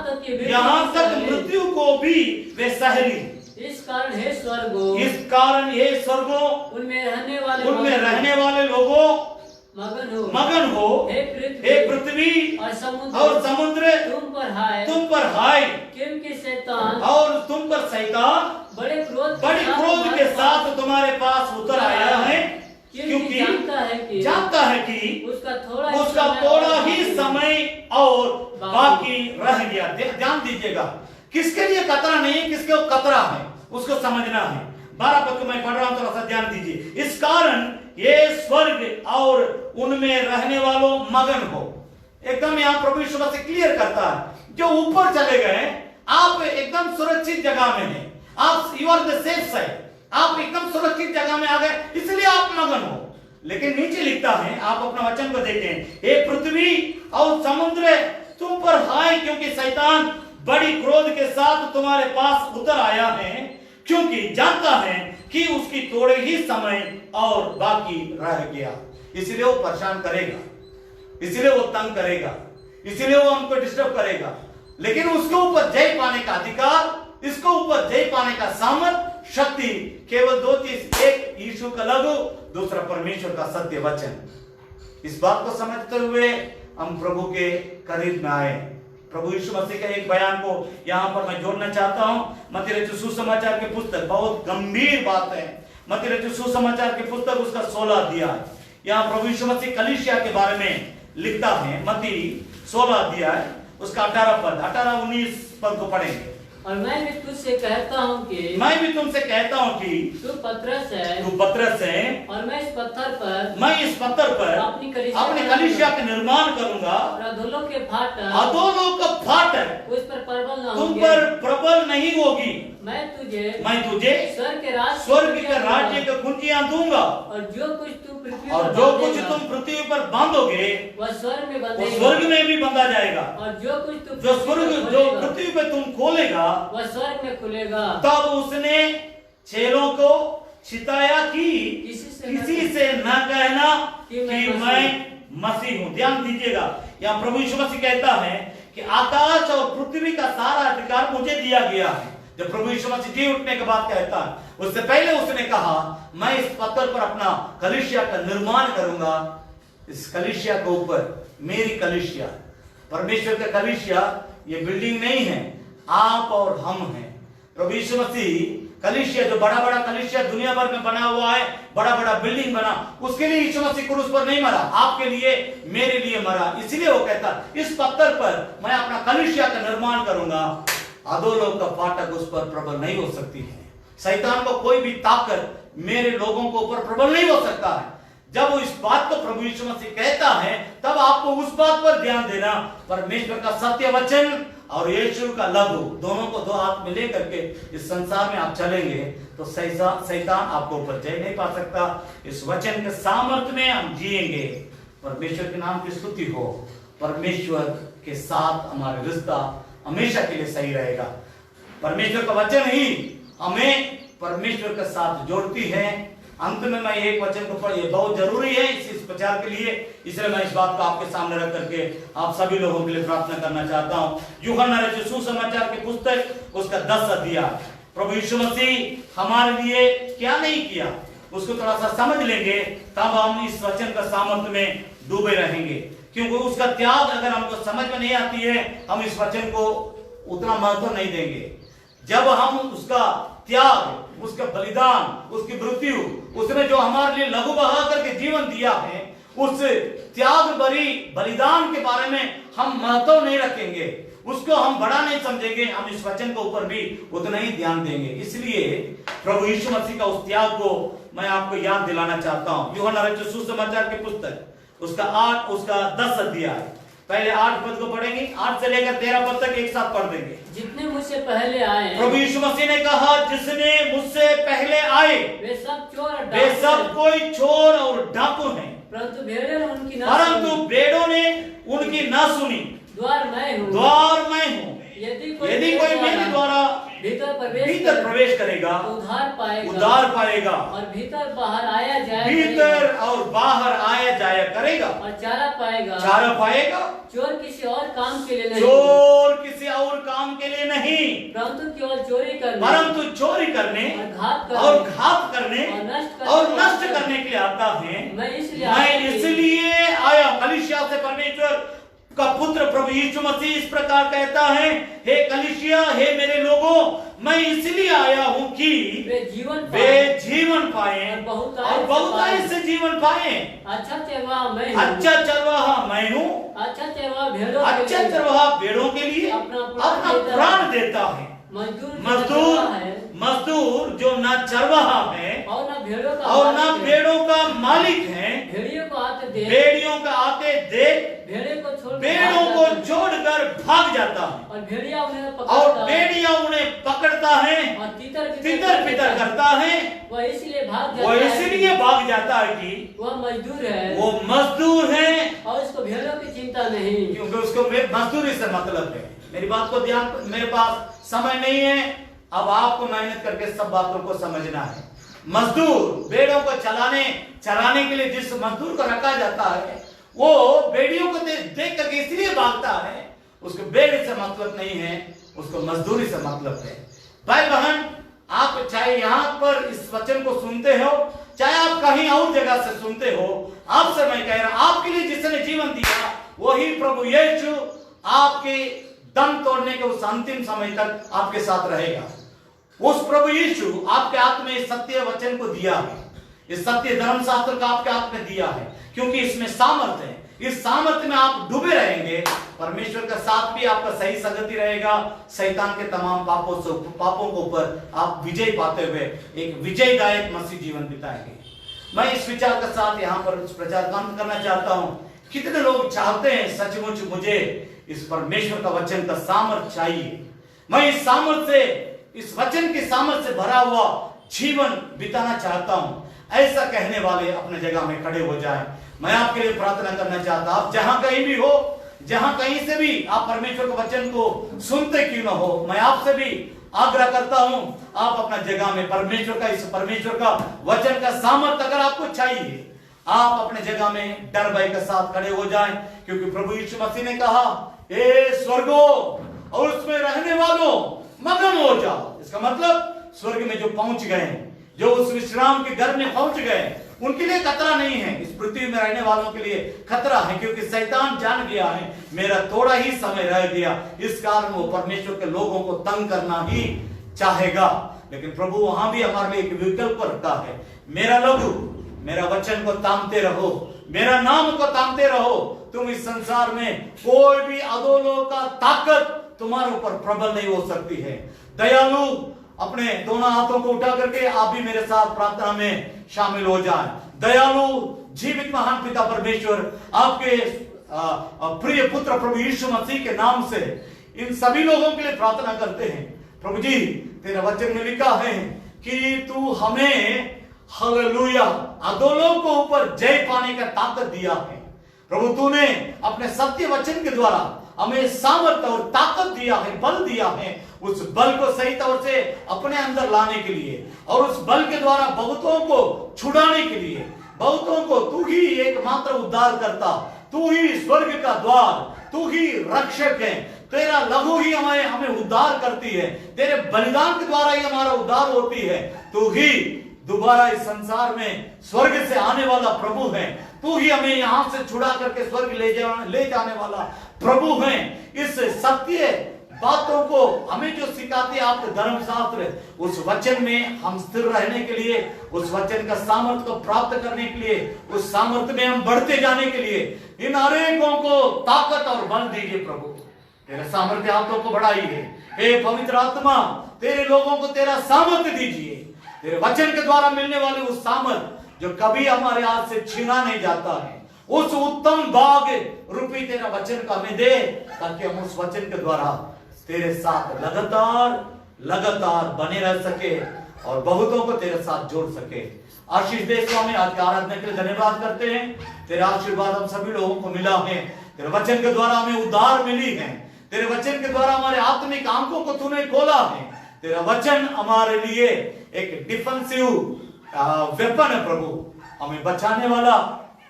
तक मृत्यु को भी वे सह ली। इस कारण हे स्वर्गो उनमें रहने वाले लोगों मगन हो। हे पृथ्वी और समुद्र तुम पर हाय, क्योंकि शैतान और तुम पर शैतान बड़े क्रोध के साथ तुम्हारे पास उतर आया है, क्योंकि जानता है कि उसका थोड़ा ही समय और बाकी रह गया। ध्यान दीजिएगा, किसके लिए खतरा नहीं है, किसके खतरा है, उसको समझना है। 12 पद को मैं पढ़ रहा हूं, थोड़ा सा ध्यान दीजिए। इस कारण ये स्वर्ग और उनमें रहने वालों मगन हो। एकदम यहाँ प्रभु यीशु मसीह क्लियर करता है, जो ऊपर चले गए आप एकदम सुरक्षित जगह में हैं, आप you are the safe side, आप एकदम सुरक्षित जगह में आ गए, इसलिए आप मगन हो। लेकिन नीचे लिखता है, आप अपना वचन को देखें, हे पृथ्वी और समुद्र तुम पर हाय, क्योंकि शैतान बड़ी क्रोध के साथ तुम्हारे पास उतर आया है, क्योंकि जानता है कि उसकी थोड़े ही समय और बाकी रह गया। इसलिए वो परेशान करेगा, इसलिए वो तंग करेगा, इसलिए वो हमको डिस्टर्ब करेगा। लेकिन उसके ऊपर जय पाने का अधिकार, इसके ऊपर जय पाने का सामर्थ, शक्ति केवल 2 चीज, एक यीशु का लहू, दूसरा परमेश्वर का सत्य वचन। इस बात को समझते हुए हम प्रभु के करीब में आए। प्रभु यीशु मसीह के एक बयान को यहाँ पर मैं जोड़ना चाहता हूँ। मत्ती रचित सुसमाचार की पुस्तक, बहुत गंभीर बात है। मत्ती रचित सुसमाचार की पुस्तक उसका 16 अध्याय, यहाँ प्रभु यीशु मसीह कलीसिया के बारे में लिखता है। मत्ती 16 अध्याय उसका 18 पद, 18-19 पद को पढ़ेंगे। और मैं भी तुझसे कहता हूँ कि तू पतरस है, और मैं इस पत्थर पर अपनी कलीसिया का निर्माण करूंगा, और अधोलोक के फाटक उस पर प्रबल न तुम पर प्रबल नहीं होगी। मैं तुझे स्वर्ग के राज्य का कुंजियां दूंगा, और जो कुछ तुम पृथ्वी पर बांधोगे वह स्वर्ग में भी बांधा जाएगा, और जो पृथ्वी पे तुम खोलेगा वह स्वर्ग में खुलेगा। तब उसने चेलों को छिताया कि किसी से न कहना कि मैं मसीह हूं। ध्यान दीजिएगा, यहाँ प्रभु यीशु मसीह कहता है कि आकाश और पृथ्वी का सारा अधिकार मुझे दिया गया है। जब प्रभु यीशु मसीह जी उठने के बाद कहता है, उससे पहले उसने कहा मैं इस पत्थर पर अपना कलीसिया का निर्माण करूंगा। इस कलीसिया के ऊपर मेरी कलीसिया, परमेश्वर का कलीसिया, ये बिल्डिंग नहीं है, आप और हम हैं। प्रभु यीशु मसीह कलीसिया जो बड़ा बड़ा कलीसिया दुनिया भर में बना हुआ है, बड़ा बड़ा बिल्डिंग बना, उसके लिए यीशु मसीह क्रूस पर नहीं मरा, आपके लिए मेरे लिए मरा। इसलिए वो कहता इस पत्थर पर मैं अपना कलीसिया का निर्माण करूंगा, अधोलोक का फाटक उस पर प्रबल नहीं हो सकती है। शैतान को कोई भी ताकत मेरे लोगों को ऊपर प्रबल नहीं हो सकता है। जब वो इस बात को प्रभु यीशु मसीह कहता है तब आपको उस बात पर ध्यान देना, परमेश्वर का सत्य वचन और यीशु का लघु दोनों को दो हाथ में लेकर के इस संसार में आप चलेंगे तो शैतान आपको ऊपर जय नहीं पा सकता। इस वचन के सामर्थ्य में हम जिएंगे। परमेश्वर के नाम की स्तुति हो। परमेश्वर के साथ हमारा रिश्ता हमेशा के लिए सही रहेगा। परमेश्वर का वचन ही हमें परमेश्वर के साथ जोड़ती है। अंत में मैं एक वचन को पढ़, ये बहुत जरूरी है इस प्रचार के लिए, इसलिए मैं इस बात को आपके सामने रख करके आप सभी लोगों के लिए प्रार्थना करना चाहता हूँ। यूहन्ना रचित सुसमाचार की पुस्तक उसका 10 अध्याय, प्रभु यीशु मसीह हमारे लिए क्या नहीं किया उसको थोड़ा सा समझ लेंगे, तब हम इस वचन का सामर्थ्य में डूबे रहेंगे। क्योंकि उसका त्याग अगर हमको समझ में नहीं आती है, हम इस वचन को उतना महत्व नहीं देंगे। जब हम उसका त्याग, उसका बलिदान, उसकी मृत्यु, उसने जो हमारे लिए लहू बहा करके जीवन दिया है, उस त्याग भरी बलिदान के बारे में हम महत्व नहीं रखेंगे, उसको हम बड़ा नहीं समझेंगे, हम इस वचन के ऊपर भी उतना ही ध्यान देंगे। इसलिए प्रभु यीशु मसीह का उस त्याग को मैं आपको याद दिलाना चाहता हूं। यूहन्ना रचित सुसमाचार की पुस्तक उसका 10 अध्याय, पहले 8 पद को पढ़ेंगे, 8 से लेकर 13 पद तक एक साथ पढ़ देंगे। जितने मुझसे पहले आए, प्रभु यीशु मसीह ने कहा जिसने मुझसे पहले आए वे सब चोर और वे सब कोई चोर और डाकू हैं, परंतु भेड़ों ने उनकी ना सुनी। द्वार मैं हूँ, यदि कोई मेरे द्वारा भीतर प्रवेश करेगा तो उद्धार पाएगा और भीतर बाहर आया जाया करेगा और चारा पाएगा। चोर किसी और काम के लिए नहीं, परंतु केवल चोरी करने और घात करने और नष्ट करने के लिए आता है। मैं इसलिए आया। कलीसिया से परमेश्वर का पुत्र प्रभु यीशु मसीह इस प्रकार कहता है, हे कलीसिया, हे मेरे लोगों, मैं इसलिए आया हूं कि वे जीवन पाए और बहुतायत से जीवन पाए। अच्छा चरवाहा मैं हूँ, अच्छा चरवाहा भेड़ों के लिए अपना प्राण देता है। मजदूर जो ना चरवाहा है और ना भेड़ों का मालिक है, भेड़ियों का आते देख भेड़ों को छोड़कर भाग जाता है और भेड़िया उन्हें पकड़ता है और तितर बितर करता है। वह इसलिए भाग जाता है कि वह मजदूर है और उसको भेड़ों की चिंता नहीं, क्योंकि उसको मजदूरी से मतलब है। मेरी बात को ध्यान, मेरे पास समय नहीं है, अब आपको मेहनत करके सब बातों को समझना है। मजदूर भेड़ों को चराने के लिए जिस मजदूर को रखा जाता है, वो भेड़ियों को देख करके इसलिए भागता है, उसको भेड़ से मतलब नहीं है, उसको मजदूरी से मतलब है। भाई बहन, आप चाहे यहाँ पर इस वचन को सुनते हो, चाहे आप कहीं और जगह से सुनते हो, आपसे मैं कह रहा हूं, आपके लिए जिसने जीवन दिया वही प्रभु यीशु आपके दम तोड़ने के उस अंतिम समय तक आपके साथ रहेगा। उस प्रभु यीशु आपके हाथ में इस सत्य वचन को दिया है, इस सत्य धर्मशास्त्र का आपके हाथ में दिया है, क्योंकि इसमें सामर्थ्य है। इस सामर्थ्य में आप डूबे रहेंगे, परमेश्वर का साथ भी आपका सही संगति रहेगा। शैतान के तमाम पापों के ऊपर आप विजय पाते हुए एक विजयदायक मसीह जीवन बिताएंगे। मैं इस विचार के साथ यहाँ पर प्रचार बंद करना चाहता हूँ। कितने लोग चाहते हैं सचमुच मुझे इस परमेश्वर का वचन का सामर्थ्य चाहिए, मैं इस सामर्थ्य से, इस वचन के सामर्थ्य से भरा हुआ जीवन बिताना चाहता हूं। ऐसा कहने वाले अपने जगह में खड़े हो जाएं। मैं आपके लिए प्रार्थना करना चाहता हूं, आप जहां कहीं भी हो, जहां कहीं से भी आप परमेश्वर के वचन को सुनते क्यों ना हो, मैं आपसे भी आग्रह करता हूं, आप अपना जगह में परमेश्वर का वचन का सामर्थ्य अगर आपको चाहिए, आप अपने जगह में डर भय के साथ खड़े हो जाएं, क्योंकि प्रभु यीशु मसीह ने कहा, ए स्वर्गो और उसमें रहने वालों मगन हो जाओ। इसका मतलब स्वर्ग में जो पहुंच गए, जो उस विश्राम के घर में पहुंच गए, उनके लिए खतरा नहीं है। इस पृथ्वी में रहने वालों के लिए खतरा है, क्योंकि शैतान जान गया है मेरा थोड़ा ही समय रह गया, इस कारण वो परमेश्वर के लोगों को तंग करना ही चाहेगा। लेकिन प्रभु वहां भी हमारे लिए एक विकल्प रखा है, मेरा लहू, मेरा वचन को तामते रहो, मेरा नाम को तामते रहो, तुम इस संसार में कोई भी अधोलोक का ताकत तुम्हारे ऊपर प्रबल नहीं हो सकती है। दयालु, अपने दोनों हाथों को उठा करके आप भी मेरे साथ प्रार्थना में शामिल हो जाएं। दयालु जीवित महान पिता परमेश्वर, आपके प्रिय पुत्र प्रभु यीशु मसीह के नाम से इन सभी लोगों के लिए प्रार्थना करते हैं। प्रभु जी, तेरा वचन में लिखा है कि तू हमें हालेलुया अधोलोक को ऊपर जय पाने का ताकत दिया है। प्रभु, तूने अपने सत्य वचन के द्वारा हमें सामर्थ्य और ताकत दिया है, बल दिया है, उस बल को सही तौर से अपने अंदर लाने के लिए और उस बल के द्वारा बहुतों को छुड़ाने के लिए, बहुतों को तू ही एकमात्र उद्धार करता, तू ही स्वर्ग का द्वार, तू ही रक्षक है, तेरा लहू ही हमें उद्धार करती है, तेरे बलिदान के द्वारा ही हमारा उद्धार होती है। तू ही दोबारा इस संसार में स्वर्ग से आने वाला प्रभु है, तू ही हमें यहां से छुड़ा करके स्वर्ग ले जाने वाला प्रभु है। इस सत्य बातों को हमें जो सिखाते हैं आपके धर्मशास्त्र, उस वचन में हम स्थिर रहने के लिए, उस वचन का सामर्थ्य को प्राप्त करने के लिए, उस सामर्थ्य में हम बढ़ते जाने के लिए इन अनेकों को ताकत और बल दीजिए प्रभु। तेरा सामर्थ्य हाथों को बढ़ाइए, हे पवित्र आत्मा, तेरे लोगों को तेरा सामर्थ्य दीजिए, तेरे वचन के द्वारा मिलने वाले उस सामर्थ्य जो कभी हमारे हाथ से छीना नहीं जाता है, उस उत्तम बाग रूपी तेरा वचन का हमें दे, ताकि हम उस वचन के द्वारा तेरे साथ लगातार बने रह सके और बहुतों को तेरे साथ जोड़ सके। आशीष दे स्वामी, आज की आराधना के लिए धन्यवाद करते हैं। तेरा आशीर्वाद हम सभी लोगों को मिला है, तेरे वचन के द्वारा हमें उद्धार मिली है, तेरे वचन के द्वारा हमारे आत्मिक आंखों को तूने खोला है। तेरा वचन हमारे लिए एक डिफेंसिव वेपन है प्रभु, हमें बचाने वाला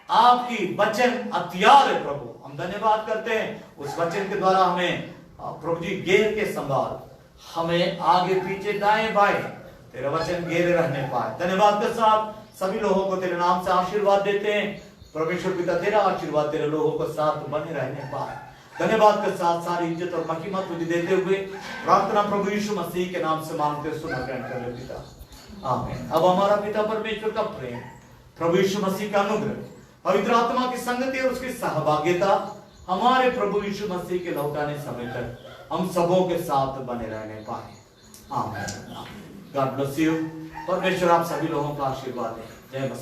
आपकी वचन हथियार है प्रभु। हम धन्यवाद करते हैं, उस वचन के द्वारा हमें प्रभु जी घेर के संभाल, हमें आगे पीछे दाएं बाएं तेरा वचन घेरे रहने पाए। धन्यवाद के साथ सभी लोगों को तेरे नाम से आशीर्वाद देते हैं। परमेश्वर पिता, तेरा आशीर्वाद तेरे लोगों को साथ बने रहने पाए। धन्यवाद के साथ सारी इज्जत और महिमा तुझे देते हुए प्रार्थना प्रभु यीशु मसीह के नाम से मांगते सुना ग्रहण कर ले पिता, आमीन। अब हमारा पिता परमेश्वर का प्रेम, प्रभु यीशु मसीह का अनुग्रह, पवित्र आत्मा की संगति और उसकी सहभागिता हमारे प्रभु यीशु मसीह के लौटाने समय तक हम सबों के साथ बने रहने पाए, आमीन। God bless you. परमेश्वर आप सभी लोगों का आशीर्वाद है। जय मसीह।